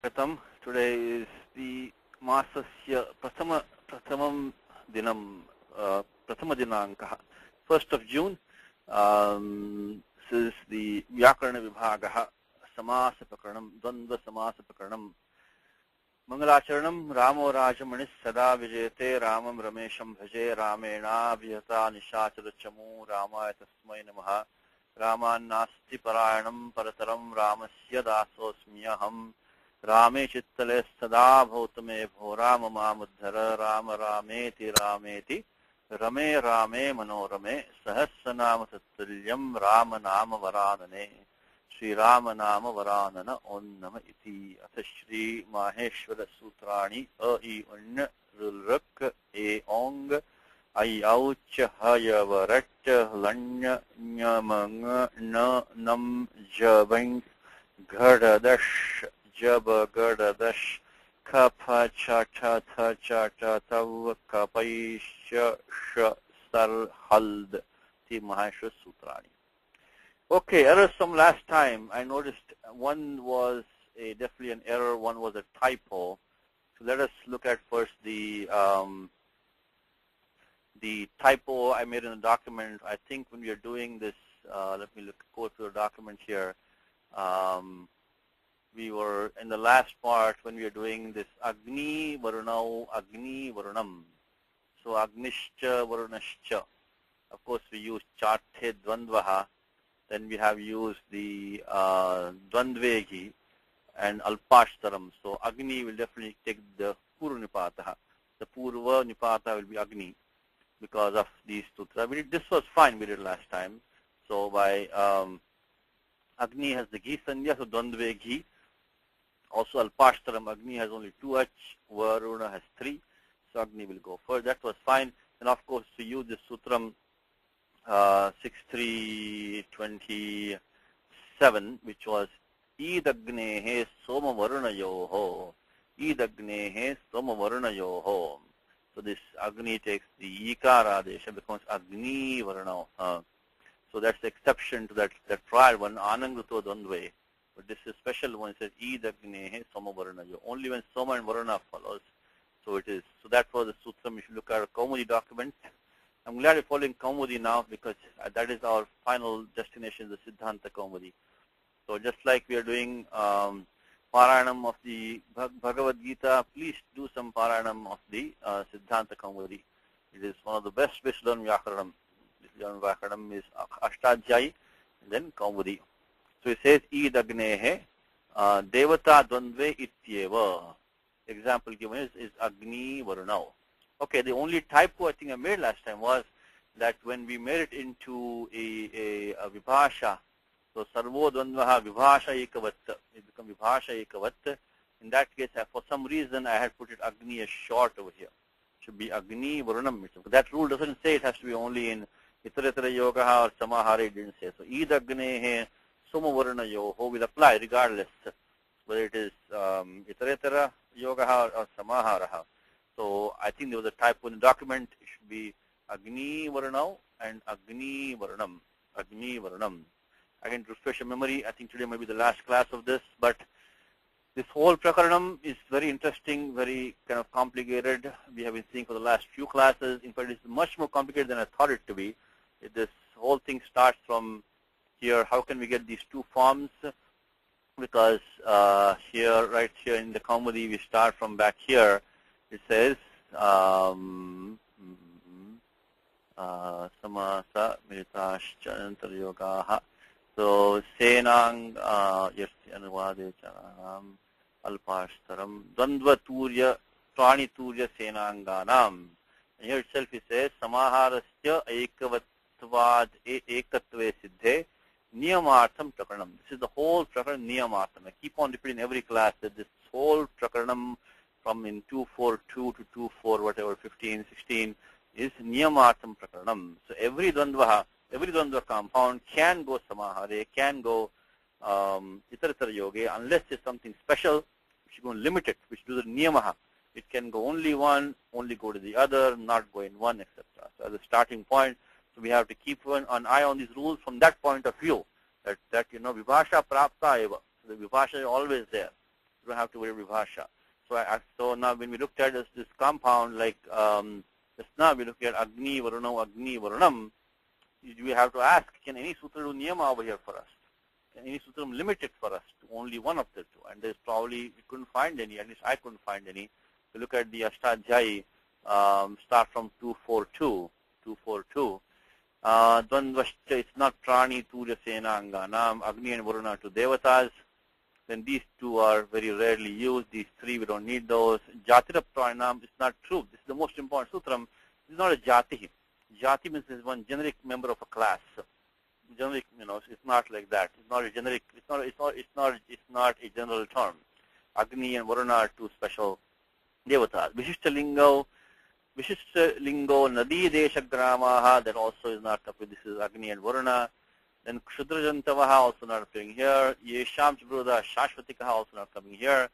Pratham. Today is the Masasya Prathamam Dinam, Prathama Dinankah, 1st of June. This is the Vyakarana Vibhagaha, Samasa Prakranam, Dvandva Samasa Prakranam. Mangalacharanam Ramo Rajamanis Sada Vijayate Ramam Ramesham Bhaje Ramena Vyata Nishachara Chamu Ramaya Tasmai Namaha Raman Nasti Parayanam Parataram Ramasya Dasosmiyaham Rame Chittale Sada Bhautame Bho Rama Mamuddhara Rama Rameti Rameti Rame Rame Manorame Sahasranama Tattalyam Rama Nama Varanane Shri Rama Nama Varanana Om Nama Iti Atha Shri Maheshwara Sutrani A I Unna Rulrak E Ong I Auch Hayavarat Lanya Nyamanga Na Nam Jabang Gardadash Jaba Gardadash Kapha Chata Tha Chata Tav Kapai Sha Sar Hald Ti Maheshwara Sutrani. Okay, errors from last time. I noticed one was definitely an error, one was a typo. So let us look at first the typo I made in the document. I think when we are doing this, let me go through the document here. We were in the last part when we are doing this Agni Varunau, Agni Varunam. So Agnishcha Varunashcha. Of course, we use Charte Dvandvaha. Then we have used the Dvandvegi and Alpashtaram. So Agni will definitely take the Purva Nipataha. The Purva Nipata will be Agni because of these two. This was fine we did last time. So by Agni has the Ghi Sandhya, so Dvandvegi. Also Alpashtaram, Agni has only 2 H, Varuna has 3. So Agni will go first. That was fine. And of course to use this Sutram 6327, which was Idagnehe Soma Varunayoho. Idagnehe Soma Varunayoho. So this Agni takes the Ikara Adesha, becomes Agni Varuna. So that's the exception to that prior one, Ananguto Dvandve. But this is special one, it says Idagnehe Soma Varunayo. Only when Soma and Varuna follows. So it is. So that was the Sutram. If you look at a Kaumudi document, I'm glad you're following Kaumudi now because that is our final destination, the Siddhanta Kaumudi. So just like we are doing Parayanam of the Bhagavad Gita, please do some Parayanam of the Siddhanta Kaumudi. It is one of the best ways to learn Vyakaranam. Vyakaranam is Ashtadhyayi and then Kaumudi. So it says Idagnehe Devata Dvandve Ityeva. Example given is Agni Varunau. Okay, the only typo I think I made last time was that when we made it into a vibhasha, so sarvo dvandvaha vibhasha ekavat, it becomes vibhasha ekavat. In that case, for some reason, I had put it Agni as short over here. It should be Agni Varunam. That rule doesn't say it has to be only in Itaretara Yogaha or Samahara, it didn't say. So Idagnehe Soma Varuna Yoho will apply regardless whether it is Itaretara Yogaha or Samahara. So I think there was a typo in the document. It should be Agni Varunau and Agni Varunam. Agni Varunam. Again, to refresh your memory, I think today may be the last class of this, but this whole Prakaranam is very interesting, very kind of complicated. We have been seeing for the last few classes. In fact, it's much more complicated than I thought it to be. This whole thing starts from here. How can we get these two forms? Because here, right here in the Kaumudi, we start from back here. It says Samasa Militaschcha Antaryogaha. So Senang Yasti Anuvade Chanam Alpashtaram Dvandva Turya Prani Turya Senanganam. And here itself it says Samaharasya Ekavatvad Ekatve Siddhe Niyamartham Prakaranam. This is the whole Prakaranam Niyamartham. I keep on repeating every class that this whole Prakaranam from in 242 to 24, whatever, 15, 16, is Niyamartham Prakaranam. So every Dvandva compound can go Samahare, can go Itaratara Yoge, unless it's something special, which you going to limit it, which do the Niyamaha. It can go only one, only go to the other, not go in one, etc. So as a starting point, so we have to keep an eye on these rules from that point of view, that Vibhasha Prapta Eva. So the Vibhasha is always there. You don't have to worry vibhasha. So now when we looked at this compound, like just now we looked at Agni Varunam, we have to ask, can any sutra do niyama over here for us? Can any sutra limit it for us to only one of the two? And there's probably, we couldn't find any, at least I couldn't find any. If you look at the Ashtadhyayi, start from 242. Dvandvashcha, it's not Prani, Turya, Sena, Anganam, Agni and Varuna to Devatas. Then these two are very rarely used. These three, we don't need those. Jatira Pranam is not true. This is the most important sutram. This is not a jati. Jati means is one generic member of a class. Generic, it's not like that. It's not a generic. It's not a general term. Agni and Varuna are two special devatas. Vishishta lingo nadi desha gramaha, that also is not up with this is Agni and Varuna. Then Kshudrajantavaha also not appearing here. Yesham Chibruda Shashvatikaha also not coming here.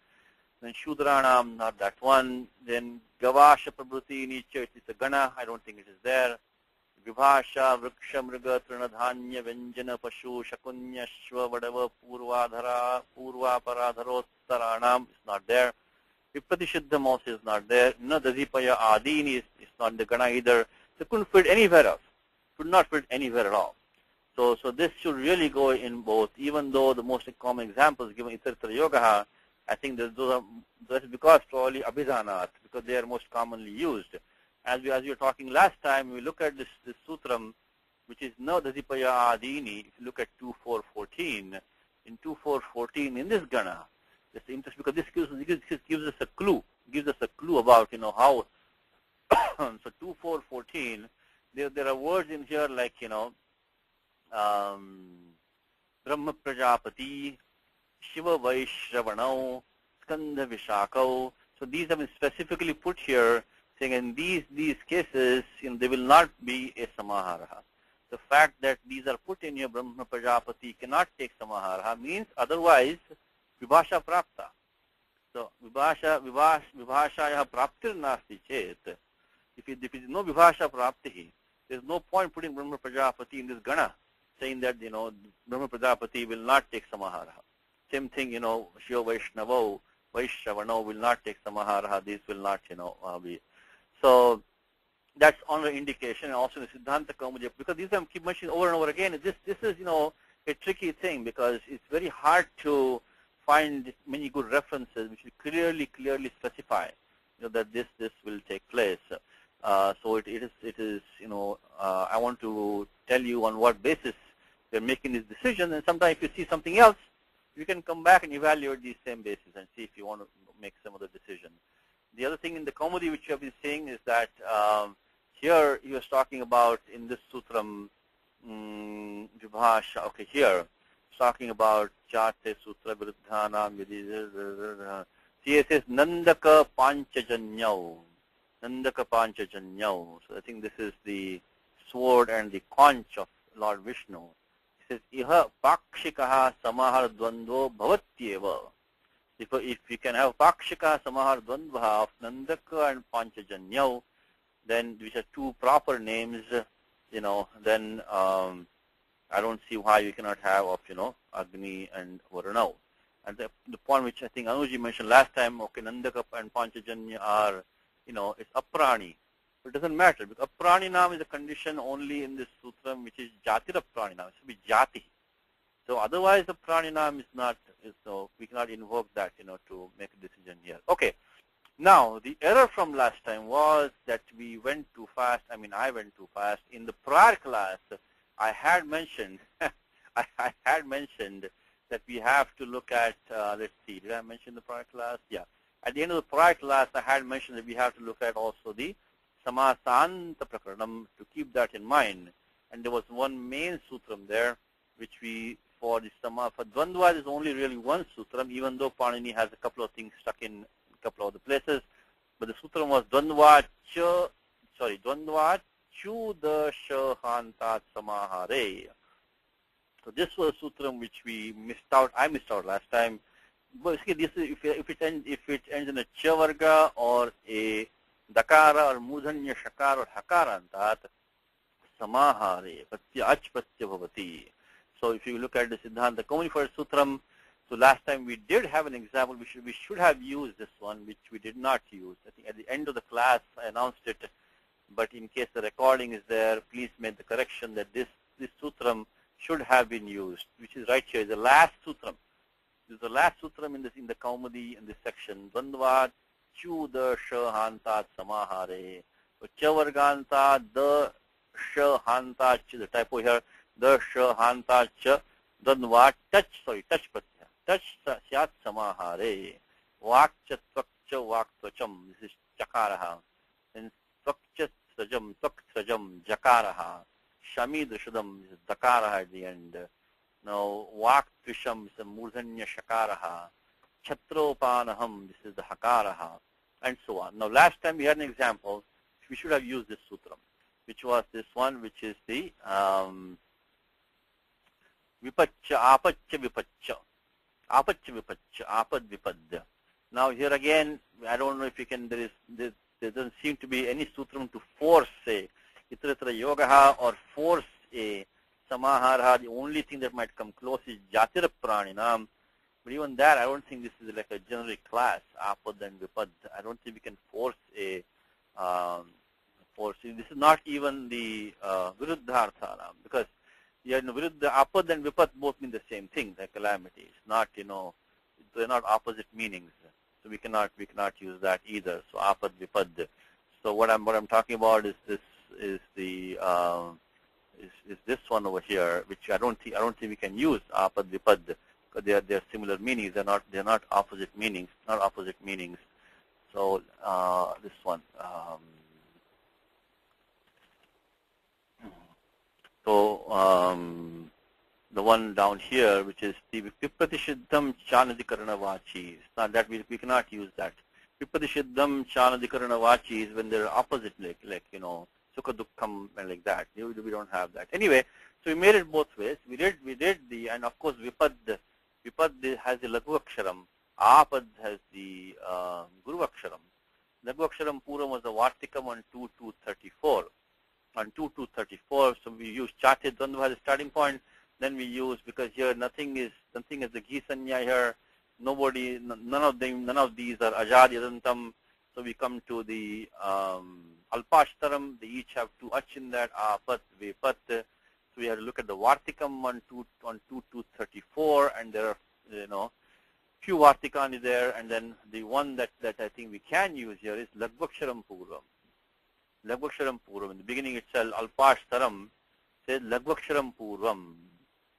Then Shudranam, not that one. Then Gavasha Prabhuti Nicha, it is a Gana. I don't think it is there. Vibhasha, Vriksha, Mriga, Trinadhanya, Venjana, Pashu, Shakunya, Shva, whatever, Purva Paradharottaranam is not there. Vipratishiddham also is not there. Nadadipaya Adini is not in the Gana either. So couldn't fit anywhere else. Could not fit anywhere at all. So this should really go in both, even though the most common examples given Itartara Yogaha, I think that's because probably Abhidhanat, because they are most commonly used. As we were talking last time, we look at this sutram, which is no Dhadipaya Adini. If you look at 2.4.14, in 2.4.14 in this Gana, it's interesting because this gives us a clue about how. So 2.4.14, there are words in here like Brahma Prajapati, Shiva Vaishravanau, Skandha Vishakau. So these have been specifically put here, saying in these cases, they will not be a samahara. The fact that these are put in here, Brahma Prajapati cannot take samahara, means otherwise vibhasha prapta. So vibhashaya praptir nasti chet. If it is no vibhasha prapti, there is no point putting Brahma Prajapati in this Gana, saying that, Brahma Prajapati will not take samahara. Same thing, Shiva Vaishravano will not take samahara. These will not, be. So that's on an indication, and also in the Siddhanta Kaumudya, because these I keep mentioning over and over again. This is, a tricky thing because it's very hard to find many good references which will clearly specify, that this will take place. So it is, I want to tell you on what basis we're making this decision, and sometimes if you see something else, you can come back and evaluate these same bases and see if you want to make some other decision. The other thing in the Kaumudi which you have been saying is that here he was talking about in this sutram, Vibhasha, okay, here, he's talking about Chate Sutra Viruddhanam Vidhi. Here it says Nandaka Panchajanyau. Nandaka Panchajanyau. So I think this is the sword and the conch of Lord Vishnu. It says Iha Pakshikaha Samahar Dvandvo Bhavatyeva. If you can have Pakshikaha Samahar Dvandva of Nandaka and Panchajanyau, then which are two proper names, then I don't see why you cannot have of, Agni and Varuna. And the point which I think Anuji mentioned last time, okay, Nandaka and Panchajanya are, it's aprani. But it doesn't matter because aprani nam is a condition only in this sutram which is jatira prani nam. It should be jati. So otherwise the prani nam is not, so we cannot invoke that, to make a decision here. Okay. Now, the error from last time was that we went too fast. I went too fast. In the prior class, I had mentioned, that we have to look at, let's see, did I mention the prior class? Yeah. At the end of the prior class, I had mentioned that we have to look at also the Samasanta Prakaranam to keep that in mind. And there was one main sutram there, which for Dvandva, there's only really one sutram, even though Panini has a couple of things stuck in a couple of the places. But the sutram was Dvandva Chudasha Hantat Samahare. So this was a sutram which I missed out last time. But this is if it ends in a cha varga or a dakara or mudhanya shakar or hakarantat, samahare patya achpatya bhavati. So if you look at the Siddhanta Kaumudi for sutram, So last time we did have an example. We should have used this one, which we did not use. I think at the end of the class I announced it, but in case the recording is there, please make the correction that this sutram should have been used, which is right here. The last sutram. This is the last sutram in the Kaumudi in this section. Dvandvat chu da shahantat samahare. So chavarganta the shahantat ch, the typo here, the shahantat ch, dvandvat touch pratyaya. Touch syat samahare. Vak cha tvak cha vak tvacham. This is chakaraha. And tvak cha tvak jakaraha. Shami drishadam is dakaraha at the end. Now, Vak Tvisham is the Murdhanya Shakaraha. Chatropanaham, this is the Hakaraha, and so on. Now, last time we had an example. We should have used this sutram, which was this one, which is the Vipaccha, Apaccha Vipaccha. Apaccha Vipaccha, Apad Vipadya. Now, here again, I don't know if you can, there doesn't seem to be any sutram to force a Itaratra Yogaha or force a Samahara. The only thing that might come close is Jatira Praninam. But even that, I don't think this is like a generic class, Apad and Vipad. I don't think we can force a force. This is not even the Viruddhartha, because Viruddha, Apad and Vipad both mean the same thing, the calamity. It's not, they're not opposite meanings. So we cannot use that either. So Apad, Vipad. So what I'm talking about is this this one over here, which I don't think we can use apad vipad, because they are similar meanings. They're not opposite meanings. So this one. The one down here, which is the Vipratishiddham Chanadikarana Vachi. It's not that we cannot use that. Vipratishiddham Chanadikarana Vachi is when they're opposite, like Sukha Dukkham and like that. We don't have that. Anyway, so we made it both ways. We did and of course Vipad has the Laghu Aksharam. Apad has the Guru Aksharam. Laghu Aksharam Puram was the Vartikam on 2-2-34. On 2-2-34, so we use Chate Dvandva as a starting point. Then we use, because here nothing is the Ghi Sanya here. None of these are Ajad Yadantam. So we come to the Alpashtaram. They each have 2 ach in that, Apat, Vipat. So we have to look at the Vartikam on 2-2-34, and there are few Vartikani there, and then the one that I think we can use here is Lagvaksharam Purvam. Lagvaksharam Purvam. In the beginning itself, Alpashtaram says Lagvaksharam Purvam.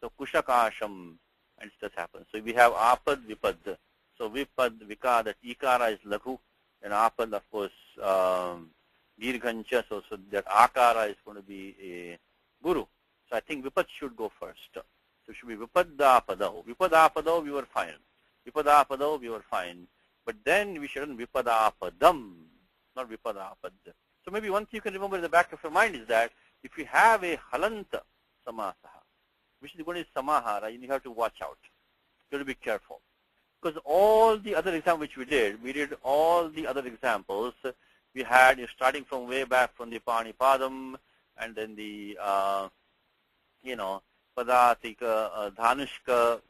So Kushakasham, and stuff happens. So we have Apad, Vipad. So Vipad, Vika, that Ikara is Laghu, and Apad, of course, Dirghancha, so that Akara is going to be a Guru. So I think Vipad should go first. So it should be Vipadapadav. Vipadapadav, we were fine. Vipadapadav, we were fine. But then we shouldn't Vipadapadam, not Vipadapad. So maybe one thing you can remember in the back of your mind is that if you have a Halanta Samasaha, which is going to be Samahara, you have to watch out. You have to be careful. Because all the other examples which we did all the other examples. We had, starting from way back from the Panipadam, and then the, Padatika, Dhanushka,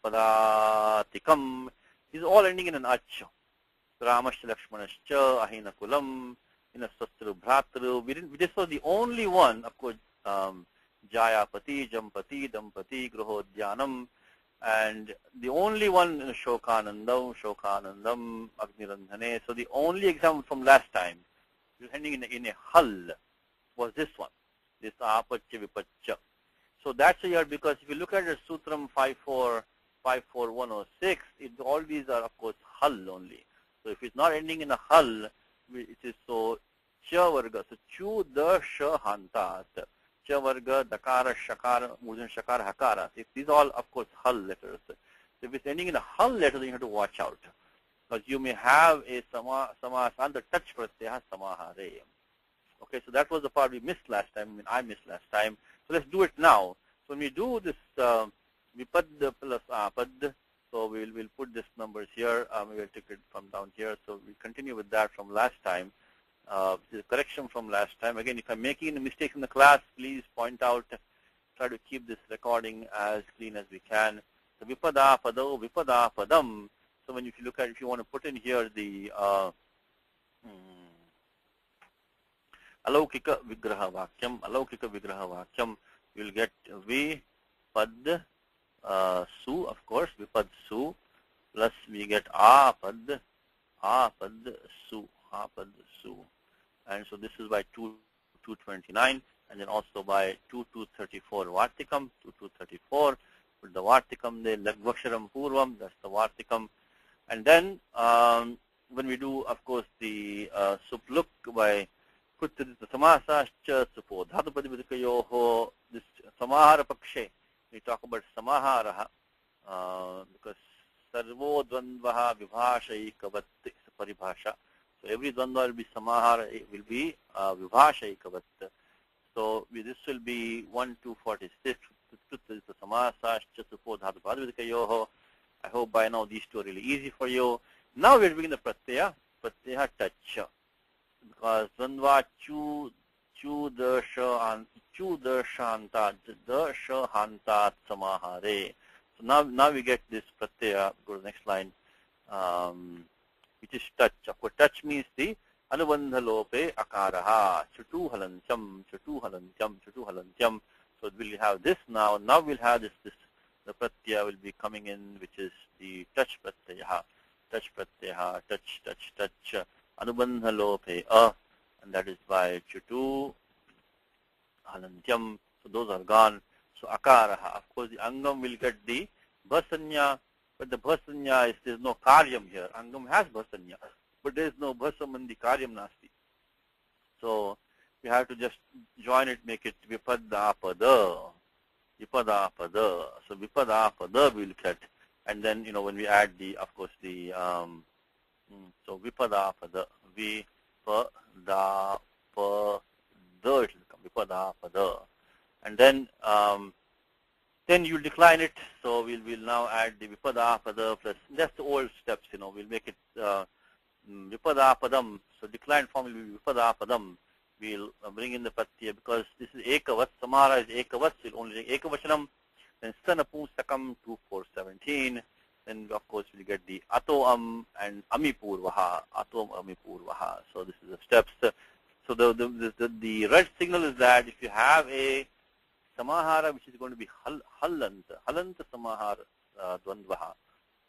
Padatikam, is all ending in an ach. Ramascha Lakshmanascha, Ahina Kulam, Swastru Bhratru. We just saw the only one, of course, Jayapati, Jampati, Dampati, Gruhodhyanam, and the only one, Shokanandam, Agnirandhane. So the only example from last time, ending in a hal, was this one, this Apaccha Vipaccha. So that's here, because if you look at the Sutram 54106, all these are, of course, hal only. So if it's not ending in a hal, it is so cha varga. So chu the sha hantat. Cha varga, dakara, shakara, murjan shakara, hakara. These all, of course, hal letters. So if it's ending in a hal letter, then you have to watch out. Because you may have a samas under touch pratyaya samahare. Okay, so that was the part we missed last time. I missed last time. So let's do it now. So when we do this vipad plus apad, so we'll put this numbers here. We'll take it from down here. So we continue with that from last time. This is a correction from last time. Again, if I'm making a mistake in the class, please point out. Try to keep this recording as clean as we can. So vipada pado, vipada padam. So when if you look at, if you want to put in here the alaukika vigraha vakyam, you will get vipad su, of course, vipad su, plus we get apad su, and so this is by 229, and then also by 2234 vartikam, 2234, with the vartikam there, lagvaksharam purvam, that's the vartikam. And then when we do, of course, the supluk by kuttadita samasascha supo dhatu padipadikayoho, this samahara pakshe, we talk about samaharaha, because sarvo dvandvaha vibhashaikavat paribhasha. So every dvandva will be samahara, it will be vibhashaikavat. So this will be 1246. I hope by now these two are really easy for you. Now we're doing the pratyaya touch. Because dvandva chu the shanta samahare. So now we get this pratyaya. Go to the next line, which is touch. Of course, touch means the anubandha lope akaraha, chutu halantyam. So we'll have this now. Now we'll have this the pratyaya will be coming in, which is the touch pratyaya. Touch, anubandha lope and that is by chutu halantyam. So those are gone. So akaraha, of course, the angam will get the bhasanya, but the bhasanya is, there's no karyam here. Angam has bhasanya, but there's no bhasam in the karyam nasti. So we have to just join it, make it vipada pada. So vipada pada we'll get, and then when we add the, of course, the so vipada pada, vipada pada, it will become vipada pada, and then you decline it. So we'll now add the vipada pada plus, that's the old steps. We'll make it vipada padam. So declined form will be vipada padam. We'll bring in the pratyaya because this is ekavat. Samara is ekavat, so we'll only take ekavachanam. Then sanapustakam 2417. Then of course we'll get the atoam and amipurvaha. So this is the steps. So the red signal is that if you have a samahara which is going to be halanta samahara dvandvaha,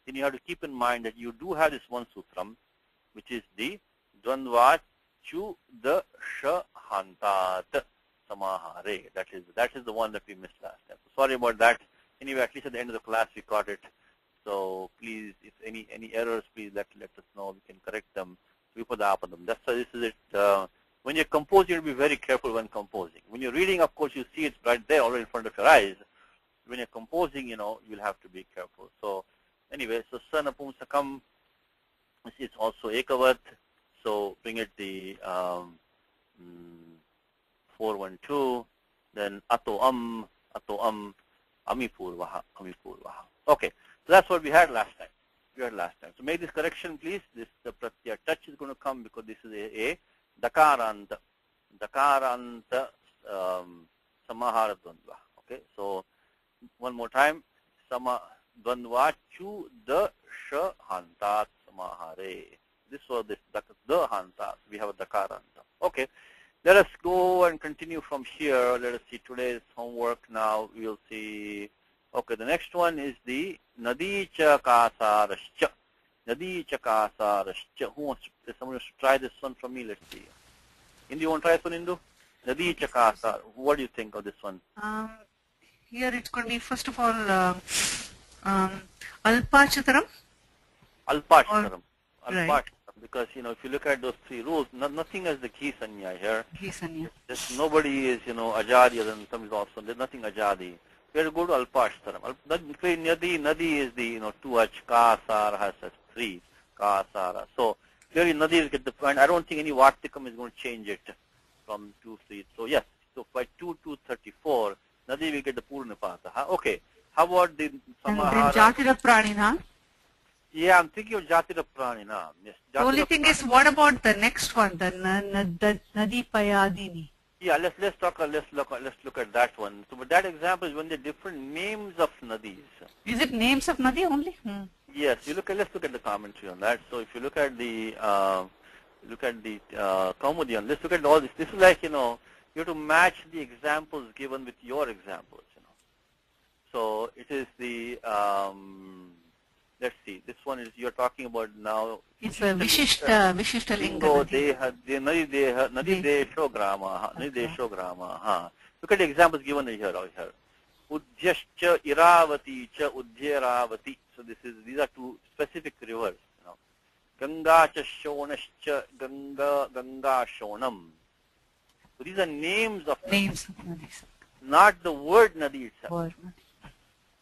then you have to keep in mind that you do have this one sutram, which is the dvandva chu the shahantat samahare. That is the one that we missed last time. So sorry about that. Anyway, at least at the end of the class we caught it. So please, if any errors, please let us know. We can correct them. Vipadapadam. That's why this is it. When you're composing, you'll be very careful when composing. When you're reading, of course, you see it right there already in front of your eyes. When you're composing, you'll have to be careful. So anyway, so sanapumsakam, it's also ekavat. So bring it the 412, then atoam, amipurvaha. Okay, so that's what we had last time. So make this correction, please. The pratyaya touch is going to come because this is a dakaranta samahara dvandva. Okay, so one more time, dvandva chu the shahantat samahare. This was the hanta. We have a dakaranta. Okay, let us go and continue from here. Let us see today's homework now. We'll see. Okay, the next one is the nadicha kasarascha. Who wants to, someone wants to try this one from me? Let's see. Indu, you want to try this one, Indu? Nadicha kasar. What do you think of this one? Here it's going to be, first of all, alpachataram. Alpachataram. Right. Because, if you look at those three rules, nothing has the key sanya here. Key sanya. Just nobody is, ajadi, and some is also, there's nothing ajadi. We have to go to alpashtaram. Nadi is the, 2h, kasara has 3, kasara. So, clearly nadi will get the point. I don't think any vartikam is going to change it from 2, 3. So, yes, so by 2, 234, nadi will get the purnapata. Okay, how about the samahara? And then jatira pranina. Yeah, I'm thinking of Jatira Pranina. Yes, the only thing is, what about the next one, the Nadi Payadini? Yeah, let's look at that one. So, but that example is when the different names of nadis. Is it names of Nadi only? Yes, let's look at the commentary on that. So, if you look at the Kaumudi on, let's look at all this. This is like, you have to match the examples given with your examples. So it is the let's see. This one is you're talking about now. It's a Vishishta Linga. Nadi Desho Grama. Look at the examples given here. Udhyascha Iravati cha Udhyaravati. So these are two specific rivers. Ganga cha Shonascha Ganga Shonam. So these are names of nadis, not the word Nadi itself. Word.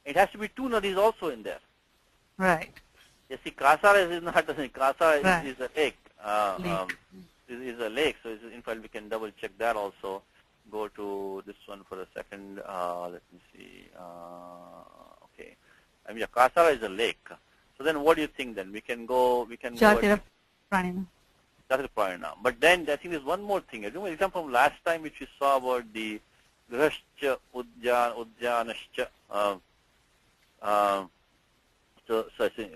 It has to be two Nadis also in there. Right. You see, Kasara is not Kasara right. is a lake. Is a lake. So in fact, we can double check that also. Go to this one for a second. Let me see. Okay. I mean, Kasara is a lake. So then, what do you think? Then we can go. Jatira Pranina. Jatira Pranina. But then I think there's one more thing. I remember example from last time which we saw about the Grihascha Udyanascha. So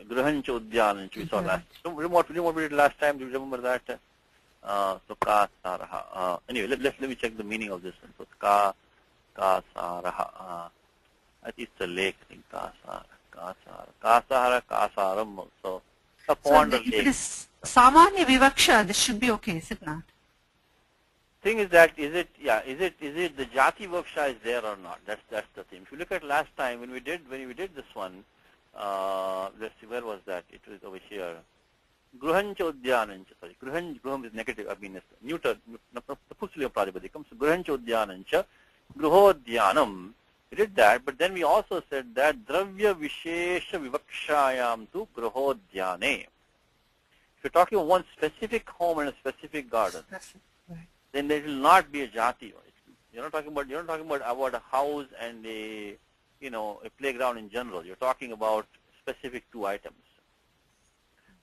Gruhancha Udyanancha we saw last. What we did last time? Do you remember that? So Kasaraha. Anyway, let me check the meaning of this one. So Kasaraha. I think it's a lake. I think Kasara, Kasaram. So a pond or lake. If it is Samanya Vivaksha, this should be okay, is it not? Thing is that is it the Jati Vaksha is there or not? That's the thing. If you look at last time when we did this one, let's see, where was that? It was over here. Gruhancha Udyanancha. Sorry, Gruham is negative. I mean, it's neuter. Napusliya Pradipadi So Gruhancha Udyanancha, Gruhodyanam. We did that, but then we also said that Dravya Vishesha Vivakshayam tu Gruhodhyane. If you're talking about one specific home and a specific garden, then there will not be a jati. You're not talking about a house and a playground in general. You're talking about specific two items.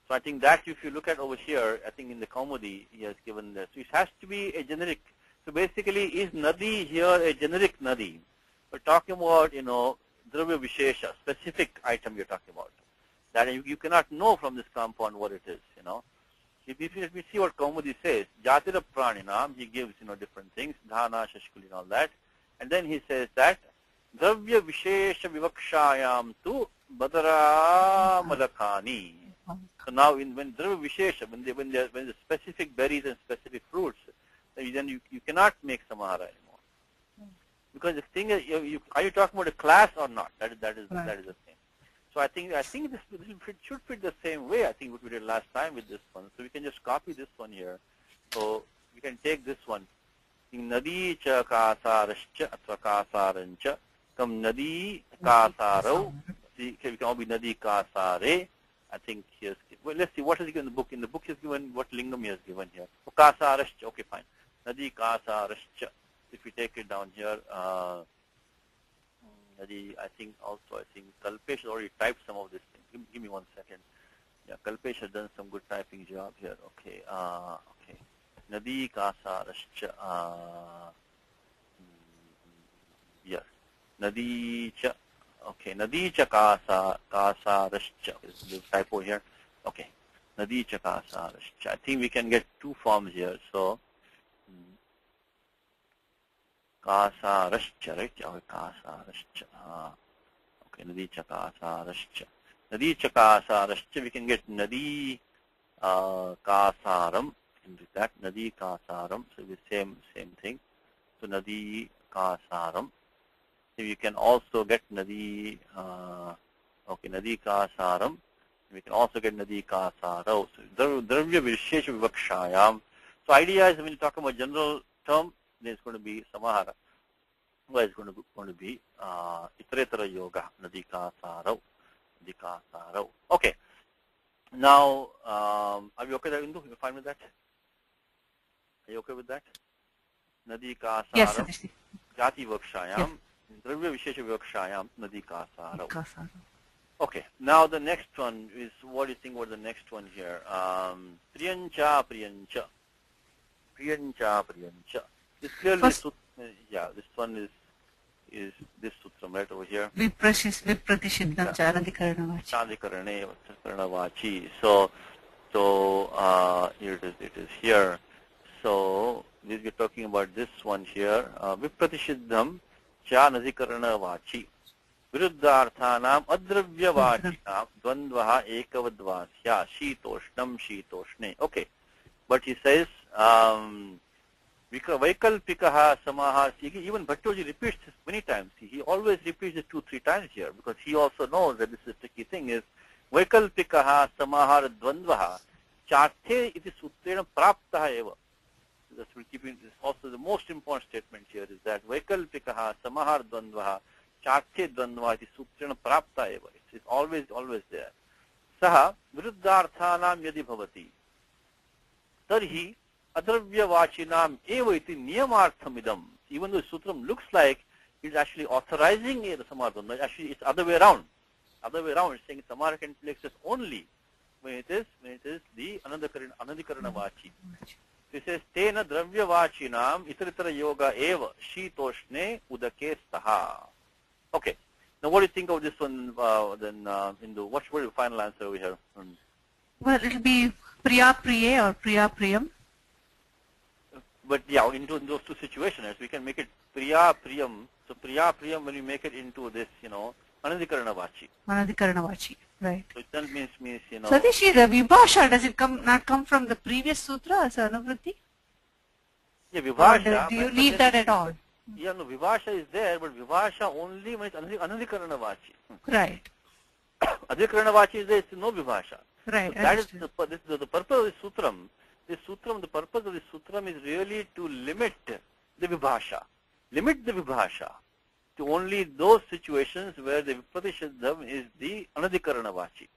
So I think that if you look at over here, I think in the Kaumudi he has given this. So it has to be a generic. So basically, is Nadi here a generic Nadi? We're talking about Dravya Vishesha, specific item you're talking about. That you cannot know from this compound what it is. Let me see what Kaumudi says. Jatira Praninam, he gives, different things, Dhana, Shashkuli and all that. And then he says that, Dravya Vishesha Vivakshayam tu Badara Malakani. So now when Dravya Vishesha, when the specific berries and specific fruits, then you cannot make Samahara anymore. Because the thing is, are you talking about a class or not? That is the thing. So I think this should fit the same way. I think what we did last time with this one. So we can just copy this one here. So we can take this one. Nadi cha kasarascha atva kasarancha kam nadi kasarau. See, it can all be nadi kasare. I think here's. Well, let's see what is given in the book. In the book is given what lingam he has given here. So kasarascha. Okay, fine. Nadi kasarascha. If we take it down here. I think Kalpesh has already typed some of this thing. Give me 1 second. Yeah, Kalpesh has done some good typing job here. Okay. Okay. Nadi Kasarascha. Yes. Nadi cha. Okay. Nadi cha Kasarascha. Is the typo here. Okay. Nadi cha Kasarascha. I think we can get two forms here. So. Kasarascha, right? Kasarascha. Okay, Nadi cha Kasarascha. Nadi cha Kasarascha, we can get Nadi Kasaram. Into that, Nadi Kasaram. So the same thing. So Nadi Kasaram. So you can also get Nadi, Nadi Kasaram. We can also get Nadi Kasarau. So Dravya Vishesha Vivakshayam. So idea is when you talk about general term, then it's going to be Samahara. Well, it's going to be Itaretara Yoga, Nadi Kasarau. Okay. Now, are you okay with that, Indu? You fine with that? Are you okay with that? Nadi Kasaram. Yes, Jati Vakshayam. Dravya Vishesha Vakshayam. Nadi Kasarau. Okay. Now the next one is, what do you think about the next one here? Priyancha. It's clearly, First, this one is this sutram right over here. Vipratishidnam cha anadhikarana vachi. Chandhikarane vachi. So it is here. So we're talking about this one here. Vipratishidnam cha anadhikarana vachi. Viruddharthanam adravyavathinam dvandvaha ekavadvasya shitoshnam shitoshne. Okay. But he says, Vaikalpikaha samahar. Even Bhattoji repeats this many times. He always repeats it 2-3 times here because he also knows that this is a tricky thing is Vaikalpikaha samahar dvandvaha charthe iti sutrena praptaha eva. That's keeping this also the most important statement here is that Vaikalpikaha samahar dvandvaha charthe dvandvaha iti sutrena praptaha eva. It's always there. Saha viruddharthanam yadi bhavati. Tarhi adravya-vachinam eva iti niyamarthamidam. Even though sutram looks like it's actually authorizing the samadhana, actually it's other way around. It's saying samara can take place only when it is the anadhikarana vachi. This says tena dravya-vachinam itaritara yoga eva shitoshne udake staha. Okay. Now what do you think of this one then Hindu? What will be the final answer over here? Well, it'll be priya priye or priya priyam. But yeah, in those two situations, we can make it priya priyam. So priya priyam, when we make it into this, anadhikarana vachi. Anadhikarana vachi, right. So it then means Satish, the vibhasha, does it not come from the previous sutra as anuvritti? Yeah, vibhasha. Do you need that at all? Yeah, no, vibhasha is there, but vibhasha only when it's anadhikarana vachi. Right. Adhikarana vachi is there, it's no vibhasha. Right. So that is the purpose of this sutram. The purpose of this sutram is really to limit the vibhasha. Limit the vibhasha to only those situations where the vipratishiddham is the anadhikarana vachi.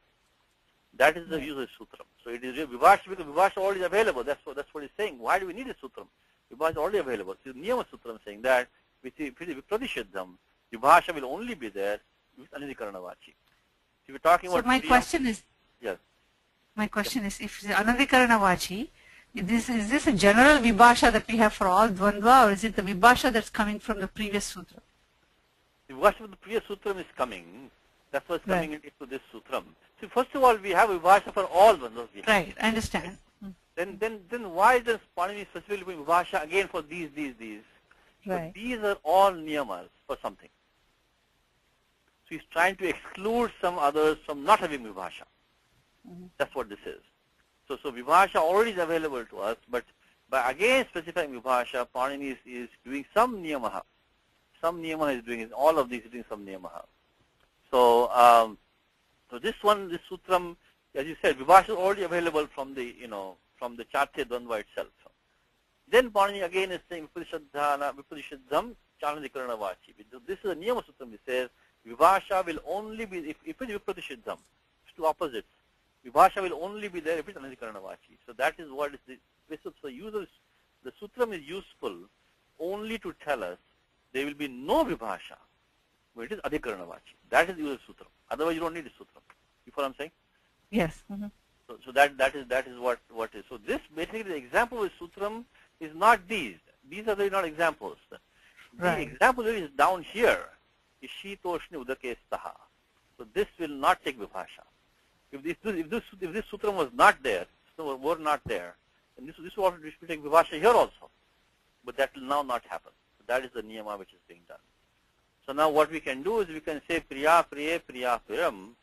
That is the use of the sutram. So it is vibhasha because vibhasha already is available. That's what he's saying. Why do we need a sutram? Vibhasha is already available. So the niyama sutram saying that with the vipratishiddham, vibhasha will only be there with anadhikarana vachi. So we're talking about. So my question is. Yes. My question is, if anadhikarana vachi, is this a general vibhasha that we have for all dvandva, or is it the vibhasha that's coming from the previous sutra? The vibhasha from the previous sutram is coming. That's what's coming into this sutram. So first of all, we have vibhasha for all dvandvas. Right, I understand. Then why does Panini specifically put vibhasha again for these? Right. So these are all niyamas for something. So he's trying to exclude some others from not having vibhasha. That's what this is. So vibhasha already is available to us, but by again specifying vibhasha, Panini is doing some niyamaha. Some niyamaha is doing, all of these is doing some niyamaha. So this sutram, as you said, vibhasha is already available from the Chartya Dvandva itself. Then Panini again is saying vipratishiddham chanadikarana vachi. This is a niyama sutram. It says vibhasha will only be if it is vipratishiddham. It's two opposites. Vibhasha will only be there if it's anadhikarana vachi. So that is what is the basis. So the sutram is useful only to tell us there will be no vibhasha when it is adhikarana vachi. That is the use of sutram. Otherwise, you don't need a sutram. You follow what I'm saying? Yes. So that is what is. So this basically the example of sutram is not these. These are not examples. The example is down here. Is shitoshni udake staha. So this will not take vibhasha. If this sutram was not there, were not there, and this will take vibhasha here also. But that will now not happen. So that is the niyama which is being done. So now what we can do is we can say priya priye priya piram,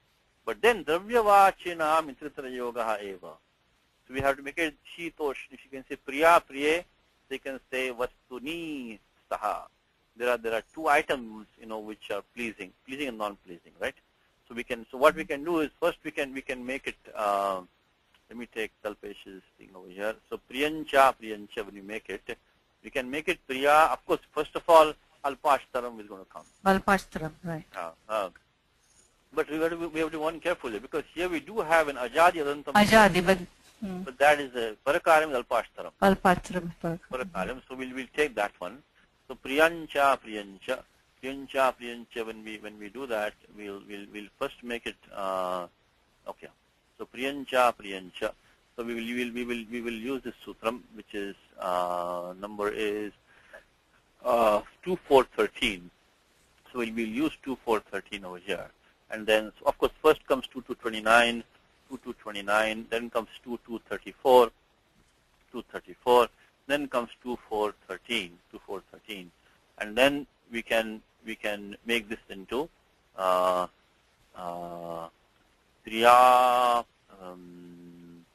but then dravyavachinam intritara yogaha eva. So we have to make it shitoshni. If you can say priya priye, they can say vastuni staha. There are two items which are pleasing and non-pleasing, right? So what we can do is first we can make it. Let me take Kalpesh's thing over here. So priyancha when you make it, we can make it priya. Of course, first of all, alpashtaram is going to come. Alpashtaram, right? But we have to be one carefully because here we do have an ajadi adantam. Ajadi, but that is a parakaram is alpashtaram. Alpashtaram. Parakaram. So we'll take that one. So priyancha. When we do that, we'll first make it okay. So priyancha. So we will use this sutram, which is number is 2, 4, 13. So we'll use 2, 4, 13 over here. And then, so of course, first comes 2, 2, 29, 2, 2, 29, then comes 2, 2, 34, 2, 34, then comes 2, 4, 13, 2, 4, 13. And then we can make this into Priya,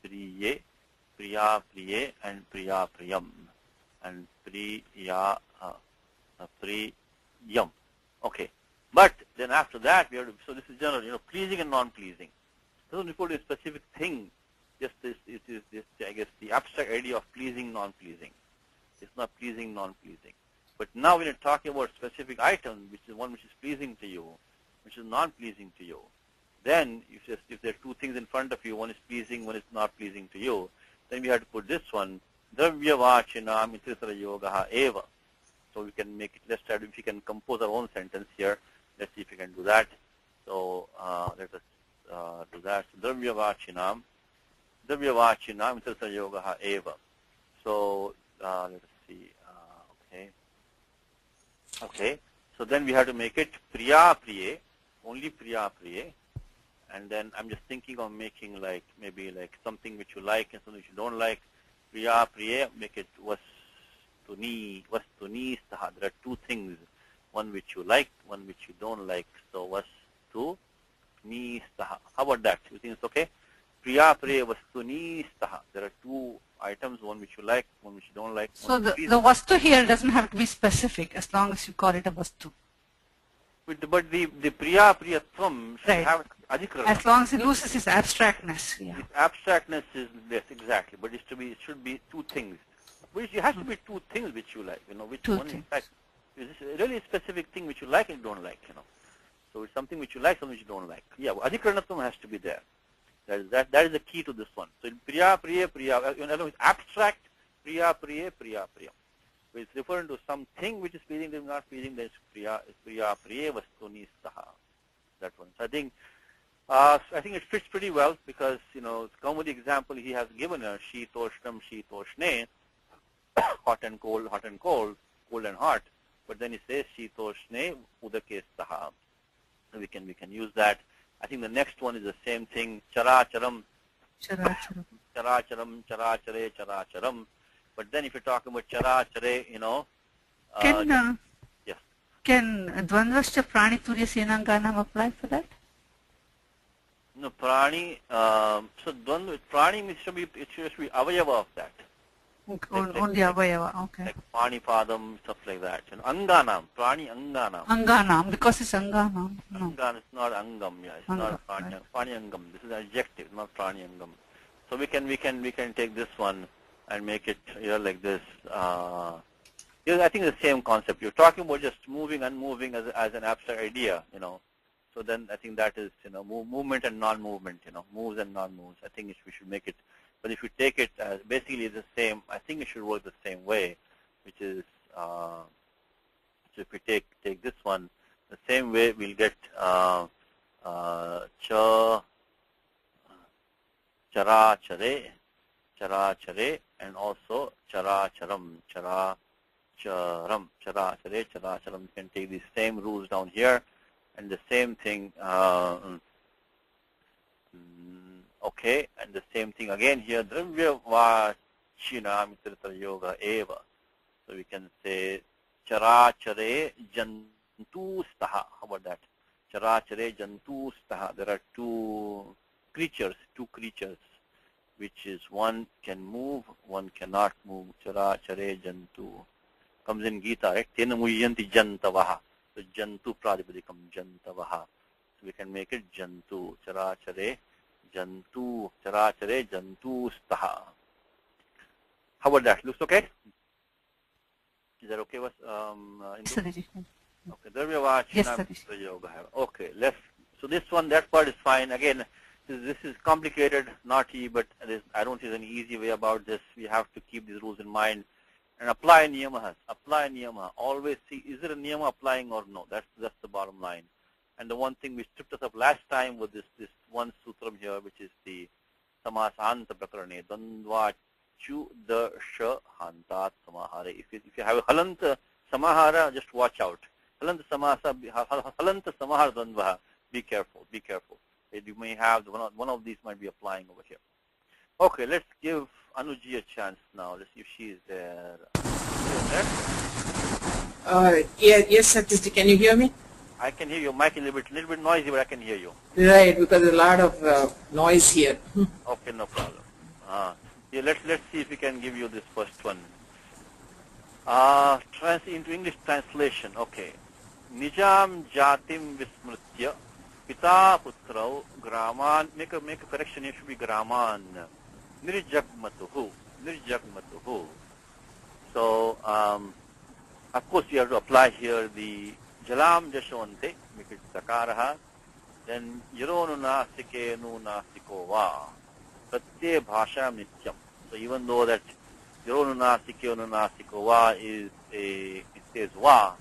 Priye, Priya, Priye, and Priya, Priyam, and Priya, Priyam. Okay. But then after that, we have to, so this is general, pleasing and non-pleasing. It doesn't refer to a specific thing. Just this, it is this, I guess, the abstract idea of pleasing, non-pleasing. It's not pleasing, non-pleasing. But now when you're talking about specific item, which is one which is pleasing to you, which is non-pleasing to you, then if there are two things in front of you, one is pleasing, one is not pleasing to you, then we have to put this one, Dravya Vachinam Itrisara Yogaha Eva. So we can make it, let's try to, if we can compose our own sentence here. Let's see if we can do that. So let us do that. So Dravya Vachinam Itrisara Yogaha Eva. So let us see. Okay. So then we have to make it Priya Priye, only Priya Priye. And then I'm just thinking of making maybe something which you like and something which you don't like. Priya Priye, make it Vastuni Staha. There are two things, one which you like, one which you don't like. So Vastuni Staha. How about that? You think it's okay? Priya Priye Vastuni Staha. There are two items, one which you like, one which you don't like. So the Vastu here doesn't have to be specific as long as you call it a Vastu. But the Priya Priyatvam should have adhikarana. As long as it loses its abstractness. Yeah. Its abstractness is this, exactly. But it should be two things. Which it has to be two things which you like, which two one things. is like. Is this really a specific thing which you like and don't like, So it's something which you like, something which you don't like. Yeah, adhikaranatam has to be there. That is the key to this one. So in Priya Priya Priya, in other words, abstract Priya Priya Priya Priya. It's referring to something which is pleasing, that is not pleasing, that is Priya Priya Vastuni Saha. That one. So I think it fits pretty well because, come with the example he has given us, Shitoshnam, Shitoshne, hot and cold, cold and hot. But then he says Shitoshne Udake Saha. So we can use that. I think the next one is the same thing, Characharam, Characharam. But then if you're talking about Charachare, yes. Can Dvandvascha Prani Turya Senanganam apply for that? No, Prani, so Prani should be Avayava of that. Only Avayava, okay. Like Pani Padam, stuff like that. Anganam, Prani Anganam. Anganam, because it's Anganam. No. Angan is not Angam, yeah. It's not Prani, right. Prani Angam. This is an adjective, not Prani Angam. So we can take this one and make it like this. I think it's the same concept. You're talking about just moving, unmoving as an abstract idea, So then I think that is, movement and non-movement, moves and non-moves. I think we should make it. But if you take it as basically the same, I think it should work the same way, which is, so if we take this one, the same way we'll get Charachare, and also Characharam. You can take these same rules down here, and the same thing, okay, and the same thing again here, Dravya Vachina Mitritra Yoga Eva. So we can say Charachare Jantu Staha. How about that? Charachare Jantu Staha. There are two creatures, which is one can move, one cannot move. Charachare Jantu. Comes in Gita, right? Tena Muyanti Jantavaha. So Jantu Pradipadikam Jantavaha. So we can make it Jantu. Charachare Jantu Staha. How about that? Looks okay? Is that okay? Okay. Yes, okay. So this one, that part is fine. Again, this is complicated, naughty, but I don't see any easy way about this. We have to keep these rules in mind and apply niyamahas. Apply niyama. Always see, is it a niyama applying or no? That's the bottom line. And the one thing which tripped us up last time with this one sutram here, which is the samasanta prakarane, dandva chu da sha hantat samahare. If you have a halanta Samahara, just watch out. Halanta samahara dvandvaha. Be careful, be careful. You may have, one of these might be applying over here. Okay, let's give Anuji a chance now. Let's see if she is there. Yes, Satish, can you hear me? I can hear your mic a little bit noisy, but I can hear you. Right, because there's a lot of noise here. Okay, no problem. Yeah, let's see if we can give you this first one. Into English translation. Okay. Nijam jatim vismritya pita putrau graman. Make a correction. It should be graman. Nirjagmatuhu. So of course you have to apply here the jalam jashonte, make it sakaraha. Then yironu nasike nu nasiko va. Pratye bhasha nityam. So even though that yironu nasike nu nasiko va is it says va,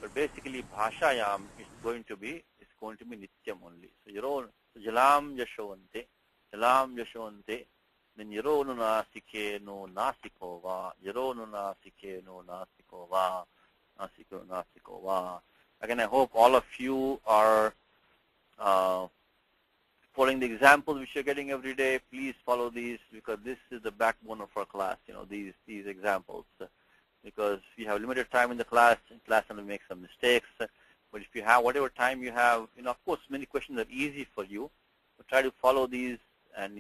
but basically bhashayam is going to be nityam only. So jalam jashonte. Then yironu nasike nu nasiko va. Nasiko va. Again, I hope all of you are following the examples which you're getting every day. Please follow these, because this is the backbone of our class, these examples. Because we have limited time in the class and we make some mistakes. But if you have whatever time you have, of course, many questions are easy for you. But try to follow these and,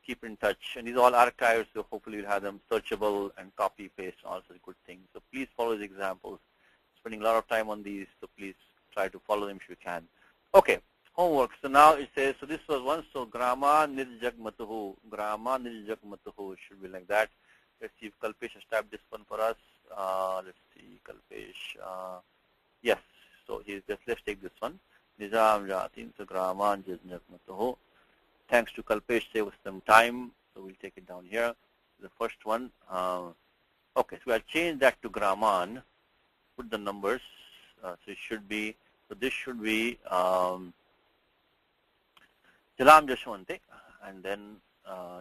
keep in touch. And these are all archives, so hopefully you'll have them searchable and copy, paste, all such good things. So please follow these examples. Spending a lot of time on these, so please try to follow them if you can. Okay, homework. So now it says, so this was one, so grama nirjagmatuhu. It should be like that. Let's see if Kalpesh has typed this one for us. Let's see, Kalpesh. Yes, so let's take this one. Nizam jatin, so grama nirjagmatuhu. Thanks to Kalpesh, save us some time. So we'll take it down here. The first one. Okay, so I'll change that to graman. Put the numbers. So it should be, so this should be jalam jashwante, and then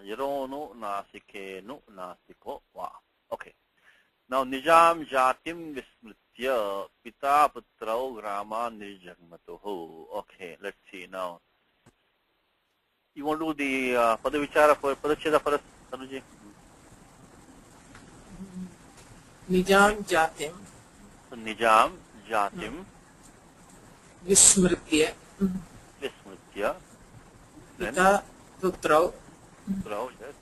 yironu nasikenu nasiko va. Okay. Now nijam jatim vismritya pita putrau grama nirjagmatuhu. Okay, let's see now. You want to do the Padavichara for Padacheda for us, Tanuji? Nijam jatim. So, Nijam jatim. Vismritya. Then Pita putrau. Yes.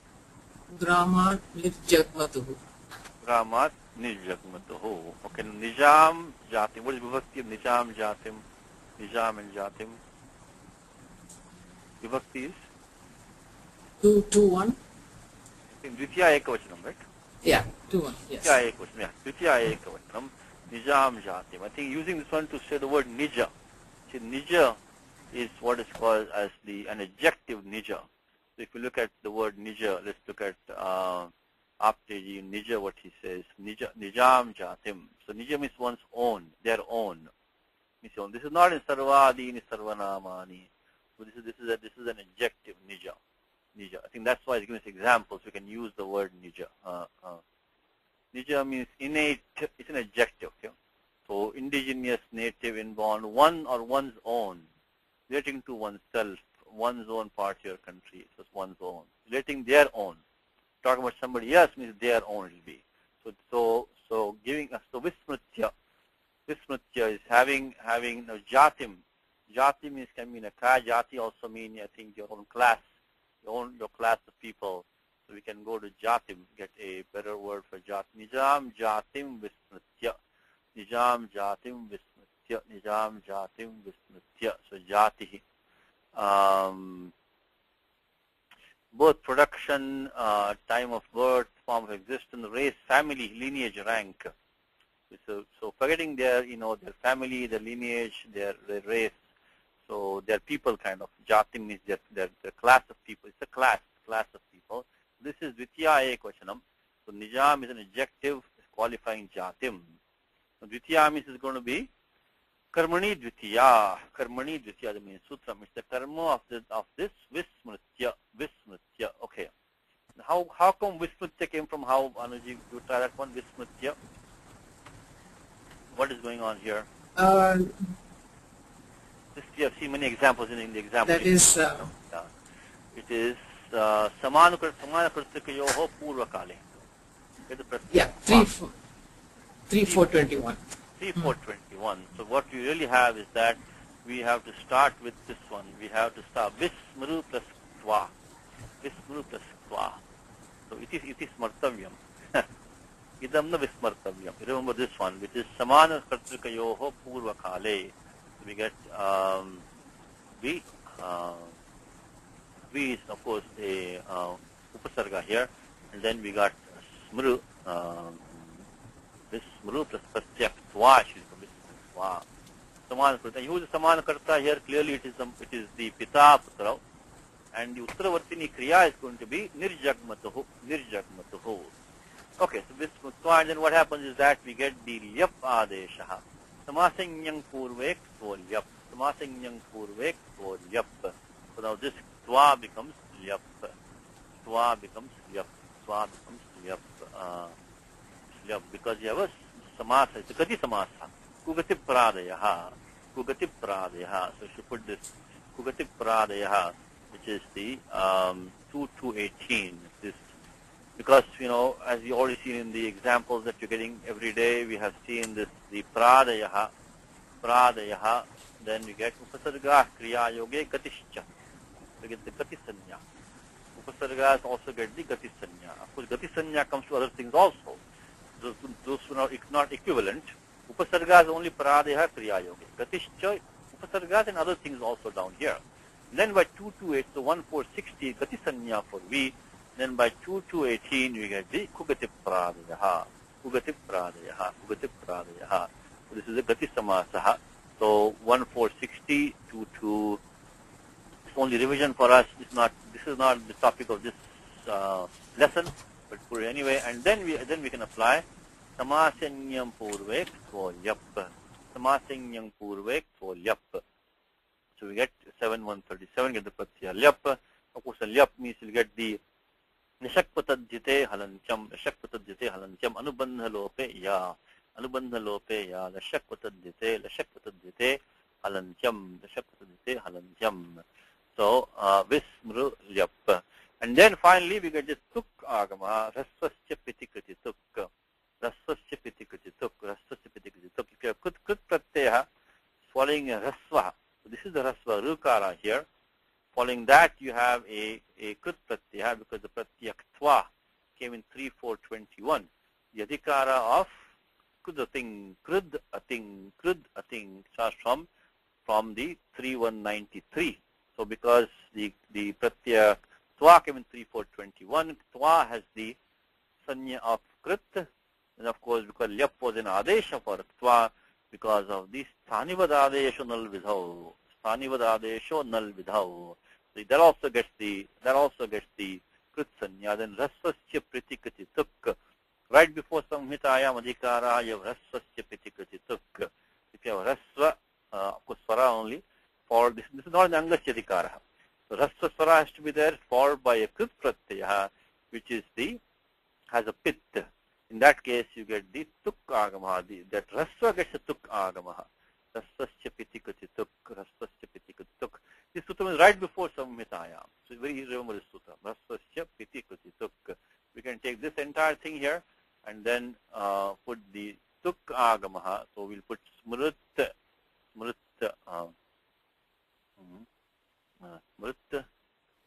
Grama nirjagmatuhu. Gramat nirjagmatuhu. Okay, Nijam jatim. What is Vibhakti of Nijam jatim? Nijam and jatim. Vibhakti is? 2, 2, 1. Dvitiya ekavachanam, right? Yeah, 2, 1. Yes. Dvitiya ekavachanam. Yeah, Dvitiya ekavachanam. Nijam jatim. I think using this one to say the word nija. See, nija is what is called as an adjective nija. So if you look at the word nija, let's look at Apteji nija, what he says. Nijam jatim. So nija means one's own, their own. This is not in sarvadini sarvanamani. So this is an adjective nija. I think that's why it's giving us examples. We can use the word nija. Nija means innate. It's an adjective. Okay? So indigenous, native, inborn, one or one's own. Relating to oneself, one's own part of your country. So it's one's own. Relating their own. Talking about somebody else means their own will be. So giving us the vismritya. Vismritya is having jatim. Jati means can mean a caste. Jati also mean, I think, your own class, your class of people. So we can go to jatim, get a better word for jati. Nijam jatim vismritya. Nijam jatim vismritya. Nijam jatim vismritya. So jati. Both production, time of birth, form of existence, race, family, lineage, rank. So forgetting their family, their lineage, their race. So they're people kind of. Jatim means their class of people. It's a class of people. This is Dvitiya Ekvachanam. So Nijam is an adjective qualifying Jatim. So Dvitiya means is going to be Karmani Dvitiya. Karmani Dvitiya, that means Sutram. It's the karma of this Vismritya. Okay. How come Vismritya came from how, Anuji, you try that one, Vismritya? What is going on here? Uh, This, you have seen many examples in the example. that is, It is Samanakritikayoho Purvakale. yeah, 3-4-21. 3-4-21. So what we really have is that we have to start with this one. We have to start Vismru plus Tva. Vismru plus Tva. So it is Smartavyam. Idam na Vismartavyam. Remember this one, which is Samanakritikayoho Purvakale. So we get V. V is of course a upasarga here, and then we got smru, this smru plus pratyak twa should become twa. Samanakarta. Who is the Samanakarta here? Clearly it is the Pita Putra, and the Uttaravartini Kriya is going to be Nirjagmatuhu. Nirjagmatuhu. Okay, so this twa, and then what happens is that we get the Lyap Adeshaha. Samasanyang Purvek Tvolyap. Samasanyang Purvek Tvolyap. So now this Twa becomes Lyap. Twa becomes Lyap. Twa becomes Lyap. Lyap, because you have a Samasa, it's a Gati Samasa. Kugati Pradayaha. Kugati Pradayaha. So you should put this Kugati Pradayaha, which is the 2-18. This, because, as you already seen in the examples that you're getting every day, we have seen this, the Pradayaha. Pradayaha. Then we get Upasarga Kriya Yoge Gatishcha. We get the Gati Sanya. Upasargas also get the Gati Sanya. Of course, Gati Sanya comes to other things also. Those who are not equivalent. Upasargas only Pradaya Kriya Yoge. Gatishcha, Upasargas and other things also down here. Then by 2-8, so 1-4-60, Gati Sanya for V. Then by 2-18, we get the Kugati Pradayaha. Kugati Pradayaha. Kugati Pradayaha. So this is the Gati Samasaha. So 1-4-60, 2-2. Only revision for us. This is not the topic of this lesson, but put it anyway. And then we can apply Samasanyam Purvek Tvolyap. Samasanyam Purvek Tvolyap. So we get 7-1-37. Get the pratyaya Lyap. Of course, the Lyap means you'll get the Nishakpatadjite Halancham. Nishakpatadjite Halancham. Anubandha Lope Ya. Anubandha Lope Ya. Nishakpatadjite. Nishakpatadjite Halancham. Nishakpatadjite Halancham. So, Vismru Lyap. And then finally we get this Tuk Agama, Rasvasya Pitikriti Tuk. Rasvasya Pitikriti Tuk. Rasvasya Pitikriti Tuk. If you have Kut Pratyaha following a Rasva, so this is the Rasva Rukara here. Following that you have a Kut Pratyaha because the Pratyak Twa came in 3-4-21. The Adhikara of Kudating, Krud Ating starts from the 3-1-93. So because the Pratyaya Twa came in 3-4-21, Twa has the Sanya of Krit, and of course because Lyap was an Adesha for Twa, because of this Stanivad Adesho Nal Vidhau. Stanivad Adesho Nal Vidhau. So that also gets the Krit Sanya. Then Rasvasya Pritikati Tuk. Right before Samhitayam Adhikara, you have Rasvasya Pritikati Tuk. If you have Rasva, of course Swara only, for this is not an Angasyadikara. So Rasva Swara has to be there, followed by a Krit Pratyaya, which is has a Pit. In that case, you get the Tuk Agamaha. That Rasva gets a Tuk Agamaha. Rasvasya Pitikati Tuk. Rasvasya Pitikati Tuk. This sutram is right before Samhitaya. So it's very easy to remember this sutram. Rasvasya Pitikati Tuk. We can take this entire thing here and then put the Tuk Agamaha. So we'll put Smrit,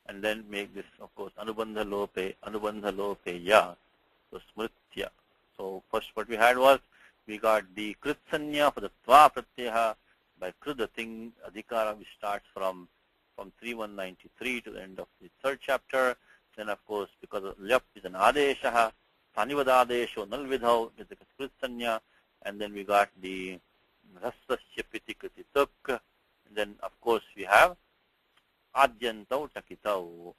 and then make this, of course, Anubandha Lope Ya. So Smritya. So first what we had was, we got the Krit Sanya for the Tva Pratyaha by Krudating Adhikara, which starts from 3-1-93 to the end of the third chapter. Then of course, because of Lyap is an Adeshaha, Stanivad Adesho Nal Vidhau is the Krit Sanya, and then we got the Rasvasya Pitikriti Tuk, and then of course we have Adyantau Takitau,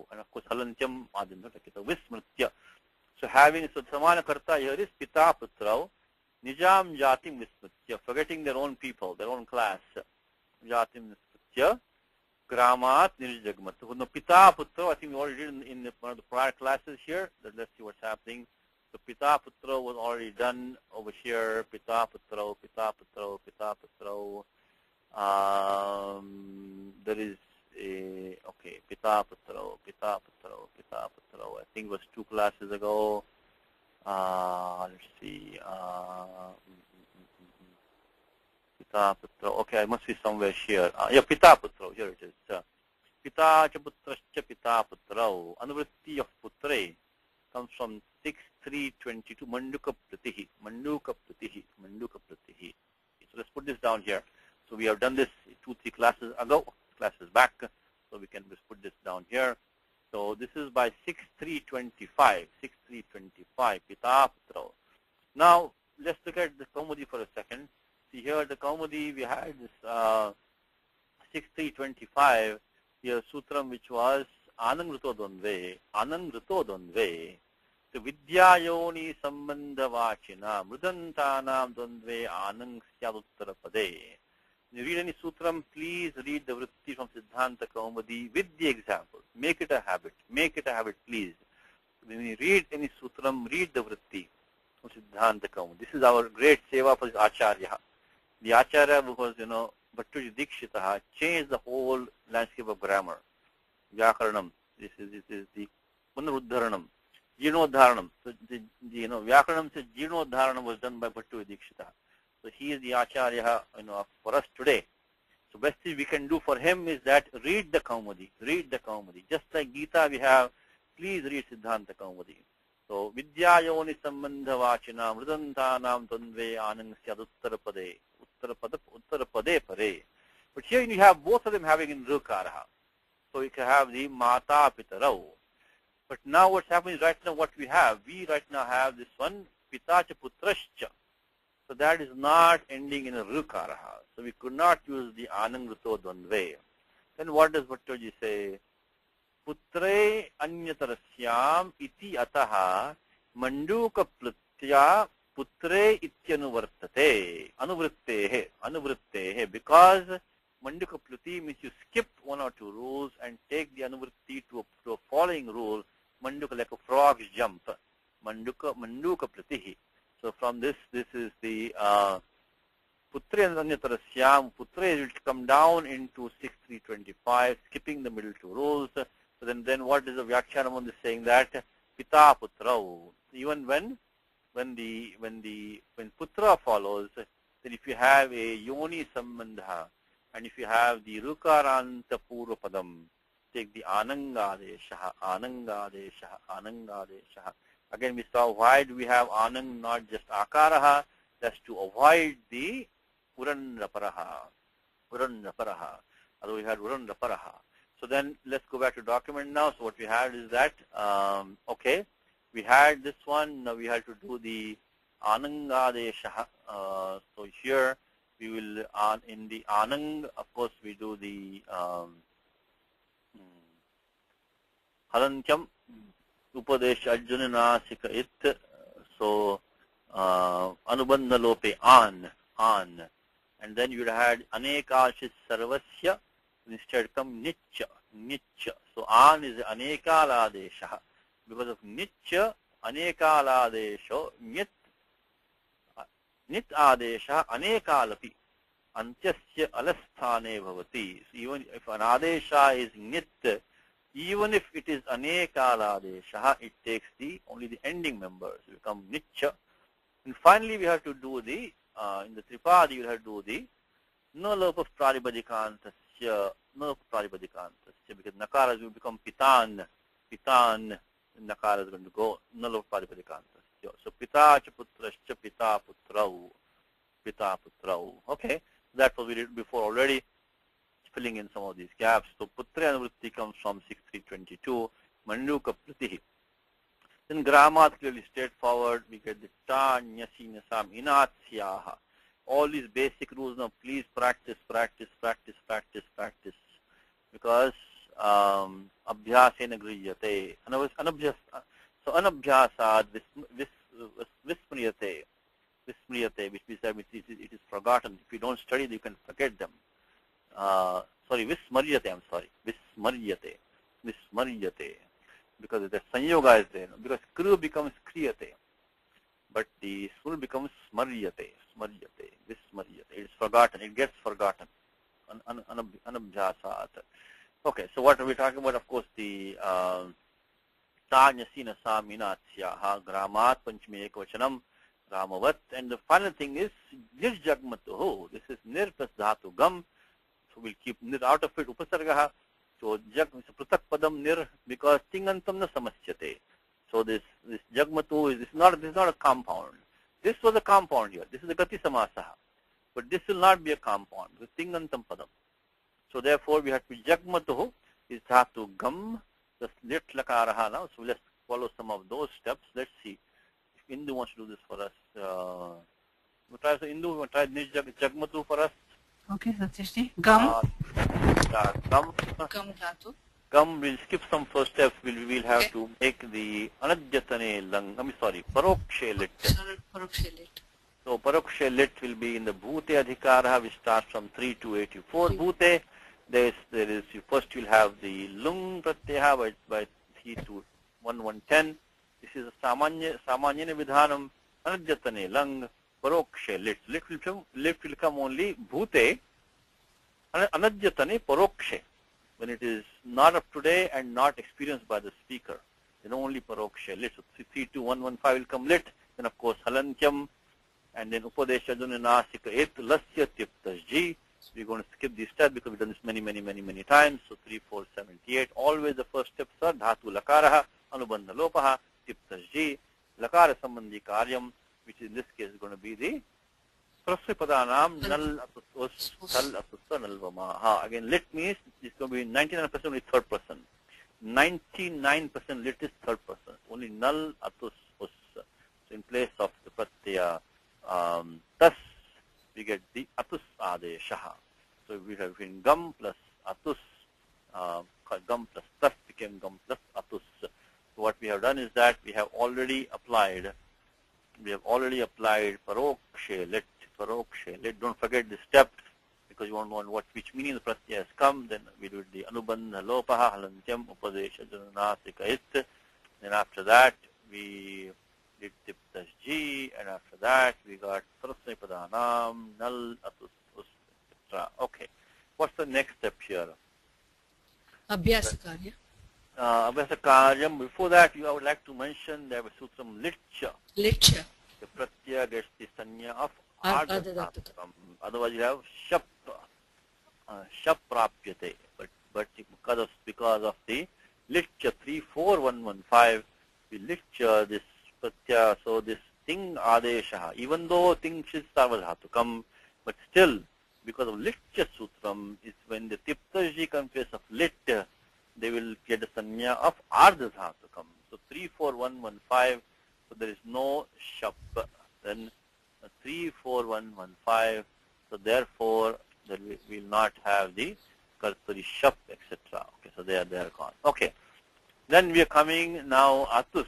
and of course Halancham Adyantau Takitau, Vismritya. So Samana Karta here is Pita Putrau, Nijam Jatim Vismritya, forgetting their own people, their own class. Jatim Vismritya, Gramat Nirjagmatu. No, Pita Putrau, I think we already did in one of the prior classes here. Let's see what's happening. So Pita Putra was already done over here. Pita Putra, Pita Putra, Pita Putra. There is a, okay, Pita Putra, Pita Putra, Pita Putra. I think it was 2 classes ago. Let's see. Pita Putra. Okay, I must be somewhere here. Yeah, Pita Putra. Here it is. Pita cha putrascha Pita Putra. Anuvritti of Putre comes from 6.3.22. Manduka Pratihi. Manduka Pratihi. Manduka Pratihi. So let's put this down here. So we have done this 2-3 classes ago, classes back. So we can just put this down here. So this is by 6.3.25. 6.3.25. Pita Putra. Now let's look at the Kaumudi for a second. See here the Kaumudi, we had this 6.3.25 here sutram which was Anangruto Dondve. Anangruto Dondve. The Vidyayoni Sambandha Vachina Mrudantanam Dondve Anang Syadutara Pade. When you read any sutram, please read the vritti from Siddhanta Kaumudi with the examples. Make it a habit. Make it a habit, please. When you read any sutram, read the vritti from Siddhanta Kaumudi. This is our great seva for this Acharya. The Acharya, because, Bhattuji Dikshitaha changed the whole landscape of grammar. Vyakaranam. This is the Punaruddharanam. Jinodharanam. So, Vyakaranam says Jinodharanam was done by Bhattuji Dikshitaha. So he is the Acharya, for us today. So best thing we can do for him is that read the Kaumudi. Read the Kaumudi. Just like Gita we have, please read Siddhanta Kaumudi. So Vidyayoni Sambandha Vachina Mrudantanam Dondve Anang Syaduttarapade. Uttarapade Pare. But here you have both of them having in Rukaraha. So you can have the Mata Pitarau. But now what's happening right now, what we have? We right now have this one, Pitacha Putrascha. So that is not ending in a Rukaraha. So we could not use the Anangruto Dondve. Then what does Bhattoji say? Putre Anyatarasyam iti ataha manduka plutya putre ityanuvartate. Anuvrittehe. Because manduka pluti means you skip 1 or 2 rules and take the anuvritti to a following rule. Manduka, like a frog's jump. Manduka plutihi. So from this is the Putre and Anyatarasyam. Putre will come down into 6.3.25, skipping the middle 2 rules. So then what is the Vyakyanam is saying that Pita Putrau. Even when Putra follows, then if you have a Yoni Sambandha and if you have the Rukaranta Purva Padam, take the Anangadesha. Again, we saw why do we have Anang, not just Akaraha. That's to avoid the Uranraparaha. Although we had Uranraparaha. So then let's go back to document now. So what we had is that, okay, we had this one. Now we had to do the Anangadesha. So here we will, in the Anang, of course, we do the Halantyam. Upadesh Arjuna Nasika It. So Anubandha Lope on. And then you would have had Anekashis Sarvasya. Instead come Nicha. So an is Anekaladesha. Because of Nicha, Anekaladesho, Nit Adesha, Anekalapi. Antyasya Alasthane Bhavati. So even if an Adesha is Nit, even if it is Anekaladesha, it takes only the ending members. We become Nicha. And finally we have to do the, in the Tripadi you have to do the no lopa praribadikantasya, because Nakara will become Pitan, Nakara is going to go no lopa praribadikantasya. So Pita Chaputrascha Pita Putrau. Okay, that's what we did before already, filling in some of these gaps. So Putra and Vritti comes from 6.3.22, Manduka Pratihi. Then Gramat clearly straightforward. We get the Ta, Nyasi, Nyasam, Inatsyaha. All these basic rules now, please practice. Because Abhyasena Griyate. So Anabhyasad Vismriyate, which means that it is forgotten. If you don't study, you can forget them. Vismaryate, Vismaryate. Because the Sanyoga is there. Because Kru becomes Kriyate. but the sul becomes smaryate, vismaryate. It's forgotten, it gets forgotten. Anabhyasat. Okay, so what are we talking about? Of course, the Tanyasina Saminatyaha Gramat Panchami Ekvachanam Ramavat. And the final thing is Nirjagmatuho. This is Nir plus Dhatu Gam. So we'll keep Nir out of it. Upasargaha. So Jag is a Prutak Padam Nir because Tingantam na Samasyate. So this Jagmatu is not a compound. This was a compound here. This is a Gati Samasaha. But this will not be a compound. This is Tingantam Padam. So therefore we have to Jagmatuhu is Dhatu Gam. Just lit lakaraha now. So let's follow some of those steps. Let's see if Indu wants to do this for us. We'll try. So Indu, we'll try Jagmatu for us. Okay, Satyashji. Gam. Gam. Gam dhatu. Gam. We'll skip some first steps. We'll have to make the Anadjatane Lang. Parokshe lit. Parokshe lit. So Parokshe lit will be in the Bhute Adhikara, which starts from 3 to 84. Bhute. There is first you'll have the lung pratyaha by 3 to 110. This is a samanya vidhanam anadjatane lang parokshe lit. Lit will come only bhute anadjatane parokshe when it is not up to date and not experienced by the speaker. Then only parokshe lit. So 3 to 115 will come lit. Then of course halantyam and then upadesha dunanasika et lasya tiptasji. We're going to skip these steps because we've done this many times. So 3, 4, 78. Always the first steps are dhatu lakaraha, anubandha lopaha, tiptasji, lakara sambandhi karyam, which in this case is going to be the prasripadanam nal atus sal atusa nalvama. Again, lit means it's going to be 99% only third person. 99% lit is third person. Only nal atus us. So in place of the pratyaya tas, we get the atus adeshaha. So we have been gam plus atus, gam plus tas became gam plus atus. So what we have done is that we have already applied parokshe lit. Don't forget the step because you want to know which meaning the pratyaya has come. Then we do the anubandha lopaha halantyam upadesha jananasika it. Then after that we did tiptasji, and after that we got sarasnipadanam, nal, atus, etc. Okay. What's the next step here? Abhyasakarya. Abhyasakaryam. Before that, I would like to mention there was sutram litcha. Litcha. The pratyaya gets the sanya of ardhadhatukam. Otherwise you have shap prapyate. But because of the litcha 34115, we litcha this pratyaya, so this ting adeshaha, even though ting is sarvadhatukam, but still because of litcha sutram is when the tiptaji comes in place of lit, they will get the sanya of ardhadhatukam. So 34115, so there is no shap. Then 34115, so therefore we will not have the kartari shap, etc. Okay, so they are gone. Okay, then we are coming now atus.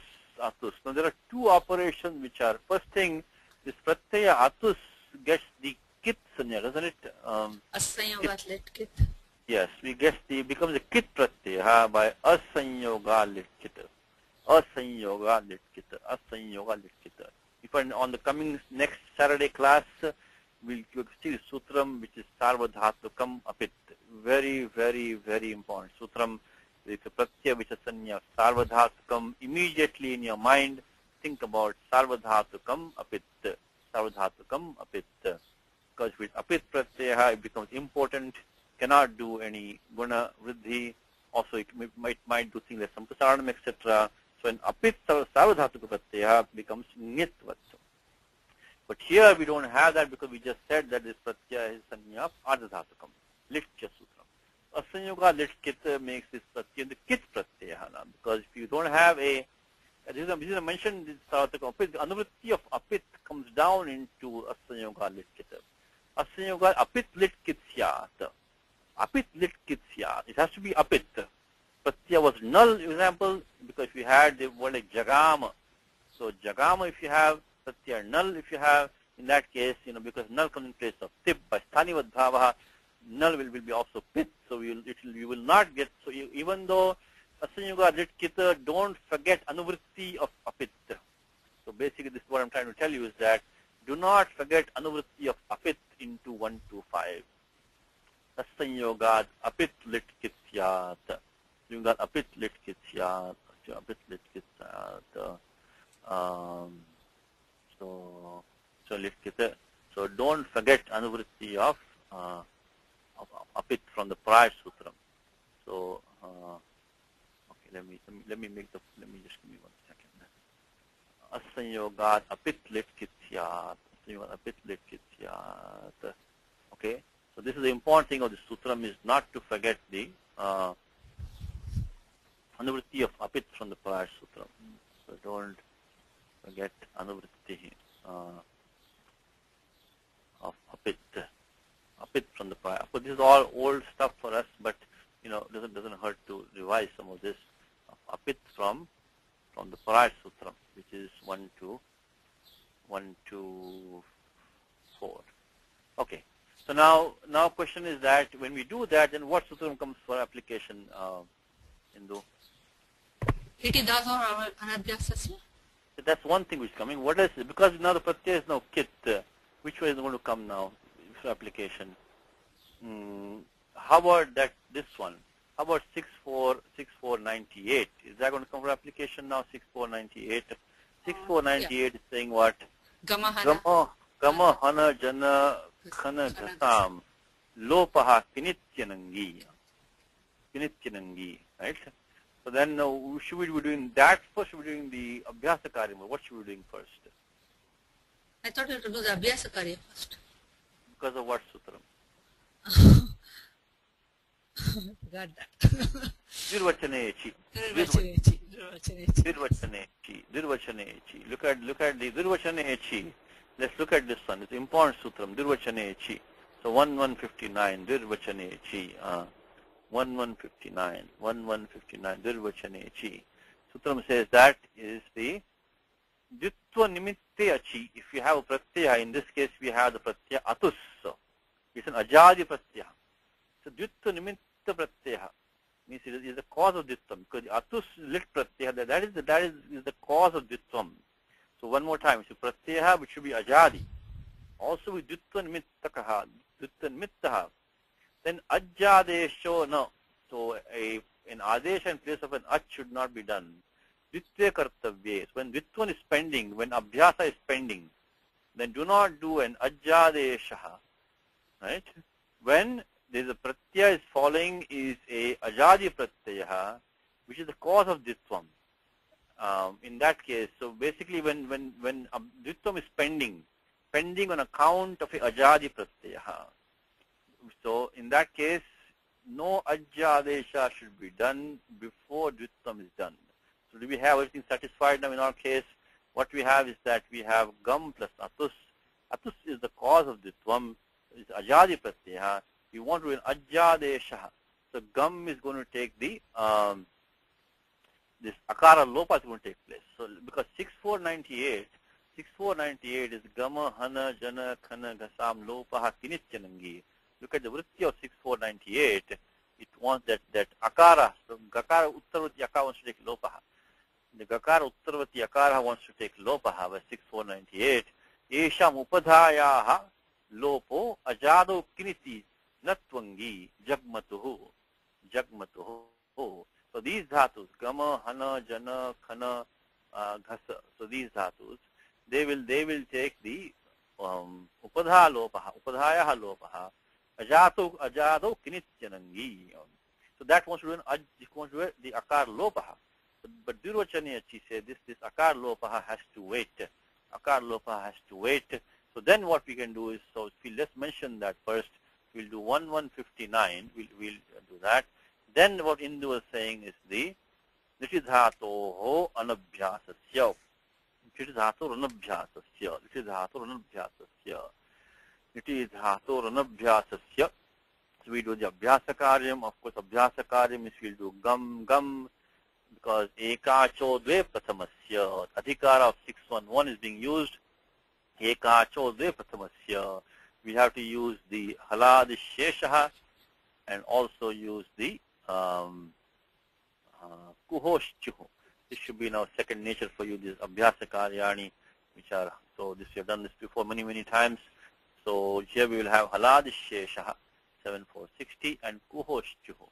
Now there are two operations which are, first thing, this pratyaya atus gets the kit sanya, doesn't it? Asanyogat lit kit. Yes, becomes a kit pratyaya by asanyoga lit kit. Asanyoga lit kit. If on the coming next Saturday class, we'll see sutram which is sarvadhatukam apit. Very important sutram. It's a pratyaya which is sanya sarvadhatukam. Immediately in your mind, think about sarvadhatukam apit. Sarvadhatukam apit. Because with apit pratyaya, it becomes important. Cannot do any guna vriddhi. Also, it might do things like sampasaranam, etc. So, an apit sarvadhatuka pratyaya becomes nitvat. But here we don't have that because we just said that this pratyaya is sanya of ardhadhatukam. Litcha sutram. Asanyoga lit kit makes this pratyaya the kit pratyaya. Because if you don't have this is mentioned in Sarvatakam, the anuvritti of apit comes down into asanyoga lit kit. Asanyoga apit lit kit syat. Apit lit kit syat. It has to be apit. Pratyaya was null, example, because if you had the word like jagama. So jagama if you have, pratyaya null if you have, in that case, because null comes in place of tip by sthanivad bhavaha, null will be also pit, so you will not get, so even though asanyoga lit kita, don't forget anuvritti of apit. So basically, this is what I'm trying to tell you is that do not forget anuvritti of apit into 1 to 5. Tasanyogad apit lit kitsyat. You got apit lit kitsyat. Apit lit kitsyat. So lit kitsyat. So don't forget anuvritti of apit from the prior sutram. So okay, let me just give me 1 second. Asanyogat apit lit kitsyat. Apit lit kitsyat. Okay. So this is the important thing of the sutram is not to forget the anuvritti of apit from the prior sutram. So don't forget anuvritti of apit from the prior. So this is all old stuff for us, but doesn't hurt to revise some of this apit from the prior sutram, which is 1 to 4. Okay. So now question is that when we do that, then what sutram comes for application, Hindu? Iti das or anabhyasasya? So that's one thing which is coming. What is it? Because now the pratyaya is now kit. Which way is going to come now for application? How about this one? How about 6498? Is that going to come for application now? 6498. 6498 is saying what? Gama hana jana khana ghasam lopaha kinityanangi. Right? So then should we be doing that first? Should we be doing the abhyasa karya? What should we be doing first? I thought you had to do the abhyasa karya first. Because of what sutram? Got that. Dirvachanechi. Look at the Dirvachanechi. Let's look at this one. It's important sutram. Dirvachanechi. So 1159. Dirvachanechi. 1159. Dirvachanechi. Sutram says that is the Ditva nimitte achi. If you have a pratyaya, in this case we have the pratyaya atus. It's an ajadi pratyaya. So Ditva nimitte pratyaya means it is the cause of ditvam, because atus lit pratyaya, that is the cause of ditvam. So one more time, so pratyaya which should be ajadi, also with ditva nimittaha, then ajadesho no. So an adesha in place of an ach should not be done. Ditve kartavye. When ditvan is pending, when abhyasa is pending, then do not do an ajadesha. Right? When there is a pratyaya is following is a ajadi pratyaya, which is the cause of ditvam. In that case, so basically when ditvam is pending on account of a ajadi pratyaya, so in that case, no ajadesha should be done before ditvam is done. So do we have everything satisfied now in our case? What we have is that we have gam plus atus. Atus is the cause of ditvam, is ajadi pratyaya. We want to do an ajadesha. So gam is going to take the this akara lopa is going to take place. So because 6498 is gama hana jana khana ghasam lopaha kinityanangi. Look at the vritti of 6498. It wants that akara. So gakara uttarvati akara wants to take lopaha. The gakara uttarvati akara wants to take lopaha by 6498. Esham upadhayaha lopo ajado kiniti natwangi jagmatuhu. So these dhatus, gama, hana, jana, khana, ghasa. So these dhatus, they will take the upadha lopaha, upadhaya lopaha, ajado kinityanangi. So that wants to do the akar lopaha. But Dirvachaniyachi said this akar lopaha has to wait. Akar lopaha has to wait. So then what we can do is, so let's mention that first. We'll do 1159. We'll do that. Then what Hindu was saying is the Nitidhatoho anabhyasasya. Nitidhato ranabhyasasya. So we do the abhyasa karyam. Of course, abhyasa karyam is we'll do gam, because ekacho dve prathamasya. Adhikara of 611 is being used. Ekacho dve prathamasya. We have to use the halad sheshaha and also use the kuhoshchuhu. This should be now second nature for you, this abhyasa karyani, which are, so this we have done this before many times. So here we will have halad sheshaha, 7460, and kuhoshchuhu,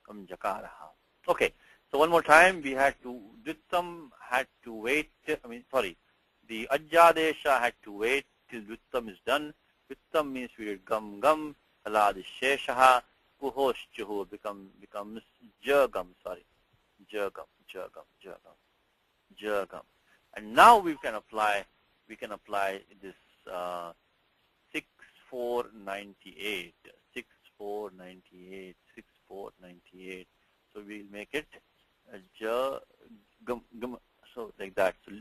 kam jakaraha. Okay, so one more time, we had to, Dvittam had to wait, the ajjadesha had to wait till Dvittam is done. Dvittam means we did gam, halad sheshaha, kuhoshchuhu becomes jagam, jagam. And now we can apply this 6498. So we'll make it jagam, so like that. So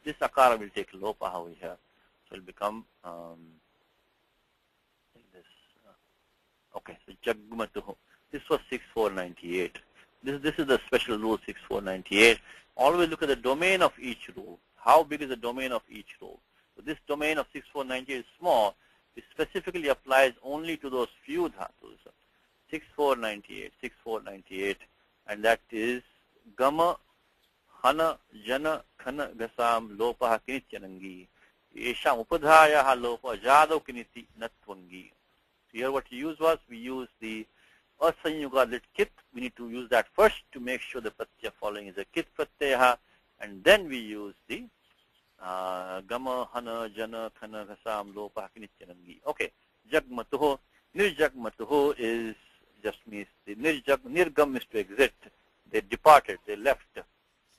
this akara will take lopa over here. So it will become like this. Okay, so jagmatuhu. This was 6498. This is the special rule 6498. Always look at the domain of each rule. How big is the domain of each rule? So this domain of 6498 is small. It specifically applies only to those few dhatus. 6498, and that is gama, hana, jana, khana, gasam, lopaha, kinityanangi. Esham upadhayaha lopa, jadav kiniti, natwangi. So here what we used was, we used the asanyuga lit kit. We need to use that first to make sure the pratyaya following is a kit pratyaya, and then we use the gama, hana, jana, khana, ghasam, lopa, kinityanangi. Okay, jagmatuho. Nirjagmatuho is just means the nirgam is to exit. They departed, they left,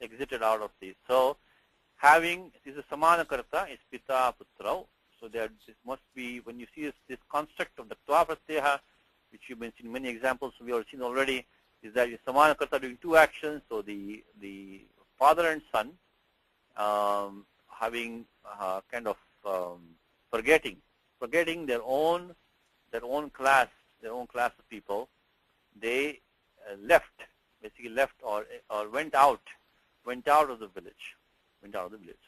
exited out of this. So having, this is samana karta, is pita putrau. So there this must be, when you see this construct of the tva pratyaya, which you've been seeing many examples we have seen already, is that is samana karta doing two actions. So the father and son having forgetting their own class of people, they basically left or went out of the village. So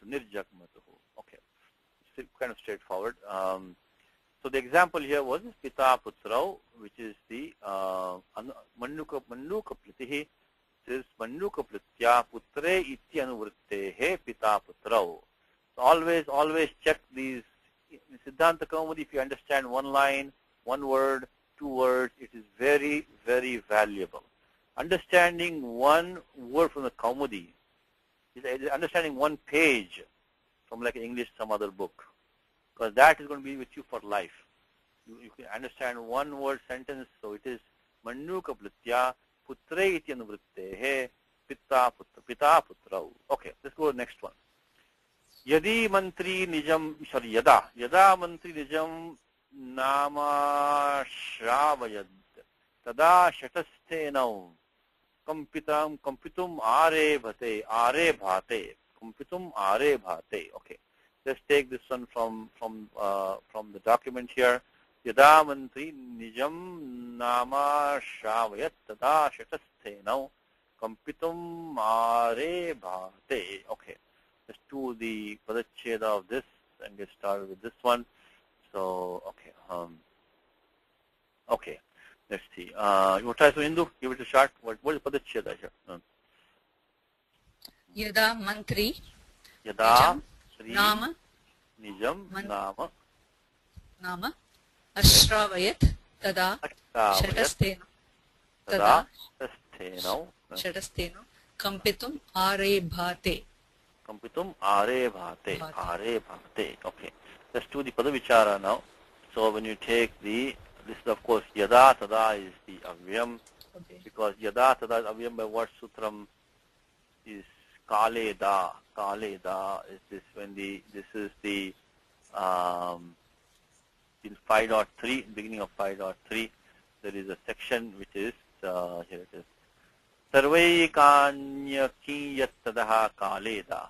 nirjagmatuhu. Okay, it's kind of straightforward. So the example here was pita putrau, which is the mannuka plitihi. This mannuka plitya putre iti anuvrittehe pita putrau. So always check these. In Siddhanta Kaumudi, if you understand one line, one word, two words, it is very, very valuable. Understanding one word from the Kaumudi is understanding one page from like English, some other book. Because that is going to be with you for life. You can understand one word sentence, so it is Mannuka Plitya Putre iti anuvrittehe Pita Putrau. Okay, let's go to the next one. Yada mantri nijam nama shravayad tada shatasthenau kampitum are bhate. Okay, let's take this one from the document here. Yada mantri nijam nama shravayat tada shatasthenau kampitum are bhate. Okay, let's do the padacheda of this and get started with this one. So okay, let's see. You want to try some Hindu? Give it a shot. What is padacheda here? Yada mantri. Yada Nama. Nijam Nama. Ashravayat. Tada. Shatastena. Tada. Shatastena. Kampitum are bhate. Okay. Let's do the Padavichara now. So when you take this is of course Yada Tada is the Avyam. Okay. Because Yada Tada is Avyam by what Sutram is Kaleda. Kaleda is this when this is the in 5.3, beginning of 5.3, there is a section which is here it is. Sarvaikanya ki yat tadaha kaleda.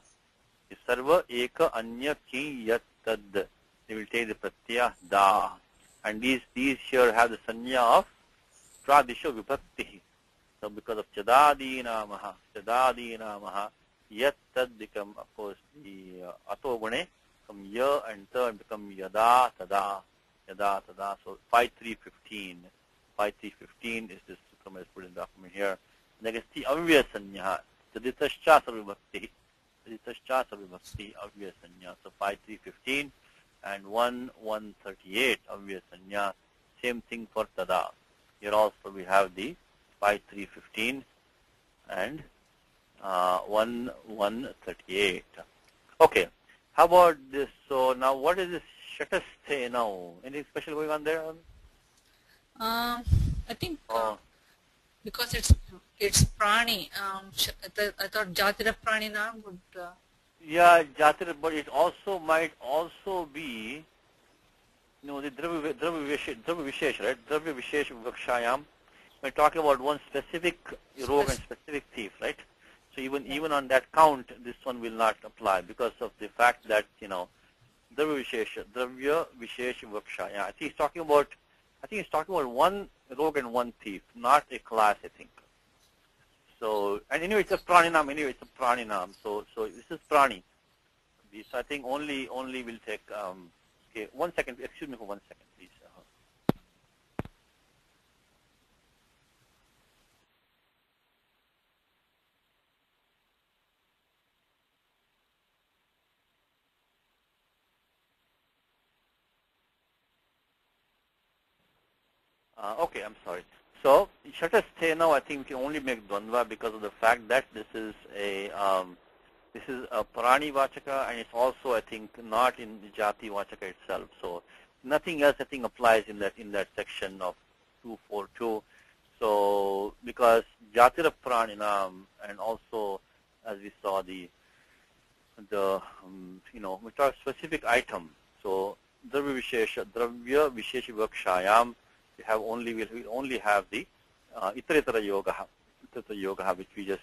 Sarva eka anya ki yat tad. They will take the pratyaya da. And these here have the sanya of pradisha vibhakti. So because of chadadi namaha, yat tad become of course the ato gune from ya and ta become yada tada. So 5315 is this Sukram is put in the document here. Negasti avyasanya. Taditascha sarvibhakti. Taditascha sarvibhakti avyasanya. So 5, 3, 15 and 1, 138 avyasanya. Same thing for tada. Here also we have the 5, 3, 15 and 1, 138. Okay. How about this? So now what is this shatasthe now? Anything special going on there? I think because it's prani. I thought jatira prani na would. Yeah, jatira, but it also might also be, the dravya vishesh, right? Dravya vishesh vakshayam. We're talking about one specific rogue and specific thief, right? So even on that count, this one will not apply because of the fact that dravya vishesh vakshayam. I think he's talking about one rogue and one thief, not a class, I think. So, and anyway, it's a praninam. So this is prani. This, I think, only will take, okay, 1 second, excuse me for 1 second, please. Okay, I'm sorry. So, shatasthe now, I think we can only make dvandva because of the fact that this is a prani vachaka, and it's also, I think, not in the jati vachaka itself. So nothing else, I think, applies in that section of 242. So because jatira praninam, and also as we saw we talk specific item. So dravya vishesha vakshayam, we'll only have the itaritara yoga, which we just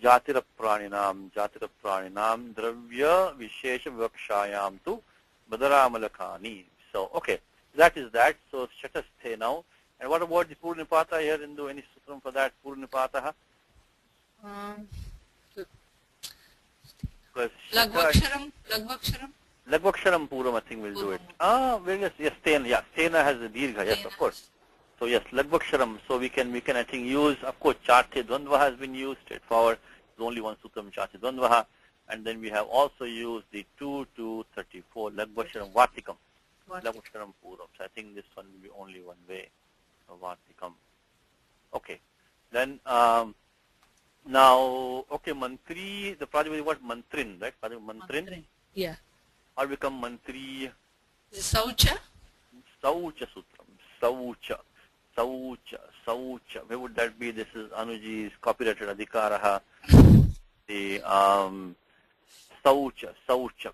jatira praninam, dravya vishesha vakshayam tu badaramalakani. So, okay, that is that. So, shatasthe now. And what about the purnipata here? Do any sutram for that? Purnipataha? Lagvaksharam. Lagvaksharam puram, I think we'll do it. Very yes, stena. Yeah, stena has a dirgha, yes, of course. So yes, lagvaksharam. So we can I think use, of course, charte dvandva has been used, straightforward. There's only one sutram, charte dvandva. And then we have also used the 2 to 34, lagvaksharam vatikam. Lagvaksharam puram. So I think this one will be only one way of vatikam. Okay. Then now, okay, mantri, the Prajapati what? Mantrin, right? Mantrin? Yeah. Or become mantri? Saucha? Saucha sutram. Saucha. Where would that be? This is Anuji's copyrighted adhikaraha. The Saucha.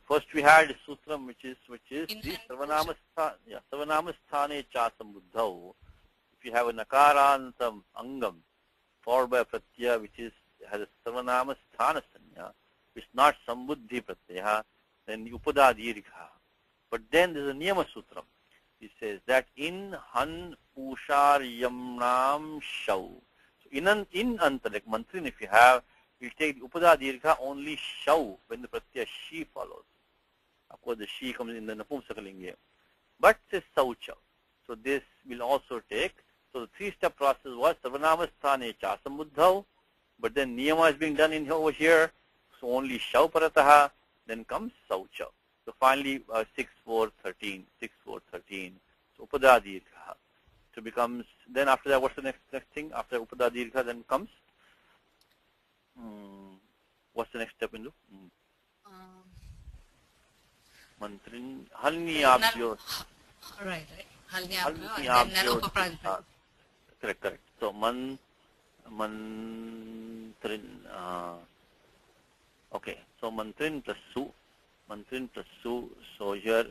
First we had sutram which is the Sarvanamasthane chasam buddhau. If you have a nakarantam angam followed by a pratyaya which has a Sarvanamasthana sanya, which is not sambuddhi pratyaya, then upada dirgha. But then there is a niyama sutram. He says that in han pushar yamnam shau. So in anta, like mantrin, if you have, you take the upada dirgha only shau when the pratyaya she follows. Of course, the she comes in the napumsakalinga. But it says saucha. So this will also take. So the three-step process was sarvanamasthane chasam buddhau, but then niyama is being done in over here. So only shau parataha, then comes saucha. So finally 6, 4, 13. So upada dirgha. So becomes, then after that, what's the next thing? After upada dirgha, then comes, what's the next step into? Mantrin, halniyabhyo. Right. Halniyabhyo. Correct. So mantrin, okay. So mantrin plus su. So here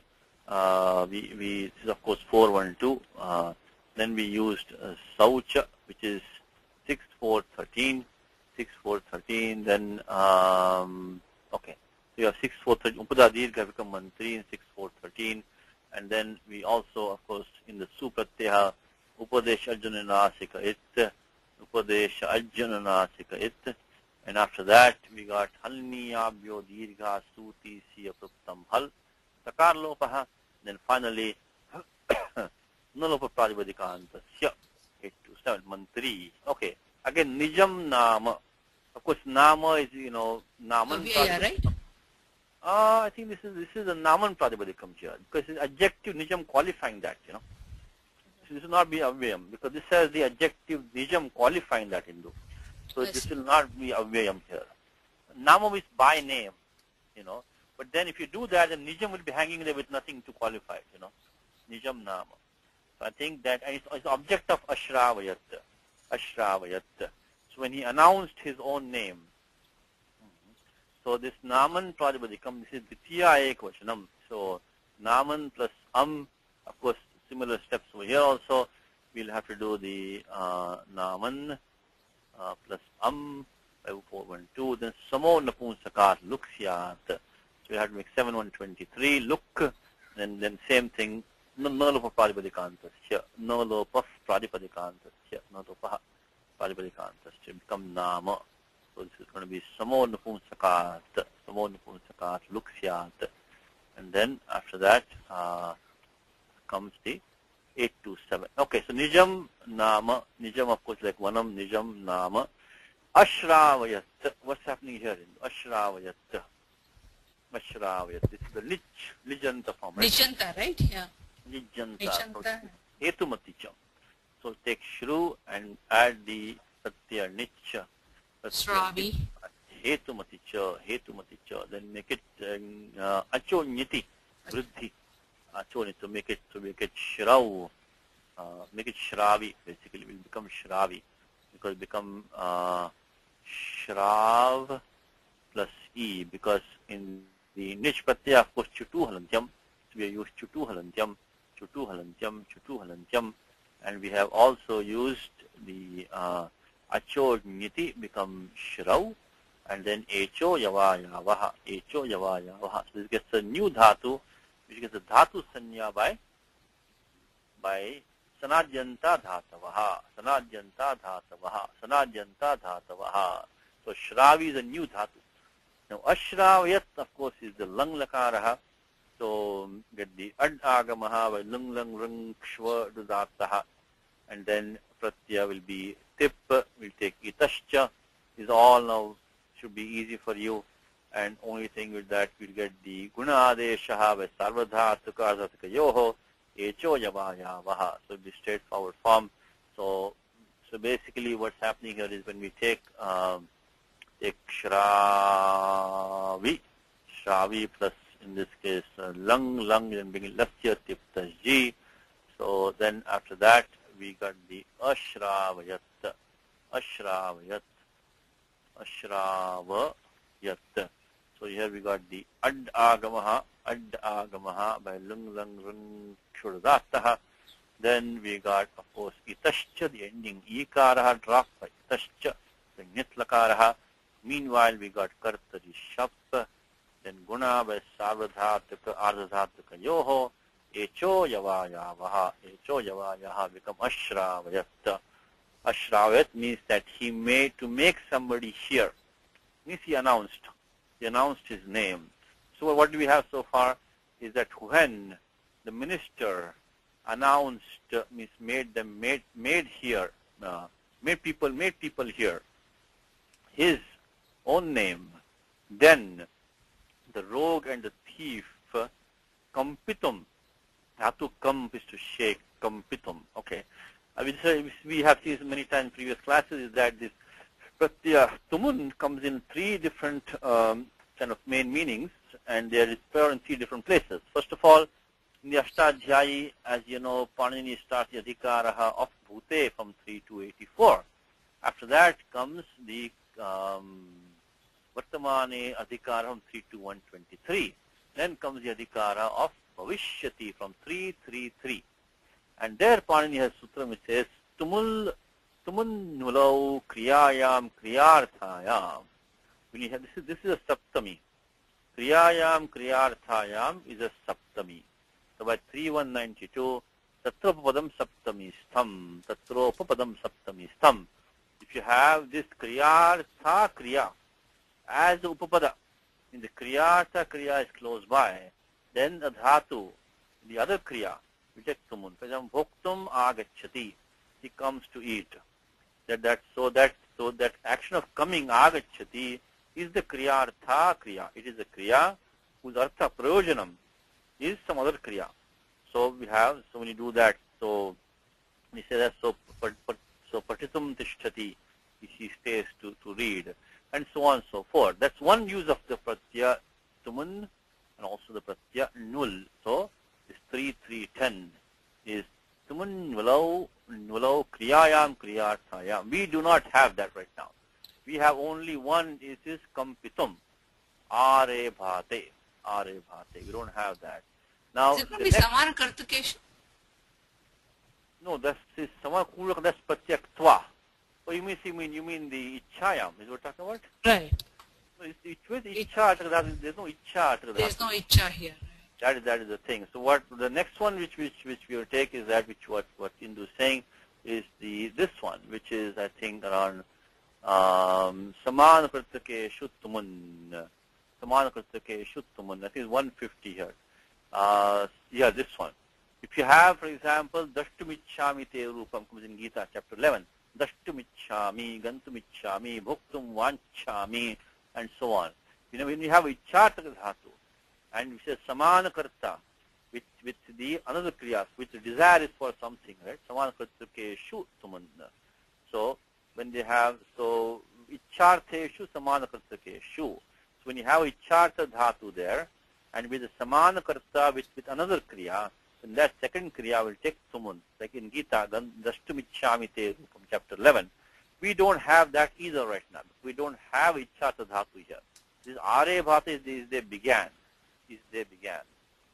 this is of course 4, 1, 2. Then we used saucha, which is 6, 4, 13. Then okay. So you have 6, 4, 13. Upada dirgha become mantrin, 6, 4, 13. And then we also, of course, in the su pratyaha, upadesha ajjananasika it. And after that, we got halniyabhyo dirgha suti siya praptam hal, takar lopaha. Then finally, nalopa prajapadikantasya, 8 to 7, mantri. Okay, Again, nijam nama. Of course, nama is, naman. Avyaya, right? I think this is a naman pratipadikam here, because it's adjective nijam qualifying that, So this will not be avyayam, because this has the adjective nijam qualifying that Hindu. So this will not be avyayam here. Nama is by name, But then if you do that, then nijam will be hanging there with nothing to qualify it, Nijam nama. So I think that, and it's object of ashravayat. Ashravayat. So when he announced his own name, so this naman pratipadikam, this is ditya ekvachanam. So naman plus of course, similar steps over here also. We'll have to do the naman plus by 412. Then samo napunsakat luksyat. So we have to make 7123 look. Then same thing. No lopa pratipadikantасya. No lopa pratipadikantасya. No lopa pratipadikantасya. Become nama. So this is going to be samo napunsakat. Samo napunsakat luksyat. And then after that comes the 827. Okay, so nijam nama. Nijam, of course, like vanam, nijam nama. Ashravayat. What's happening here? Ashravayat. Ashravayat. This is the lijanta form. Right? Lijanta, right? Yeah. Lijanta. Hetumaticham. So take shru and add the pratyaya nicha. Sravi. Hetumaticha. Then make it achonyiti. Vriddhi. Achoniti. Make it shrav. Make it shravi. Basically, it will become shravi. Because it become shrav plus e. Because in the nich pratyaya, of course, chutu halantyam. So we have used chutu halantyam. And we have also used the acho niti become shrav, and then echo yavayavaha. So this gets a new dhatu, which gets a dhatu sanya by sanajanta dhatavaha. So shravi is a new dhatu. Now ashravayat, of course, is the lang lakaraha. So get the ad agamaha by lung rung kshva dudataha. And then pratyaya will be tip, will take itascha. Is all now should be easy for you. And only thing with that we'll get the guna adeshaha by sarvadhatuka ardhataka yoho echo yavayavaha. So it'll be straightforward form. So basically what's happening here is when we take shravi plus in this case lung, then bring lasya tipta ji. So then after that we got the ashravayat. So here we got the ad agamaha by lung rung shurdataha. Then we got, of course, itascha, the ending ikaraha dropped by itascha, the nitlakaraha. Meanwhile, we got kartari shap, then guna by sarvadhataka ardhataka yoho, echo yavayavaha become ashravayat. Ashravayat means that he made to make somebody hear. Means he announced his name. So what do we have so far is that when the minister announced, means made people hear his own name, then the rogue and the thief kampitum. Dhatu kam is to shake, kampitum. Okay. We have seen many times in previous classes is that this pratyaya tumun comes in three different kind of main meanings, and they are spelled in three different places. First of all, in the Ashtadhyayi, as you know, Panini starts the adhikaraha of bhute from 3 to 84. After that comes the vartamane adhikara from 3 to 123. Then comes the adhikara of bhavishyati from 333. And there Panini has sutra which says tumun nulau kriyayam kriyarthayam. When you have this is a saptami. Kriyayam kriyarthayam is a saptami. So by 3192, tatropapadam saptami stham. Tatropapadam saptami stham. If you have this kriyartha kriya as the upapada, in the kriyartha kriya is close by, then the dhatu, the other kriya, which is tumun. For example, bhoktum agacchati, he comes to eat. So that action of coming, agacchati, is the kriyartha kriya. It is a kriya whose artha prayojanam is some other kriya. So when you do that, so we say that so patitum tishtati, he stays to read, and so on and so forth. That's one use of the pratyaya tumun and also the pratyaya nul. So this 3-3-10 is tumun nulau kriyayam kriyarthayam. We do not have that right now. We have only one. It is kampitum, are bhate. We don't have that. Now, is it going to be samana kartukeshu? No, that's samana kuraka. That's pratyaktva. Oh, you mean the ichayam? Is what we're talking about? Right. No, it's with icha. There's no icha. There's no icha here. That is the thing. So what the next one which we will take is that what Indu is saying is this one, which is I think around samana kartukeshu tumun. Samana kartukeshu tumun. I think it's 150 here. Yeah, this one. If you have, for example, dashtumichhami te rupam comes in Gita chapter 11. Dashtumichhami, gantumichhami, bhuktum vanchhami, and so on. You know, when you have ichataka dhatu, and we say samana karta, with the another kriyas, which the desire is for something, right? Samana kartukeshu tuman. So when they have, so ichartheshu samana kartukeshu. So when you have ichartha dhatu there, and with the samana karta with another kriya, then that second kriya will take tumun. Like in Gita, dashtumichhami te rupam, chapter 11. We don't have that either right now. We don't have ichartha dhatu here. This are bhata is they began.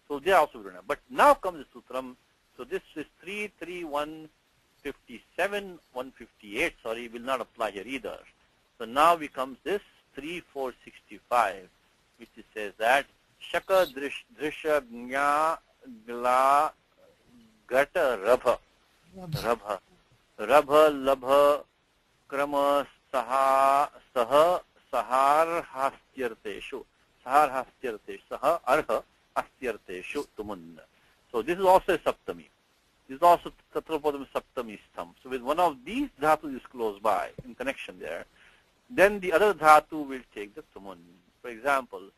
So they also we don't have. But now comes the sutram. So this is 3.3.157, 158. Sorry, will not apply here either. So now becomes this 3.4.65, which says that shaka drisha gnya gla gata rabha labha krama saha sahar hastyarteshu saha arha hastyarteshu tumun. So this is also a saptami. This is also tatrapadam saptami stham. So with one of these dhatu is close by in connection there, then the other dhatu will take the tumun. For example,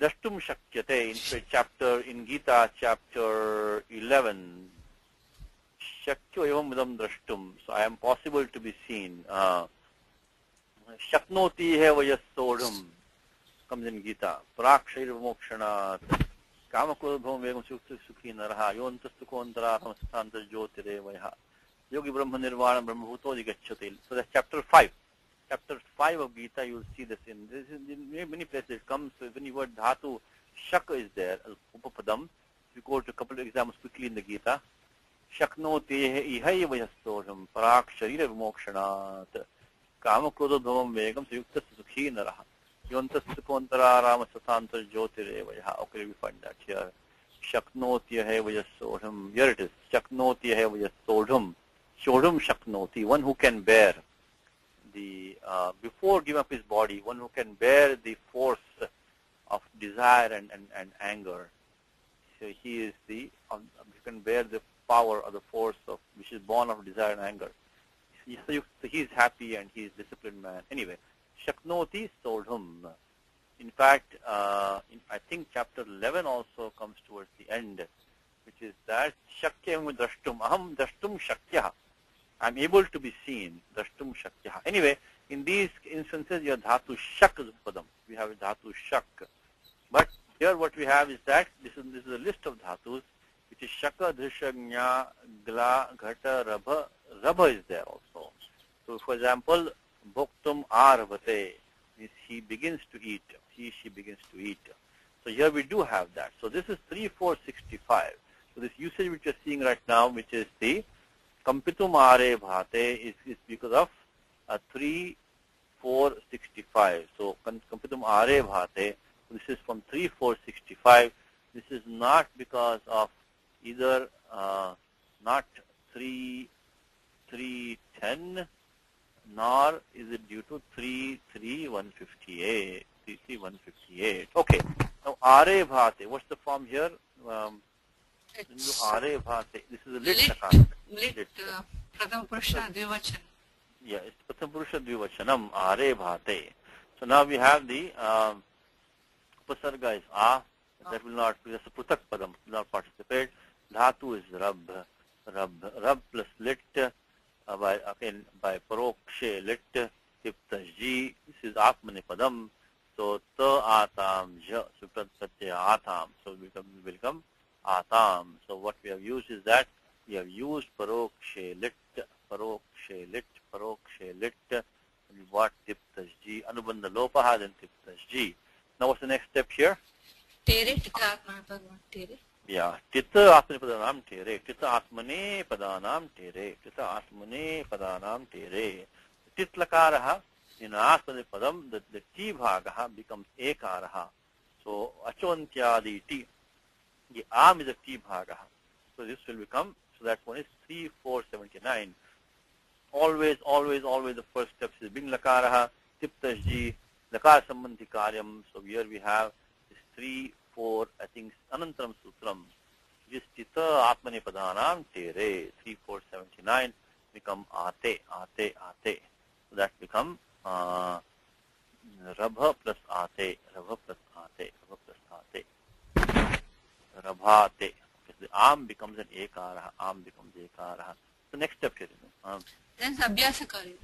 dashtum shakyate in Gita chapter 11, shakyo evam idam drashtum. So I am possible to be seen. Shaknoti he vayasodham comes in Gita. Prakshayir mokshanat kamaklodbhavam vegam sukhi naraha yontastukontara samastanta jyotire vayha yogi brahma nirvana brahmabhuto digacchate. So that's chapter 5. Chapter 5 of Gita, you will see this in many places. It comes when the word dhatu shak is there, upapadam. We go to a couple of examples quickly in the Gita. Shaknoti ihai vayasodham parak sharira vimokshanat kamakrododhavam vegam sayuktas sukhi naraha yontas sukontara rama satantar jyotirevaya. Okay, we find that here. Shaknoti ihai vayasodham. Here it is. Shaknoti ihai vayasodham. Shodham shaknoti. One who can bear the before giving up his body, one who can bear the force of desire and anger. So he is he can bear the power or the force of which is born of desire and anger. So he is happy and he is disciplined man. Anyway, shaknoti sodham. In fact, I think chapter 11 also comes towards the end, which is that shakyam drashtum. Aham drashtum shakyah. I'm able to be seen. Drashtum shakyah. Anyway, in these instances, your dhatu shak is padam. We have a dhatu shak. But here what we have is that this is a list of dhatus, which is shaka, drisha, gnya, gla, ghata, rabha. Rabha is there also. So, for example, bhoktum arvate means he begins to eat. She begins to eat. So here we do have that. So this is 3.4.65. So this usage which you're seeing right now, which is the kampitum are bhate, is because of 3.4.65. So kampitum are bhate. This is from 3.4.65. This is not because of either not 3.3.10, nor is it due to 3.3.158. 3.3.158. Okay. Now are bhate. What's the form here? It's Are bhate. This is a lit lit, lakara. lit, Prathama Purusha Dvivachana. Yeah, it's Pratham Purusha Dvivachanam, Are bhate. So now we have the upasarga is a, that will not, because it's a prutak padam, will not participate. Dhatu is rab, rab plus lit, by parokshe lit, tiptajji, this is atmani padam. So ta atam ja, so pratyaya atam, so it will become atam. So what we have used is that we have used parokshe lit, what tiptajji, anubandha lopaha, then tiptajji. Now what's the next step here? Tere, Tita Atmani Padam, Tere. Yeah, Tita Atmani Padanam Tere, Tita Atmane Padanam Tere, Tita Atmane Padanam Tere. Tit lakaraha, in Atmani Padam, the T bhagaha becomes ekaraha. So achontyadi T, the Am is a T bhagaha. So this will become, so that one is 3, 4, 79. Always the first step is Bing lakaraha, tiptajji, lakar sambandhi karyam. So here we have this 3, 4, I think anantaram sutram. This tita atmani padanam tere, 3, 4, 79 become ate. So that become rabha plus ate. Rabhate. The am becomes an ekaraha. So next step here. Then Abhyasa Karya.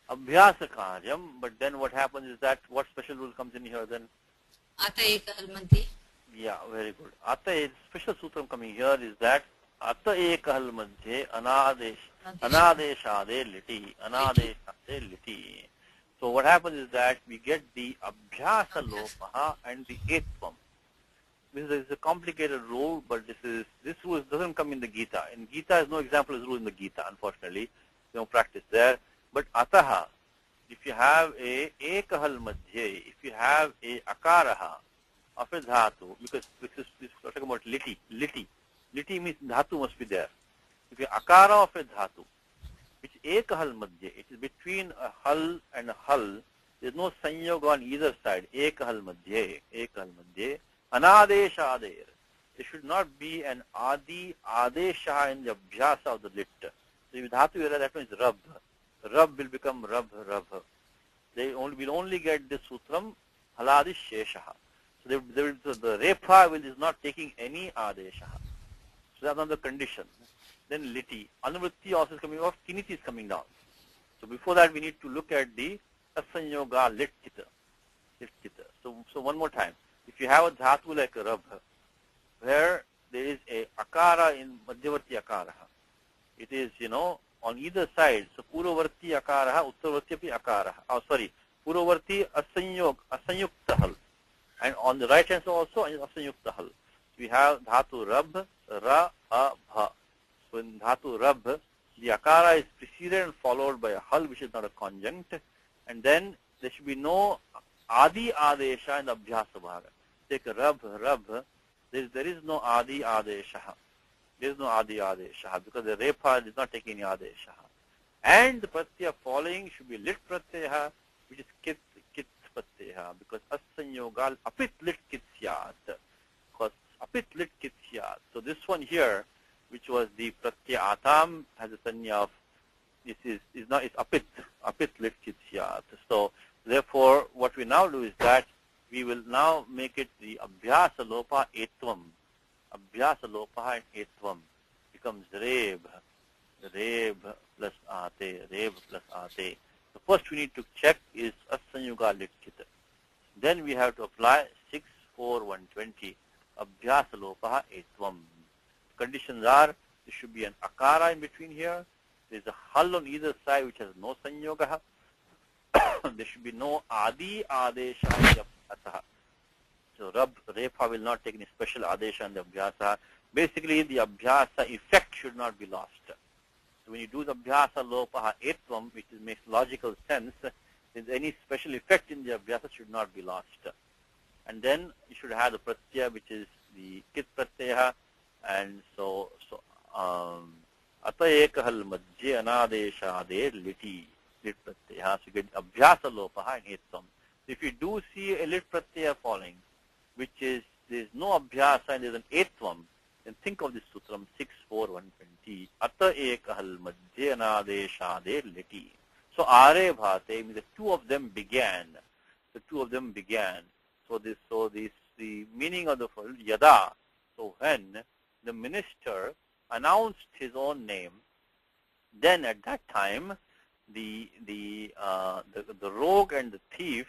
Abhyasa karyam, but then what happens is that what special rule comes in here then? Ata Ekahal Madhye. Yeah, very good. Ata, special sutram coming here is that Ata ekahal madhye anadeshade liti. So what happens is that we get the abhyasa lopaha and the etvam. This is a complicated rule, but this rule doesn't come in the Gita. In Gita, there's no example of this rule in the Gita, unfortunately. No practice there. But ataha, if you have a ekahal madhye, if you have a akaraha of a dhatu, because this is talking about liti. Liti means dhatu must be there. If you akara of a dhatu, which ekahal madhye, it is between a hal and a hal, there is no sanyoga on either side. Ekahal madhye, anadesha ader. There should not be an adi adesha in the abhyasa of the lit. So if dhatu here, that means rab. Rab will become rab. They will only get the sutram haladi sheshaha. So the repa is not taking any adesha. So that's another condition. Then liti. Anuvritti also is coming off, kiniti is coming down. So before that we need to look at the asanyoga lit kita. So one more time. If you have a dhatu like a rab, where there is a akara in madhyavarti akara, it is, on either side. So purvavarti akara, uttavarti api akara. Purvavarti asanyukta hal. And on the right hand side also asanyukta hal. So we have dhatu rab, ra, a, bha. So in dhatu rab, the akara is preceded and followed by a hal, which is not a conjunct. And then there should be no adi adesha in the abhyasa bhaga. Take a rab, there is no adi adesha. There is no adi adesha because the repa is not taking any adesha. And the pratyaya following should be lit pratyaya, which is kit pratyaya, because asanyogal apit lit kit syat. Because apit lit kit syat. So this one here, which was the pratyaya atam, has a sanya of, it's apit lit kit syat. So therefore, what we now do is that we will now make it the abhyasa lopa etvam. Abhyasa lopa and etvam becomes reb plus ate. So first we need to check is asanyuga litkita. Then we have to apply 6, 4, 120 abhyasa lopa etvam. Conditions are there should be an akara in between here. There is a hal on either side which has no sanyoga. There should be no adi adesha. So rab, repa will not take any special adesha in the abhyasa. Basically, the abhyasa effect should not be lost. So when you do the abhyasa lopaha etvam, which makes logical sense, then any special effect in the abhyasa should not be lost. And then you should have the pratyaya, which is the kit pratyaya, and so ata ekahal madhye anadesha ader lit pratyaya. So you get abhyasa lopaha and etvam. If you do see a lit pratyaya falling, which is there is no abhyasa and there is an etvam, And think of this sutram 6.4.120. Ata ekahal madhye anadeshade liti. So are bhate means the two of them began. The two of them began. So the meaning of the word yada. So when the minister announced his own name, then at that time the rogue and the thief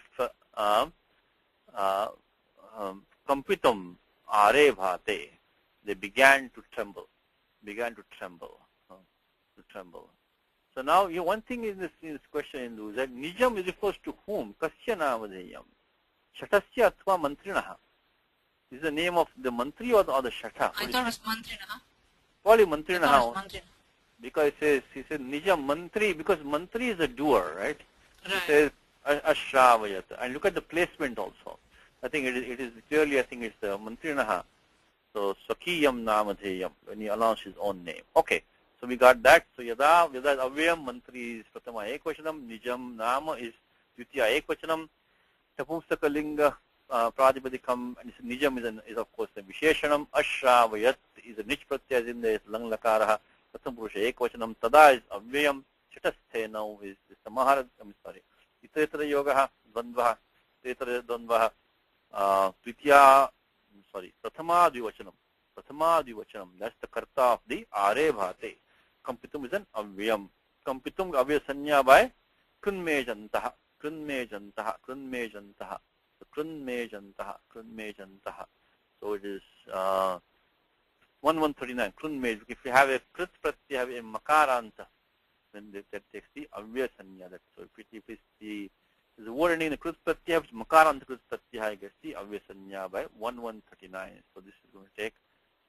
kampitum are bhate, they began to tremble. So now one thing in this question is that nijam is refers to whom? Kasya namadeyam. Shatasya atva mantrinaha. Is the name of the mantri or the shata? I thought it was mantrinaha. Probably mantrinaha. Because he says nijam mantri, because mantri is a doer, right? He says ashravayat. And look at the placement also. I think it is clearly, I think it's mantrinaha. So swakiyam namadheyam, when he announced his own name. Okay, so we got that. So yada avyam mantri is pratama ekvachanam, nijam nama is dvitiya ekvachanam, tapumsakalinga pradipadikam, and nijam is of course the visheshanam, ashravayat is a nich pratyay, in there is lang lakaraha, pratham purusha ekvachanam, tada is avyam, chatasthe now is samahara, I'm sorry, itetra yogaha, dvandvaha, itetra dvandvaha, dvitiya, prathama dvivachanam, that's the karta of the are bhate. Kampitum is an avyam. Kampitum avya sanya by krunmejantaha. So So it is 1139. Krunmej. If you have a krit pratyay, have a makaranta, then that takes the avya sanya. So if it's the word ending in the krit pratyay, makaranta krit pratyay gets the avya sanya by 1139. So this is going to take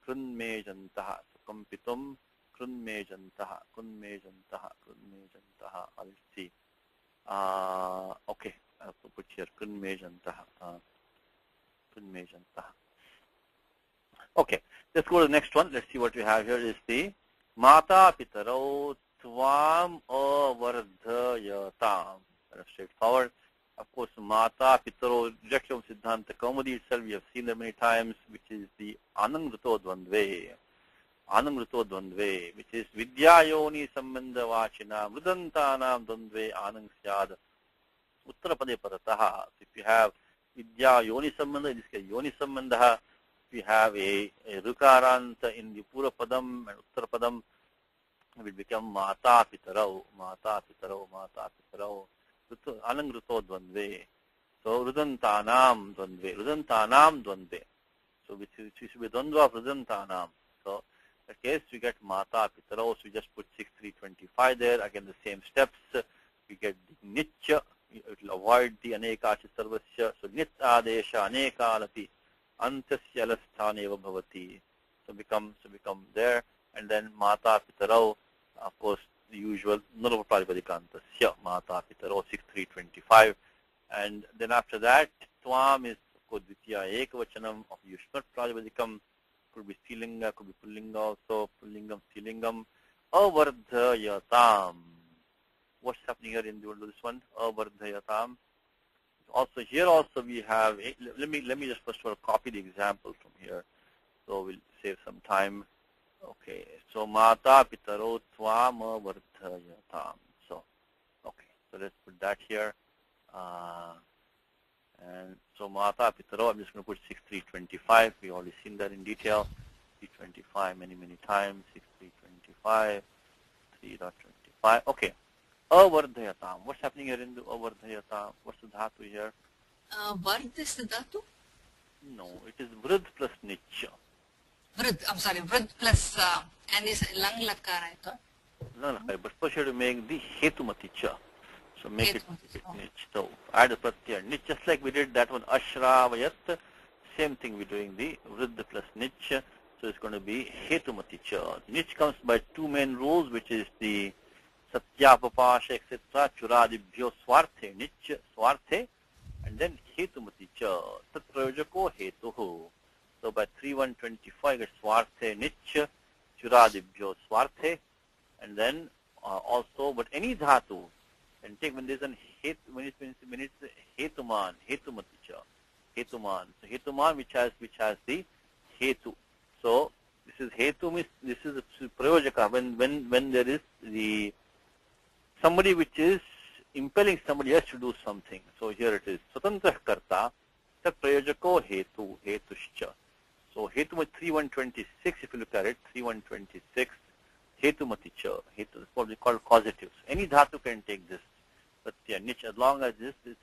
krunmejantaha. So kampitum krunmejantaha. I'll see. Okay, I have to put here krunmejantaha. Okay, let's go to the next one. Let's see what we have here is the Mata Pitaro Tvam Avardhayatam. Kind of straightforward. Of course, Mata Pitaro, rejection of Siddhanta Kaumudi itself, we have seen that many times, which is the Anangruto Dvandve, which is Vidyayoni Sambandha Vachina, Mrudantanam Dvandve Anang Syad, Uttarapade Parataha. If you have Vidya Yoni Sambandha, in this case Yoni Sambandha, if you have a Rukaranta in the Purapadam and Uttarapadam, it will become Mata Pitarau, Anangruto Dvandve. So Rudantanam Dvandve. So which should be Dvandva of Rudantanam. So in that case we get Mata Pitarau, so we just put 6325 there, again the same steps. We get the Nitya, it will avoid the Anekacha Sarvasya, so Nit Adesha Anekalapi Antasya Lasthane Bhavati. So become there, and then Mata Pitarau, of course the usual Nurvapradipadikanta Mata Pitarau 6325, and then after that Tvam is Kodvitya Ekavachanam of Yushmat Pradipadikam, could be Stilinga, could be Pullinga also, Pullingam, Stilingam, Avardhayatam. What's happening here in this one? Avardhayatam. Also here also we have, let me just first of all copy the example from here, so we'll save some time. Okay, so Mata Pitaro Tvam Avardhayatam. So, okay, so let's put that here. And so Mata Pitaro, I'm just going to put 6325. We already seen that in detail. 325 many times. 6325. 3.25. Okay. Avardhayatam. What's happening here in the Avardhayatam? What's the dhatu here? Vard is the dhatu? No, it is Vrud plus Nicha. Vrud, I'm sorry, Vrud plus, and is lang lakar, I thought. Lang lakar, but first you have to make the Hetumaticha. So make it Nich. So add a pratyay Nich, just like we did that one Ashravayat. Same thing we're doing the Vrud plus Nich. So it's going to be Hetumaticha. Nich comes by two main rules, which is the Satyapapasha, etc. Churadibhyo Swarte, Nich, Swarte, and then Hetumaticha, Tat Prayojako Hetuhu. So by 3.125 gets Swarte, Nich, Churadibhyo Swarte, and then also, but any dhatu, and take when there's an het, when it's hetuman, hetumaticha, hetuman. So hetuman which has the hetu. So This is hetu means this is prayojaka. When there is the somebody which is impelling somebody else to do something. So here it is. Swatantra karta, tat prayojako hetu, hetuscha. So hetu 3126, if you look at it, 3126, hetumati cha. Hetu is what we call causatives. Any dhatu can take this. But yeah, niche, as long as this is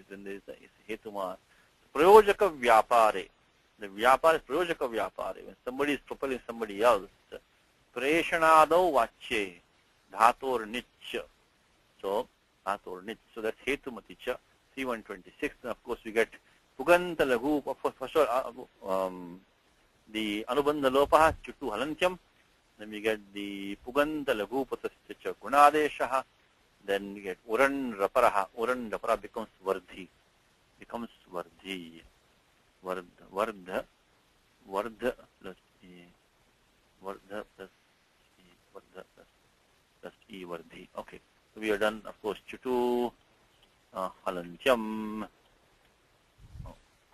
then there is hetuma. Prayojaka vyapare. The vyapara is prayojaka vyapare. When somebody is propelling somebody else, preshanado vache, dhator niche. So dhator niche. So that's hetumati cha, 3126. And of course we get puganta lahu, for sure, the anubandha lopaha chutu halantyam. Then we get the puganta lahu patascha gunadeshaha. Then we get uran raparaha. Uran rapara becomes vardhi. Becomes vardhi. Vardha plus e. Vardha plus e. Vardha plus e vardhi. Okay. So we are done. Of course, chutu halantyam.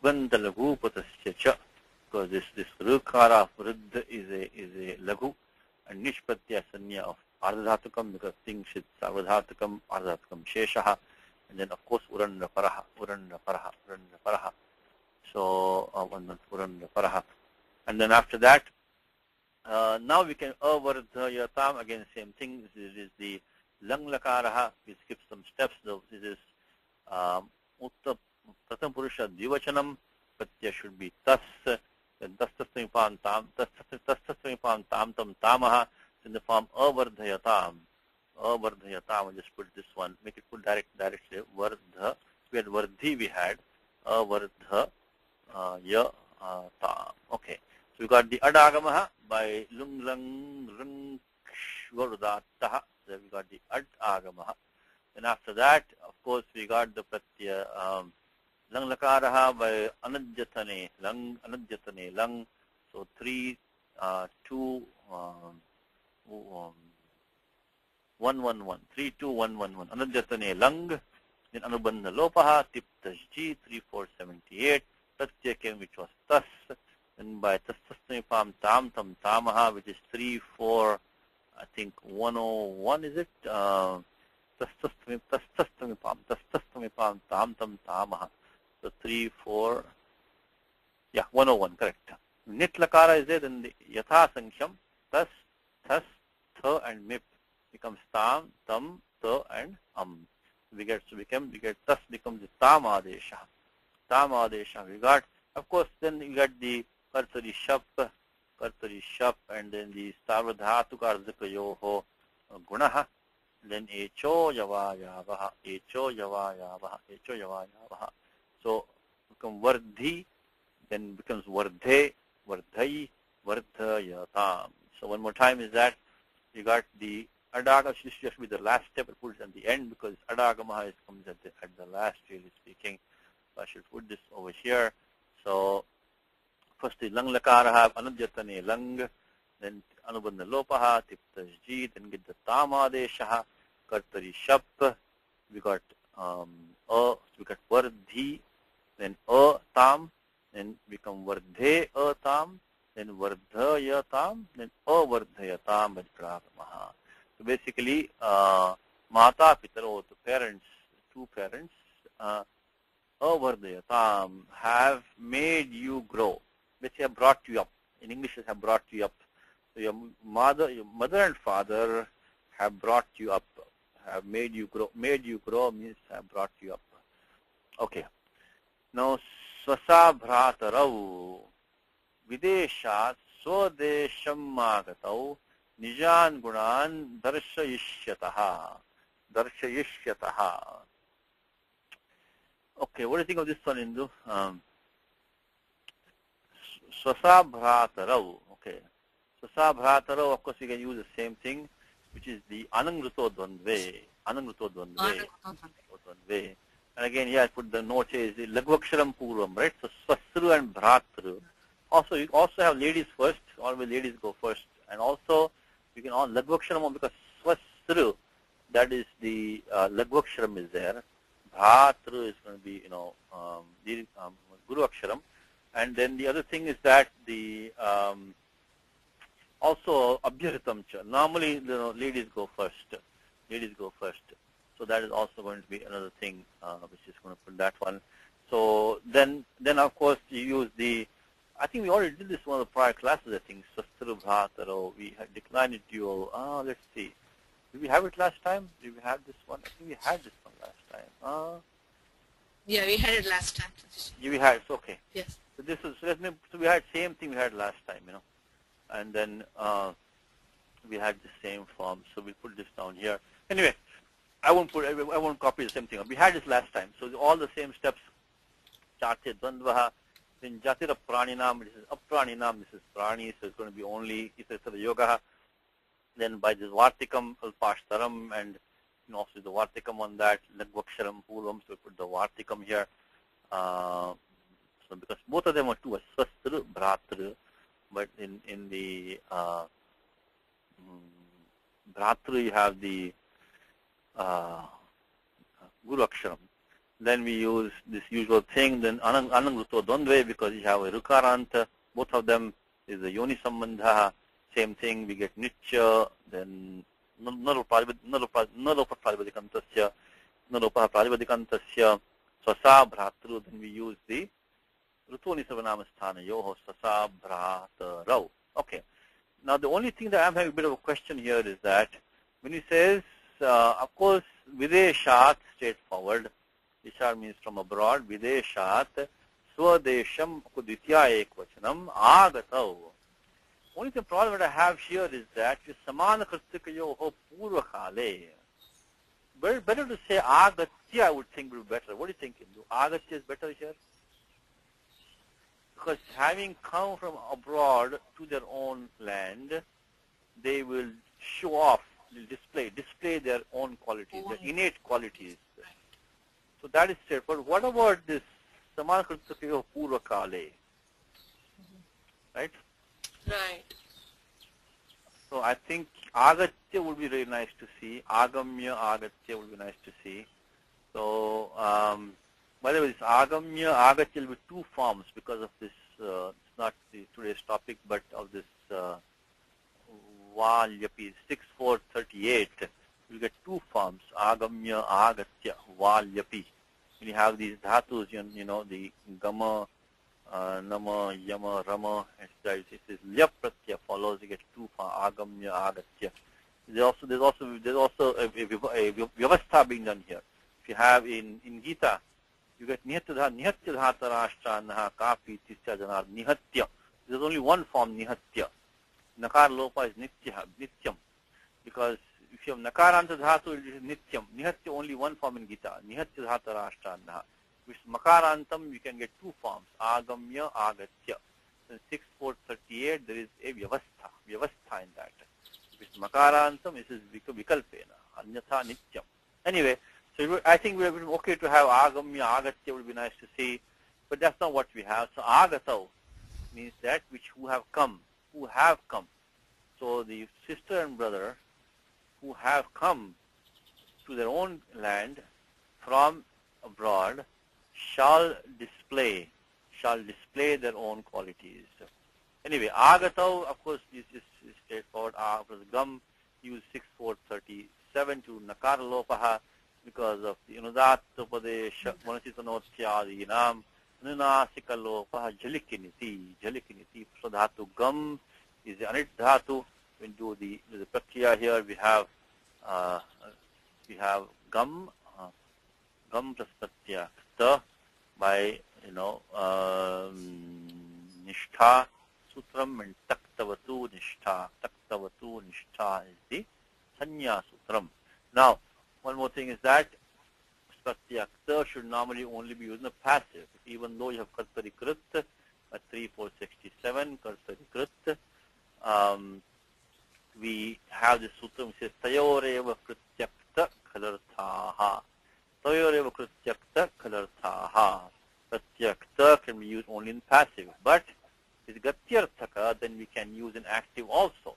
Puganta lahu patascha. Because this rukara vriddha is a lagu and nishpatya sanya of ardhatukam, because things is sarvadhatukam, ardhatukam sheshaha, and then of course uran raparaha. So uran raparaha. And then after that, now we can avardhayatam, again same thing. This is the lang lakaraha. We skip some steps. So this is utta pratham purusha divachanam. Patya should be tas. Then tastastamipam tam, tastastamipam tam tam tamaha, in the form avardhayatam. Avardhayatam, just put this one, make it put directly. Vardha, we had vardhi, we had avardha yatam. Okay, so we got the adagamaha by lung lang rung shvarudataha. So we got the adagamaha. Then after that, of course, we got the pratya lang lakaraha by anajyatane lang, so 3 2 1 1 1 3 2 1 1 1 anajyatane lang. Then anubandha lopaha tiptajji 3478 pratyakam, which was tas. Then by tastastamipam tam tam tamaha, which is 3 4 I think 101, is it? Tastastamipam tam tam tamaha. So 3 4 yeah, 101, correct. Nit lakara is there, then the yatha sankham, tas, thas, tha and mip becomes tam, tam, ta and We get tas becomes the tam adesha. We got, of course, then we got the kartari shap, and then the sarvadhatu karzakayoho gunaha. Then echo yavayavaha. So become vardhi, then becomes vardhe, vardhai, vardhayatam. So one more time is that you got the adaga, should just be the last step, I put it at the end because adagamaha comes at the last, really speaking. So I should put this over here. So first the lang lakaraha, anadhyatane lang, then anubandha lopaha, tiptajji, then get the tamadeshaha, kartari shap, we got vardhi, then tam, then become vardhe tam, then vardhayatam, then avardhayatam bhajkragamaha. So basically, mata pitaro, the parents, two parents, avardhayatam, have made you grow. Let's say have brought you up. In English, it have brought you up. So your mother and father have brought you up, have made you grow. Made you grow means have brought you up. Okay. Now, swasa bhratarau videshat swadesham magatau nijan gunan darshayishyataha. Okay, what do you think of this one, Indu? Swasa bhratarau. Okay. Swasa bhratarau, of course, you can use the same thing, which is the anangruto dvandve. And again, here I put the note here is the lagvaksharam purvam, right? So swasru and bhratru. Also, you also have ladies first. Always ladies go first. And also, you can on lagvaksharam because swasru, that is the lagvaksharam is there. Bhratru is going to be, guru aksharam. And then the other thing is that the Also, abhyaritam cha. Normally, ladies go first. Ladies go first. So that is also going to be another thing which is going to put that one. So then of course you use the. I think we already did this one of the prior classes. I think Swastru Bhataro. We had declined it dual. Let's see. Did we have it last time? Did we have this one? I think we had this one last time. Yeah, we had it last time. Yeah, we had it. Okay. Yes. So this is so we had same thing we had last time, and then we had the same form. So we put this down here. Anyway, I won't copy the same thing. We had this last time. So all the same steps. Chate Dvandvaha. Then Jatira Praninam, this is Apraninam, this is Prani, so it's going to be only Isasava Yoga. Then by this Vartikam, Alpashtaram, and also the Vartikam on that, Lagvaksharam, Purvam, so we put the Vartikam here. So because both of them are two, Swastru, Bhratru, but in the Bhratru you have the Guru Aksharam. Then we use this usual thing, then Anangruto Dondve, because you have a Rukaranta, both of them is a Yoni Sambandha, same thing, we get Nitya, then Naropa Pralibadikantasya, Naropa Pralibadikantasya, Swasa Bhratru, then we use the Rutoni Savanamastana, Yoho Swasa Bhratarau. Okay. Now the only thing that I'm having a bit of a question here is that when he says, of course, Videshat, straightforward, Vishar means from abroad, Videshat, Swadesham Kuditya Ekvachanam, Agatau. Only the problem that I have here is that Samana Kristikayo Purvakale. Better to say Agatya, I would think would be better. What do you think, Hindu? Agatya is better here? Because having come from abroad to their own land, they will show off, display their own qualities, their innate qualities. So that is straightforward. What about this Samanakritakayo Purvakale? Right? Right. So I think Agatya would be very nice to see. Agamya, Agatya would be nice to see. So, by the way, this Agamya, Agatya will be two forms because of this, it's not today's topic, but of this Valyapi, 6438. You get two forms, Agamya, Agatya, Valyapi. When you have these dhatus, the Gama, Nama, Yama, Rama, it says Lyap Pratya follows, you get two forms, Agamya, Agatya. There's also a Vyavastha being done here. If you have in Gita, you get Nihatya Dhata Rashtra, Kapi, Tisya Janar, Nihatya. There's only one form, Nihatya. Nakar Lopa is Nityam. Because if you have Nakaranta Dhatu, it is Nityam. Nihatya only one form in Gita. Nihatya Dhata Rashtra. With Makarantam, you can get two forms, Agamya, Agatya. In 6438, there is a Vyavastha in that. With Makarantam, it is Vikalpena, Anyatha Nityam. Anyway, so I think we have been okay to have Agamya, Agatya would be nice to see, but that's not what we have. So Agatau means that who have come. So the sister and brother who have come to their own land from abroad shall display their own qualities. Anyway, Agatau, of course, is straightforward. Plus Gam, use 6437 to Nakaralopaha because of the Unudattupadesha, Manasitanotsyadinam, Anunasikalopaha, Jalikiniti. So Dhatu Gam is the Anit Dhatu. When do the Prakriya here, we have Gam plus Pratyakta by Nishtha Sutram and Taktavatu Nishtha. Taktavatu Nishtha is the Sanya Sutram. Now, one more thing is that Pratyakta should normally only be used in the passive, even though you have Kartari Krit at 3467, Kartari Krit. We have this sutram which says Tayoreva Pratyakta Khalarthaha. Tayoreva Pratyakta Khalarthaha. Pratyakta can be used only in passive, but with Gatyarthaka, then we can use an active also.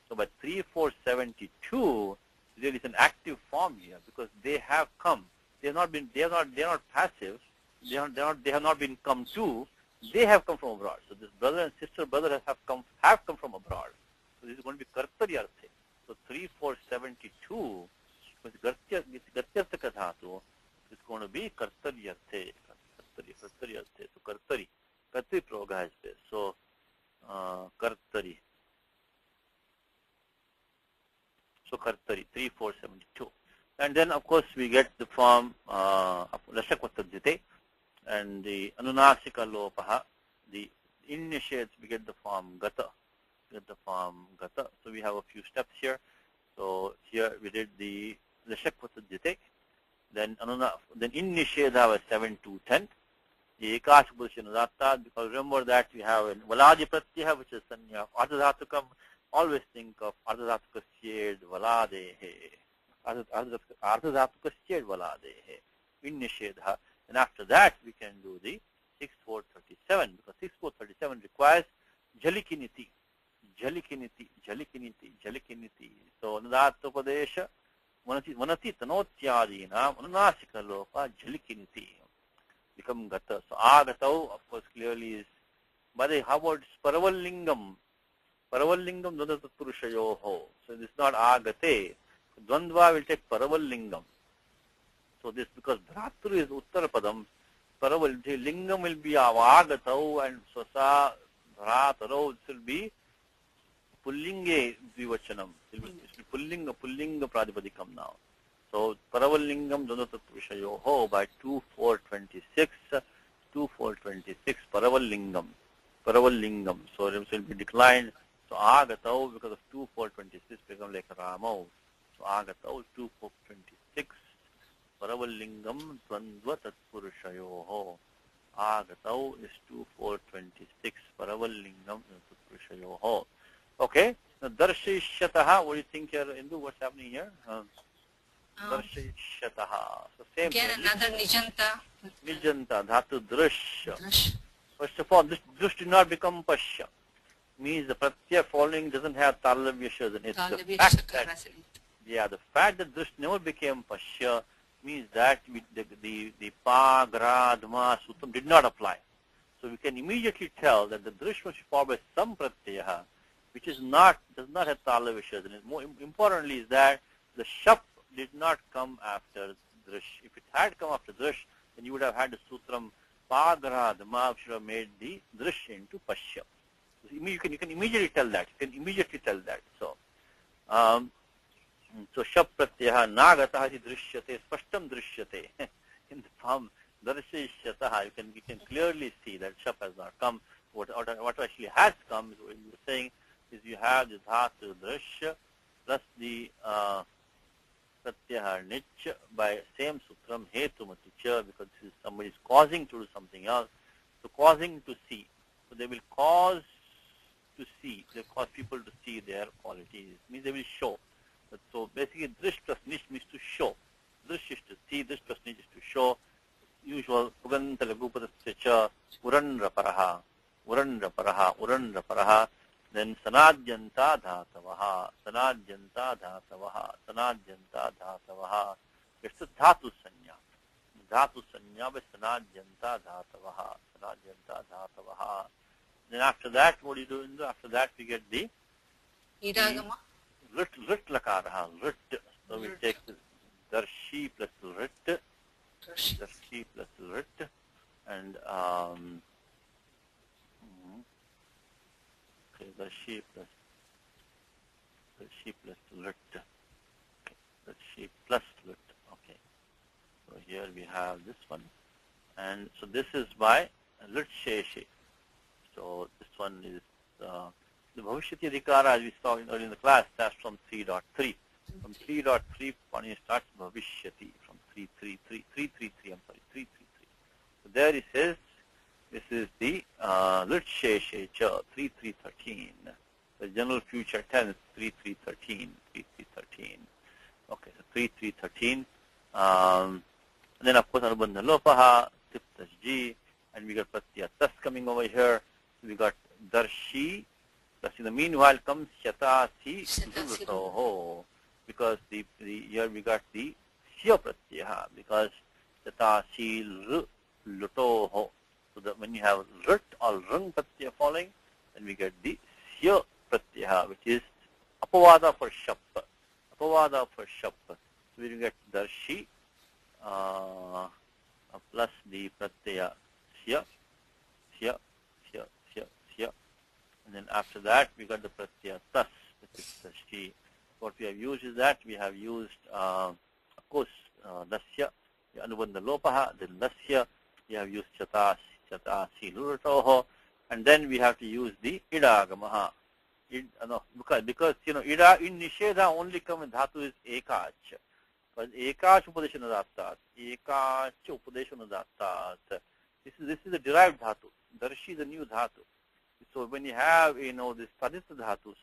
So by 3472, there is an active form here because they have come. They are not passive. They have not been come to. They have come from abroad. So this brother and sister have come from abroad. So this is going to be kartaryarthe. So 3472 with gatyarthaka dhatu is going to be kartaryarthe. Kartaryarthe. So kartari proga is there. So kartari. So kartari 3472. And then of course we get the form lashakvatajite and the anunasika lopaha. The initiates we get the form gata. So we have a few steps here. So here we did the lashakvatajite. Then in nishedha was 7 to 10. The ekash bhushanadatta, because remember that we have an valadi pratyaha, which is sanya ardhadhatukam. Always think of ardhadhatukasya valadehe. Ardhadhatukasya valadehe. In nishedha. And after that we can do the 6437, because 6437 requires jalikiniti. So anudhatupadesha vanati tanotyadina anunasika lopa jalikiniti become gata. So agatau of course clearly is, but how about paravalingam dvandatpurushayoho. So this is not agate. Dvandva will take paravalingam. So this because dhatu is uttarapadam, lingam will be agatau, and swasa dhrataro, this will be pullinge dvivachanam. It will be pullinga pradipadikam now. So paravalingam dvandatpurushayoho by 2426 paravalingam. So it will be declined. So agatau because of 2426 become like ramau. So agatau 2426 paravalingam dvandva tatpurushayoho. Agatau is 2426 paravalingam tatpurushayoho. Okay. Now darshishyataha, what do you think here, Indu? What's happening here? Darshishyataha. So same again thing. another nijanta. Nijanta, dhatu drashya. First of all, this drush did not become pashya. Means the pratyaya following doesn't have talavya shadana. It's the fact that, the fact that drush never became pashya means that the pa, gra, dma, sutram did not apply. So we can immediately tell that the drush must be followed by some pratyaya, which does not have talavya shadana. More importantly is that the shap did not come after drush. If it had come after drush, then you would have had the sutram pa, gra, dma, should have made the drush into pashya. So you can immediately tell that. So, so shap pratyaha nagataha iti drishyate, spashtam drishyate. In the form darshishyataha, you can clearly see that shap has not come. What actually has come is what you're saying is you have the dhatu drishya plus the pratyaha nich by same sutram hetumaticha, because this is somebody is causing to do something else. So causing to see. So they will cause to see. They cause people to see their qualities. Means they will show. So basically, drish plus nish means to show. Drish is to see. Drish plus nish is to show. Usual puganta lagupadasya uranra paraha. Then sanadhyanta dhatavaha. It's a dhatu sanya. Dhatu sanya by sanadhyanta dhatavaha. Then after that, what do you do? After that, we get the Idagama. Rit lakaraha. Rit. So we take darshi plus rit. Darshi plus rit. And okay, darshi plus lit. Okay, darshi plus lit. Okay. So here we have this one. And so this is by lit sheshi. So this one is the Bhavishyati Adhikara, as we saw earlier in the class, starts from 3.3. From 3.3, Pani starts Bhavishyati from 333. So there it says, this is the Lit Sheshecha 3313. The general future tense 3313. Okay, so 3313. And then of course Anubandha Lopaha, Tiptasji, and we got Pratyaya Tas coming over here. We got Darshi, plus in the meanwhile comes Shatasi Dhuratoho, because the here we got the Sya Pratyaha, because Shatasi Lutoho. So that when you have Rit or Rung Pratyaya following, then we get the Sya Pratyaha, which is Apavada for shap. Apavada for shap. So we will get darshi plus the pratyaya sya, sya, sya, sya, sya. And then after that, we got the pratyaya tas, which is darshi. What we have used is that we have used, of course, lasya, anubandha lopaha, then lasya, we have used chatasi, luratoho, and then we have to use the idagamaha. Because ida in nishedha only comes dhatu is ekach. But ekach upadeshana datat, ekach upadeshana datat. This is a derived dhatu. Darshi is a new dhatu. So when you have, this sadhita dhatu,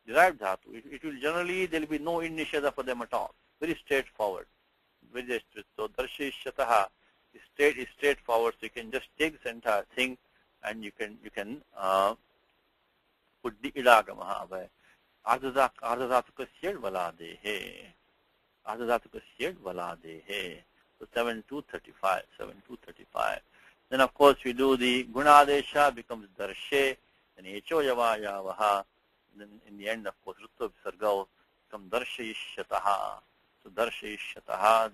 derived dhatu, it will generally, there will be no in nishedha for them at all. Very straightforward. Very straight. So darshi shataha is straightforward. So you can just take this entire thing and you can put the idagamaha by ardhadhatuka syed valadehe. Ardhadhatuka syed valadehe. So 7235. Then of course we do the gunadesha becomes darshe, then echo yavayavaha. Then in the end, of course, rutva visarga becomes darshayishyataha. So darshayishyataha,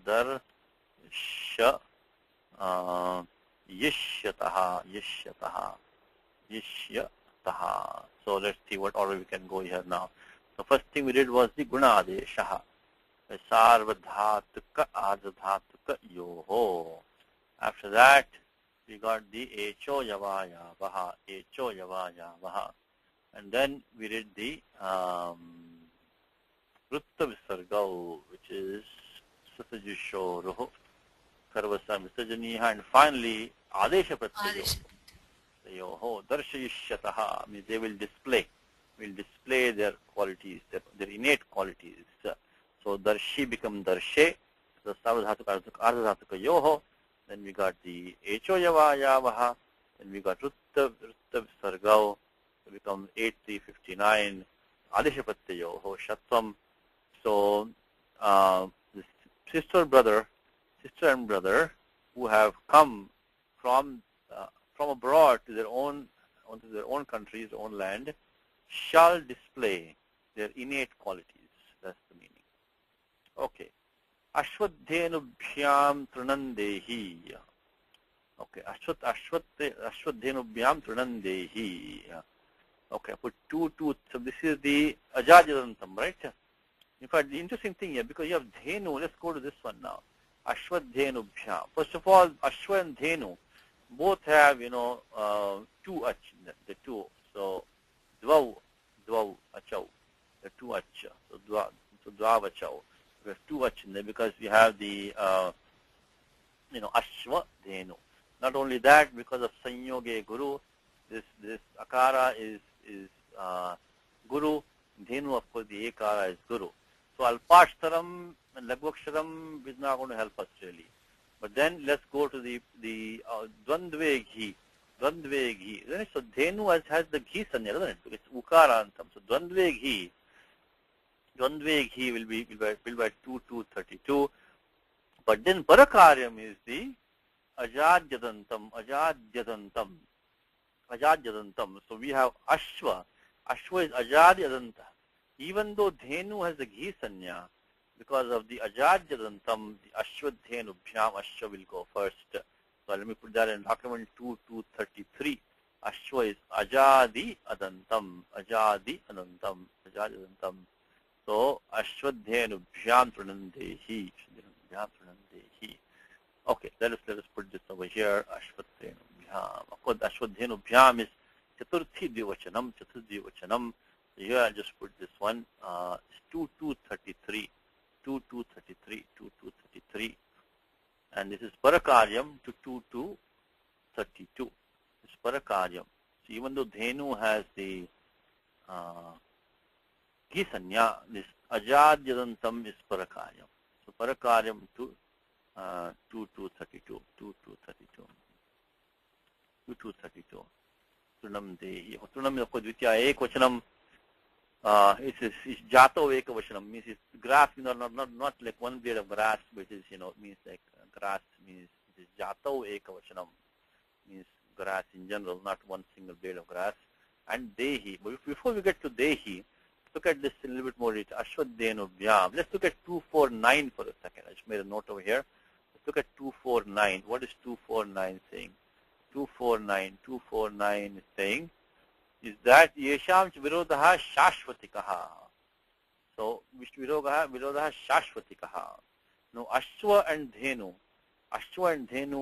yishyataha. So let's see what order we can go here now. The first thing we did was the gunadeshaha. Sarvadhatuka ardhadhatuka yoho. After that, we got the echo yavayavaha, and then we did the rutta visarga, which is satajushoruhu, karvasa visajaniha, and finally adesha pratyayo. Yoho darshayishyataha means they will display their qualities, their innate qualities. So darshi become darshe, so sarvadhatuka ardhadhatuka yoho. Then we got the echo yavayavaha, then we got rutta visarga, so becomes 8359 adesha pratyayo shatvam. So this sister and brother who have come from abroad to onto their own countries, their own land, shall display their innate qualities. That's the meaning. Okay. Ashwadhenubhyam trunandehi. Okay. Ashwadhenubhyam trunandehi. Okay. I put 2. So this is the ajajadantam, right? In fact, the interesting thing here, because you have dhenu, let's go to this one now. Ashwadhenubhyam. First of all, Ashwa and Dhenu both have, 2 ach, the 2. So, dvav achau, the 2 ach. So, dvav achau. We have 2 ach in there because we have the, Ashwa Dhenu. Not only that, because of Sanyoge Guru, this Akara is Guru. Dhenu, of course, the Ekara is Guru. So, Alpashtaram and Lagvaksharam is not going to help us really. But then let's go to the Dvandve Ghi. So Dhenu has the Ghi sanya, doesn't it? It's Ukarantam. So Dvandve Ghi will be 232. But then Parakaryam is the Ajadyadantam. So we have Ashwa. Ashwa is Ajadyadanta. Even though Dhenu has the Ghi sanya, because of the Ajadyadantam, the Ashwadhenubhyam, Ashwa will go first. So let me put that in document 2233. Ashwa is Ajadi Adantam. So Ashwadhenubhyam trunandehi. Okay, let us put this over here. Ashwadhenubhyam. Of course, Ashwadhenubhyam is Chaturthi Dvivachanam. So here I'll just put this one. It's 2233. 2233, and this is Parakaryam to 2232. It's Parakaryam. So even though Dhenu has the Ghisanya, this Ajadyadantam is Parakaryam. So Parakaryam to 2232. 2232. Trunam Dehi. Trunam is Dvitya Ekvachanam. It's jato ekavachanam, means it's grass, not like one blade of grass, which is, means like grass, means it is jato ekavachanam, means grass in general, not one single blade of grass. And dehi, but before we get to dehi, look at this in a little bit more detail. Ashwadhenubhyam. Let's look at 249 for a second. I just made a note over here. Let's look at 249. What is 249 saying? 249 is saying is that yesham virodha shashvatikaha. So virodha shashvatikaha. Now Ashwa and Dhenu.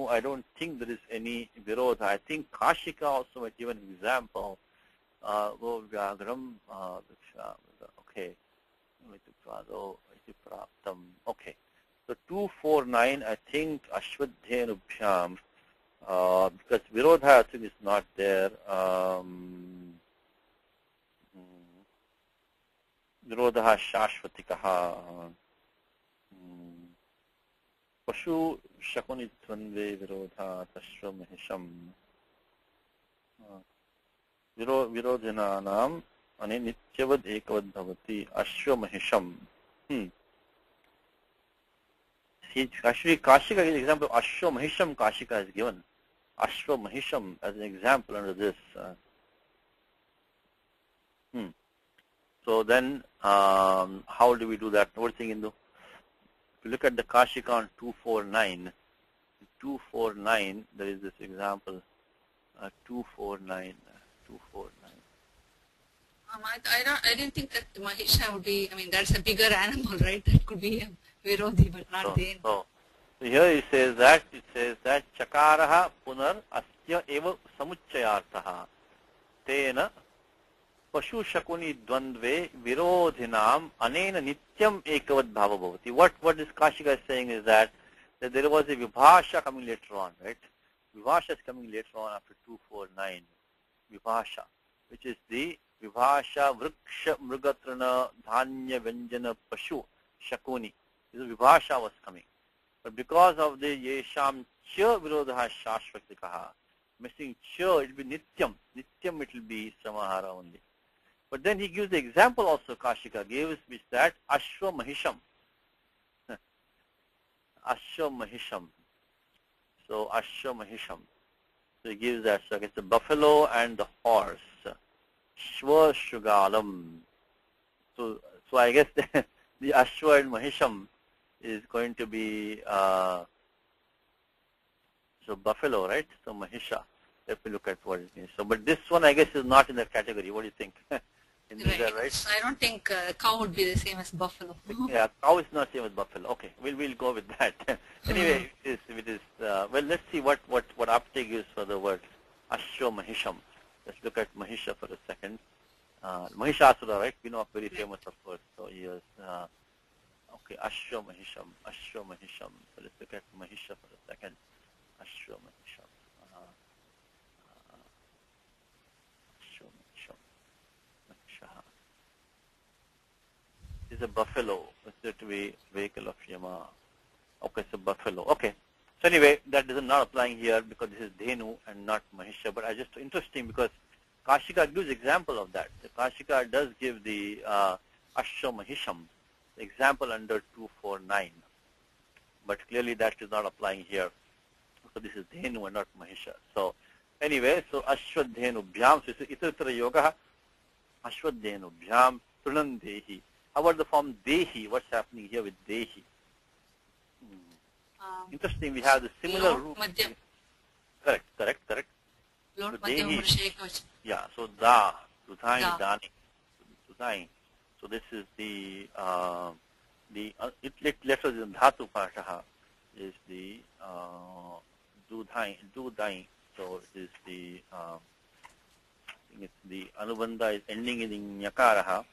I don't think there is any virodha. I think Kashika also might give an example. Okay. Okay. So 249, I think Ashwadhenubhyam, because virodha I think is not there. Virodha shashvatikaha. Pashu shakunitvanve virodha tashramahisham. Virodhinanam ane nityavad ekavad bhavati ashwamahisham. See, actually, Kashika is an example of Ashwamahisham. Kashika is given. Ashwamahisham as an example under this. So then, how do we do that? What do you think, Indu? If you look at the Kashika on 249, there is this example. 249. I didn't think that Mahisha would be, I mean, that's a bigger animal, right? That could be a Virodhi, but not Dhen. So here it says that Chakaraha punar asya eva samuchayartaha tena pashu shakuni dvandve virodhinam anena nityam ekavad bhava bhavati. What this Kashika is saying is that there was a vibhasha coming later on, right? Vibhasha is coming later on after 249. Vibhasha, which is the Vibhasha Vriksha Mrugatrana Dhanya Vyanjana Pashu Shakuni. This Vibhasha was coming. But because of the Yesham Cha Virodha Shashvatikaha, missing Cha, it will be Nityam. Nityam it will be Samahara only. But then he gives the example also Kashika gives, which that Ashwamahisham. Ashwamahisham. So Ashwamahisham. So he gives that. So it's the buffalo and the horse. Shwa Shugalam. So I guess the Ashwa and Mahisham is going to be so buffalo, right? So Mahisha. Let me look at what it means. So, but this one I guess is not in that category. What do you think? Is that right? I don't think cow would be the same as buffalo. Yeah, cow is not same as buffalo. Okay, we'll go with that. Anyway, it is well. Let's see what uptake is for the word Ashwa Mahisham. Let's look at Mahisha for a second. Mahishasura, right? We know, very famous, of course. So yes. Okay, Ashwa Mahisham. So let's look at Mahisha for a second. Ashwa Mahisham. Is a buffalo. Considered to be vehicle of Yama. Okay, so buffalo. Okay. So anyway, that is not applying here because this is Dhenu and not Mahisha. But I just interesting because Kashika gives example of that. The Kashika does give the Ashwa Mahisham example under 249. But clearly that is not applying here. So this is Dhenu and not Mahisha. So anyway, so Ashwadhenubhyam. So it's Itara Yoga. Ashwadhenubhyam Prunandehi. How about the form Dehi? What's happening here with Dehi? Interesting. We have the similar root. Correct. Lord So Dehi. Yeah. So Da, Dudhai, Dani, Dudhai. So this is the letters in Dhatu Pashaha is the Dudhai. So it is the I think it's the Anubandha is ending in Nyakaraha.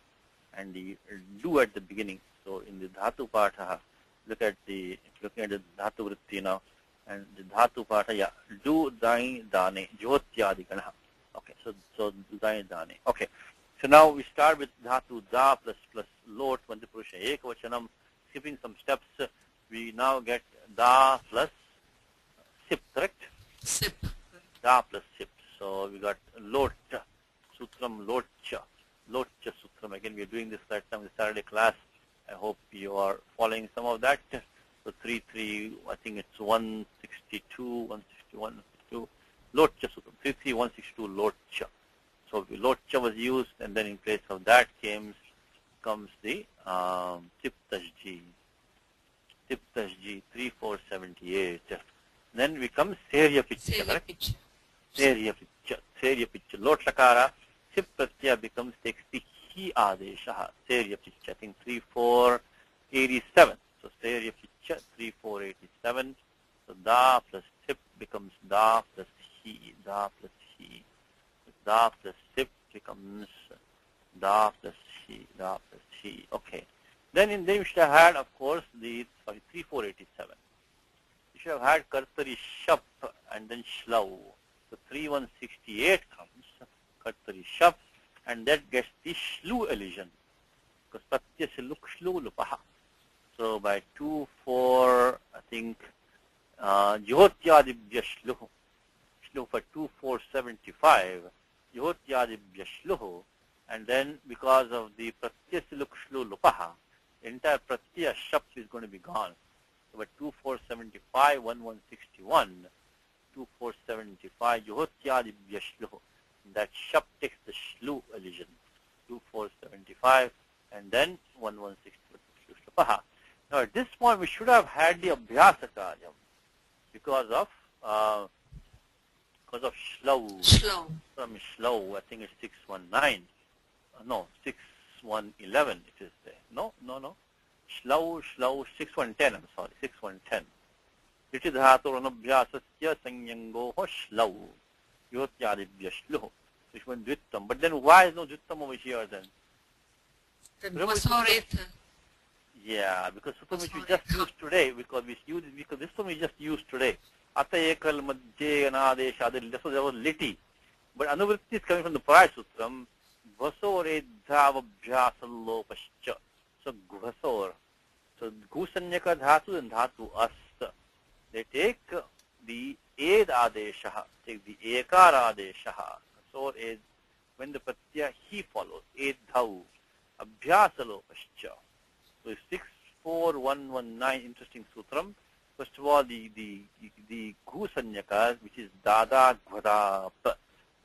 And the do at the beginning. So in the Dhatu Patha, looking at the Dhatu Vritti now, and the Dhatu Patha, yeah, do Dai Dane, Jyotyadi Ganaha. Okay, so do Dai Dane. Okay, so now we start with Dhatu Da plus Lot, Vandipurusha Ekavachanam, skipping some steps. We now get Da plus Sip, correct? Sip. Da plus Sip. So we got Lot, Sutram, Lotcha Sutram. Again, we are doing this right now in the Saturday class. I hope you are following some of that. So 3, I think it's 162, 161, 162. Lotcha Sutram. 3, 162 Lotcha. So Lotcha was used, and then in place of that came comes the Tiptajji. Tiptajji 3478. Then becomes Serya Picha, correct? Serya Picha. Lot Lakara, Sip Pratyaya becomes takes the Hi Adesha. Serya Picha, I think 3487. So Serya Picha 3487. So Da plus Sip becomes Da plus Hi. Da plus Hi. Da plus Sip becomes Da plus Hi. Da plus Hi. Okay. Then you should have had, of course, 3487. You should have had Kartari Shap and then Shlau. So 3168 comes Kartari Shap, and that gets the Shlu elision. Because Pratyaya se luk Shlu lupaha. So by 2-4, I think, Jyotyadibhya Shluhu. Shlu for 2475, Jyotyadibhya Shluhu. And then because of the Pratyaya se luk Shlu lupaha, the entire Pratyaya Shap is going to be gone. So by 2475, 1161, 2475, Juhotyadibhya Shluhu. That Shap takes the Shlu elision. 2475, and then 1160. Now at this point we should have had the Abhyasa Karyam because of Shlau. From Shlau, I think it's 619. No, 6111 it is there. No. Shlau, 6110, I'm sorry, 6110. It is Dhaturanabhyasasya Sanyango Shlau. Yotyadibhya Shluhu. Which one Dvittam. But then why is no Dvittam over here then? Yeah, because Suttam which we just used today, because this one we just used today. Ata Ekal Madhye Anadesh Adil, there was Liti. But Anuvritti is coming from the prior Sutram. Vasor Edhavabhyasalopascha. So Vasor. So Gusanyaka Dhatu and Dhatu As. They take the Ed Adesha, take the Ekar Adesha. So Ed, when the Pratyaya He follows, Ed Dhau, Abhyasalopascha. So 64119, interesting sutram. First of all, the Gusanyakas, which is Dada Gvadap,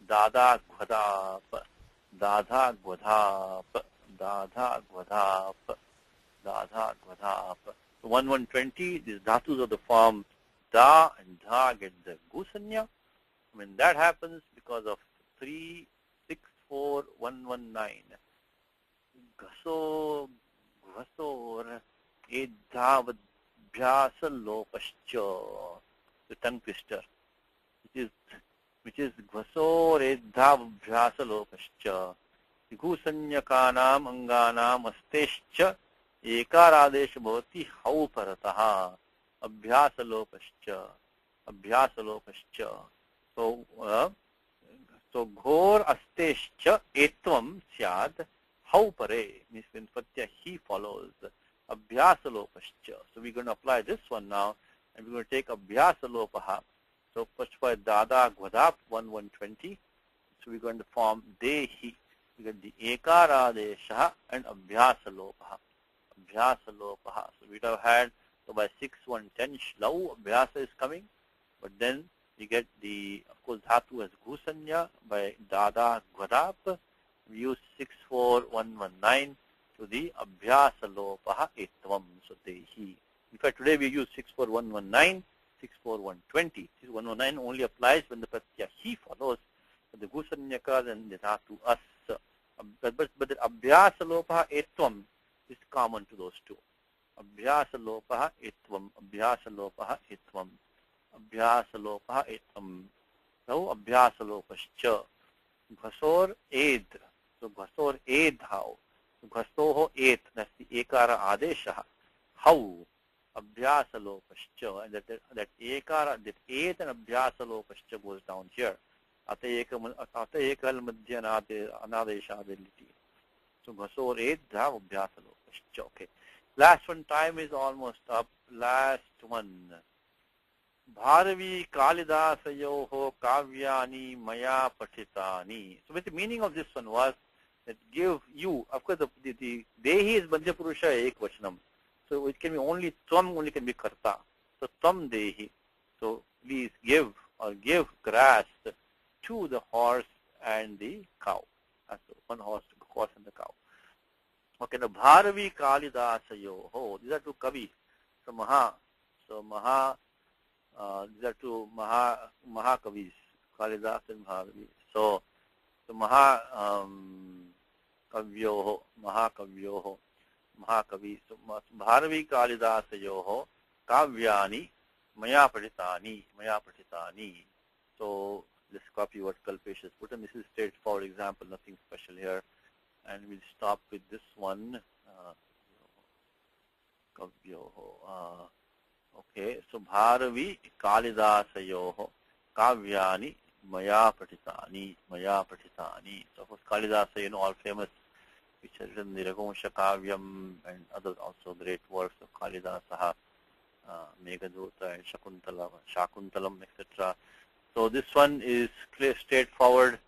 Dada Gvadap, Dada Gvadap, Dada Gvadap, Dada Gvadap. So 1120, these dhatus of the form Da and Dha get the Gusanya. When that happens, because of 364119, Gaso Vasor Edhavabhyasalopascha, the tongue twister, which is Vasor Edhavabhyasalopascha, Gusanyakanam Anganam Astescha Ekaradesh Bhavati Hau Parataha Abhyasalopascha. So Ghor Astescha Etvam Syad How pare means when Pratyaya He follows Abhyasalopascha. So we're going to apply this one now, and we're going to take Abhyasalopaha. So first of all, Dada Gvadap 1120. So we're going to form Dehi. We get the Ekara Desha and Abhyasalopaha. Abhyasalopaha. So we'd have had, so by 6110 Shlau Abhyasa is coming, but then we get the, of course, Dhatu as Gusanya by Dada Gvadap. We use 64119 to the Abhyasalopaha Etvam. So Dehi. In fact, today we use 64119, 64120. 64119 only applies when the Pratyaya He follows the Gusanyakas and the Dhatu As. But the Abhyasalopaha Etvam is common to those two. Abhyasalopaha Etvam, Abhyasalopaha Etvam, Abhyasalopaha Etvam. So Abhyasalopascha. Ghasor Ed. So Ghasor Ed how? So Ghasoho Et, that's the Ekara Adesha. How? Abhyasalopascha. And that Ekara, that Et and Abhyasalopascha goes down here. Ata Ekal Madhya Anadesha Adiliti. So Ghasor Ed how Abhyasalopascha. Okay. Last one, time is almost up. Last one. Bharavi Kalidasayoho Kavyani Maya Patitani. So the meaning of this one was that give you, of course the Dehi is Madhya Purusha Ekvachanam. So it can be only, Tvam only can be Karta. So Tvam Dehi. So please give grass to the horse and the cow. So one horse and the cow. Okay, the Bharavi Kalidasayoho. These are two kavi. So Maha. These are two Mahakavis, Kalidas and Bharavi. So Maha Kavyoho, Mahakavyoho, Mahakavi. So Bharavi Kalidasayoho, Kavyani, Maya Patitani. So let's copy what Kalpesh has put, and this is straightforward example, nothing special here. And we'll stop with this one. Kavyoho. Okay, so Bharavi Kalidasayoho Kavyani Maya Patitani. So of course Kalidasa, all famous, which has written the Raghuvamsha Kavyam and other also great works of Kalidasaha, Meghaduta and Shakuntalam, etc. So this one is clear, straightforward.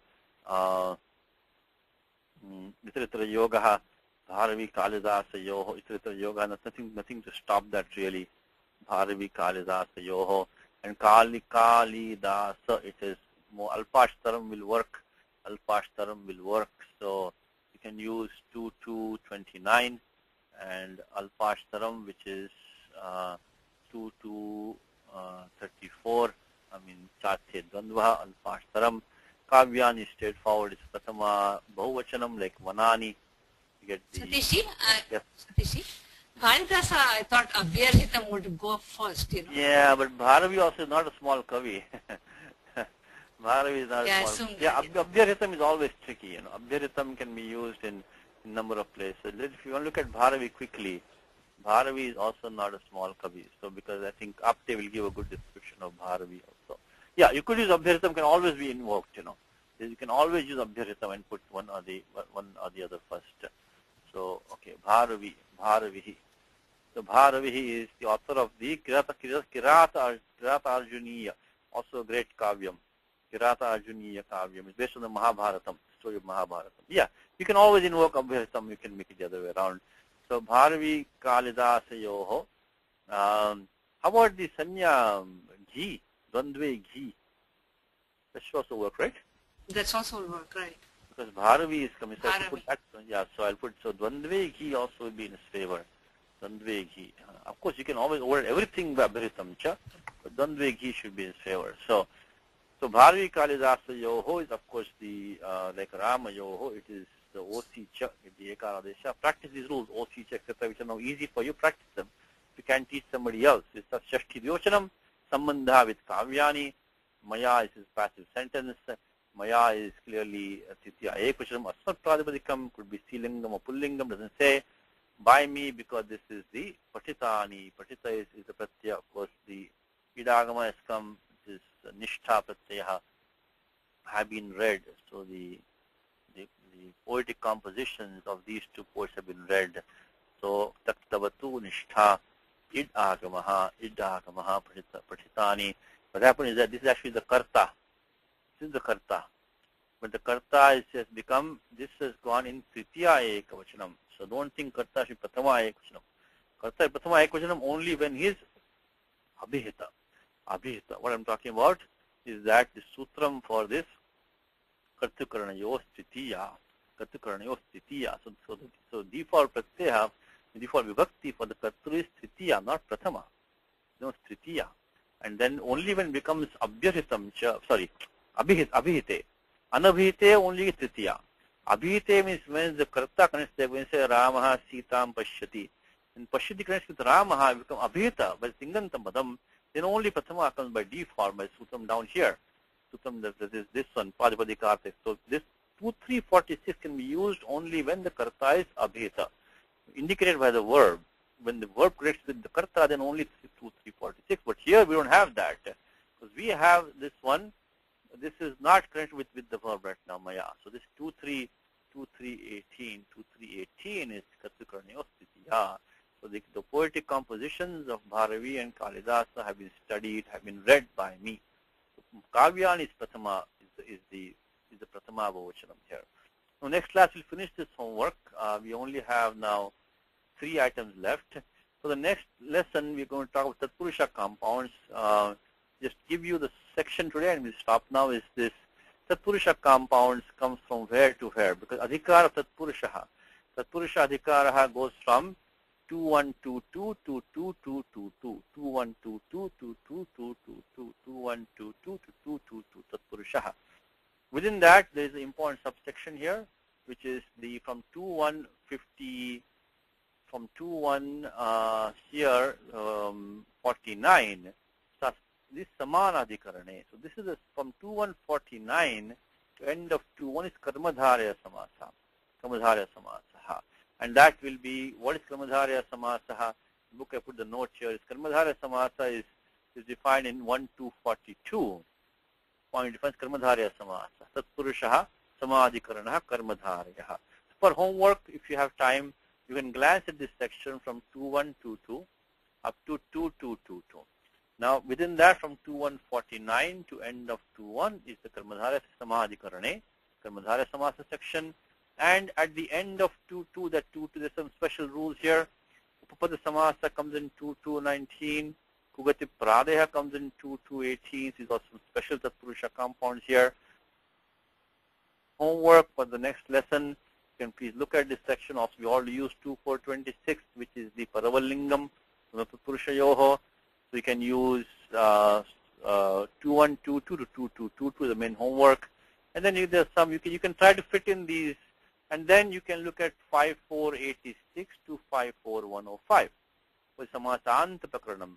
Itaritra Yogaha Bharavi Kalidasayoho Itaritra Yoga, nothing to stop that really. Bharavi Kalidasayoho and Kalidasa, it is more Alpashtaram will work. So you can use 2229 and Alpashtaram, which is 2234. I mean Chathe Dvandva Alpashtaram. Kavyani is straightforward. It's Pratama Bahuvachanam like Vanani. You get the Satishi, yes. Satishi, Kalidasa, I thought Abhyarhitam would go first, Yeah, but Bharavi also is not a small kavi. Bharavi is not a small. Yeah, Abhyarhitam is always tricky. Abhyarhitam can be used in a number of places. If you want to look at Bharavi quickly, Bharavi is also not a small kavi. So because I think Apte will give a good description of Bharavi also. Yeah, you could use Abhyarhitam, can always be invoked. You can always use Abhyarhitam and put one or the other first. So okay, Bharavihi. So Bharavihi is the author of the Kirata Arjuniya, also a great kavyam. Kirata Arjuniya kavyam. It's based on the Mahabharatam, story of Mahabharatam. Yeah, you can always invoke Abhyarhitam, you can make it the other way around. So Bharavi Kalidasayoho. How about the Sanya Ghi, Dvandve Ghi? That should also work, right? That's also will work, right? Because Bharavi is coming. So put that, yeah, so I'll put, so Dvandve Ghi also will be in his favor. Dvandve Ghi. Of course, you can always order everything by Abhyarhitam cha, but Dvandve Ghi should be in his favor. So Bharavi Kalidasa Yoho is, of course, the, like Rama Yoho, it is the O-C cha, the Ekaradesha. Practice these rules, O-C cha, etc., which are now easy for you, practice them. You can't teach somebody else. It's Shashti Vyochanam, Sambandha with Kavyani, Maya is his passive sentence, Maya is clearly Titya Ekvachanam, Asmat Pradipadikam, could be Stilingam or Pullingam, doesn't say by me because this is the Patitani. Patita is the Pratyaya, of course, the Idagama has come, which is Nishtha Pratyaha, have been read. So the poetic compositions of these two poets have been read. So Taktavatu Nishtha Idagamaha Patitani. What happened is that this is actually the Karta. This is the Karta. But the Karta has become, this has gone in Tritiya Ekavachanam. So don't think Karta should be Prathama Ekavachanam. Karta is Prathama Ekavachanam only when he is Abhihita. What I'm talking about is that the sutram for this Kartukaranayo Tritiya. So default Pratyaya, default Vibhakti for the Kartru is Tritiya, not Prathama. No, Tritiya. And then only when it becomes Abhyarhitam, Abhihite. Anabhite only Tritiya. Abhihite means when the Karta connects there, when you say Ramaha Sitam Pashyati. When Pashyati connects with Ramaha, it becomes Abhihita, but Singantam Padam, then only Prathama comes by default, by Sutram down here. Sutram, that is this one, Padipadikarte. So this 2346 can be used only when the Karta is Abhihita, indicated by the verb. When the verb connects with the Karta, then only 2346. But here we don't have that. Because we have this one. This is not connected with the verb right now, Maya. So this 2318 is Kartukaranayo Stitiya. So the poetic compositions of Bharavi and Kalidasa have been studied, have been read by me. So Kavyani is Prathama, is the Prathama Bhavachanam here. Now next class we'll finish this homework. We only have now 3 items left. So the next lesson we're going to talk about Tatpurusha compounds. Just give you the section today and we'll stop now. Is this Tatpurusha compounds comes from where to where? Because Adhikara Tatpurusha. Tatpurusha Adhikaraha goes from 2122 to 2222. 2122 to 2222. 2122 to 222 Tatpurusha. Within that, there is an important subsection here, which is the from 2150 from 49. This Samanadhikarane. So this is from 2149 to end of 21 is Karmadharya Samasa. Karmadharya Samasaha. And that will be, what is Karmadharya Samasaha? Book I put the note here. Is Karmadharya Samasa is defined in 1242. Point defines Karmadharya Samasa. Tatpurushaha Samadhikaranaha Karmadharyaha. For homework, if you have time, you can glance at this section from 2122 up to 2222. Now, within that, from 2149 to end of 21 is the Karmadharya Samadhikarane, Karmadharya Samasa section. And at the end of 22, that 22, there's some special rules here. Upapada Samasa comes in 2219. Kugati Pradeha comes in 2218. These are some special Tatpurusha compounds here. Homework for the next lesson. You can please look at this section. Also, we already use 2426, which is the Paravalingam, Tatpurusha Yoho. So you can use 2122 to 2222, the main homework. And then there's some, you can try to fit in these. And then you can look at 5486 to 54105. With Samasanta Prakranam.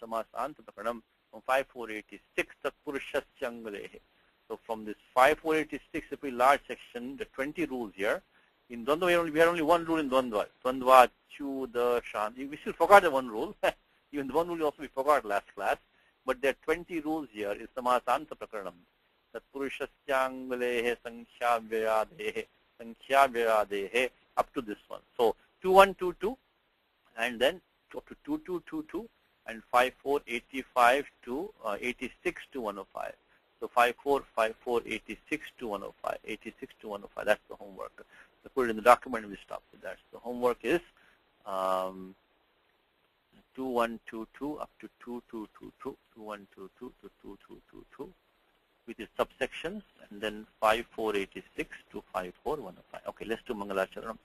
Samasanta Prakranam from 5486, Tatpurushasyangadehe. So from this 5486, a pretty large section, the 20 rules here. In Dvandva, we had only one rule in Dvandva. Dvandva, Chu, the, Shan. We still forgot the one rule. Even the one rule also we forgot last class. But there are 20 rules here. Is Samasanta Prakranam. Tatpurushasyangadehe, Sankhyavyadadehe. Sankhyavyadadehe, up to this one. So 2122 and then up to 2222 and 5485 to 86 to 105. So 5486 to 105, 86 to 105. That's the homework. So put it in the document and we stop with that. So the homework is 2122 up to 2222, 2122 to 2222. With the subsections, and then 5486 to 54105. Okay, let's do Mangalacharanam.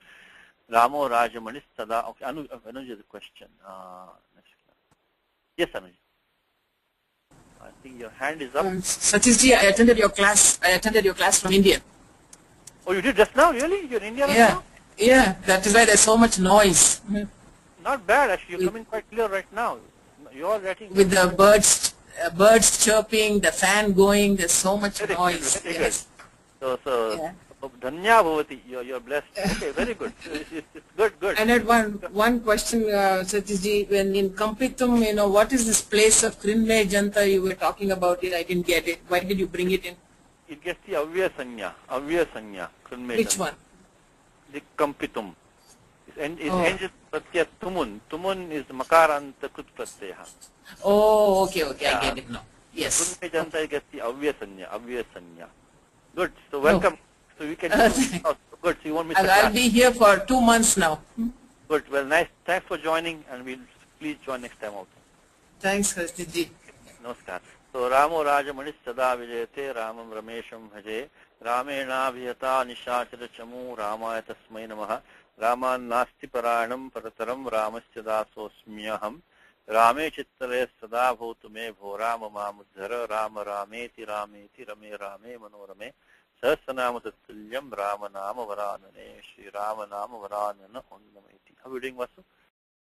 Ramo Rajamanis Sada. Okay, Anuj has a question. Yes, Anuj. I think your hand is up. Satishji, I attended your class. I attended your class from India. Oh, you did just now? Really? You're in India right now? Yeah, that is why there's so much noise. Not bad, actually. You're coming quite clear right now. You're writing. With the birds chirping, the fan going, there's so much noise. Very good. So Dhanya Bhavati, you're blessed. Okay, very good. It's good. I had one question, Satishji. When in Kampitum, what is this place of Krinme Janta you were talking about it? I didn't get it. Why did you bring it in? It gets the Avya Sanya, Krinme Which Janta. one? The Kampitum. It ends with Pratyat Tumun. Tumun is Makaranta Kut Pratyaha. Oh, okay, I get it now. Yes. Krinme Janta gets the Avya Sanya. Good. So welcome. So we can good. So you want me to I'll be here for 2 months now. Good. Well, nice. Thanks for joining, and we'll please join next time also. Thanks, Satishji. Namaskar. So Ramo Rajamanis Sada Vijayate Ramam Ramesham Bhaje Ramena Vihata Nishachara Chamu Ramaya Tasmai Namaha Raman Nasti Paranam Parataram Ramasya Dasosmyaham Rame Chittale Sada Bhutume Bho Rama Mamudhara Rama Rameti Rameti Rame Rame Manorame Sahasranama Tattulyam Rama Nama Varanane Shri Rama Nama Varanana Onnameti. How are you doing, Vasu?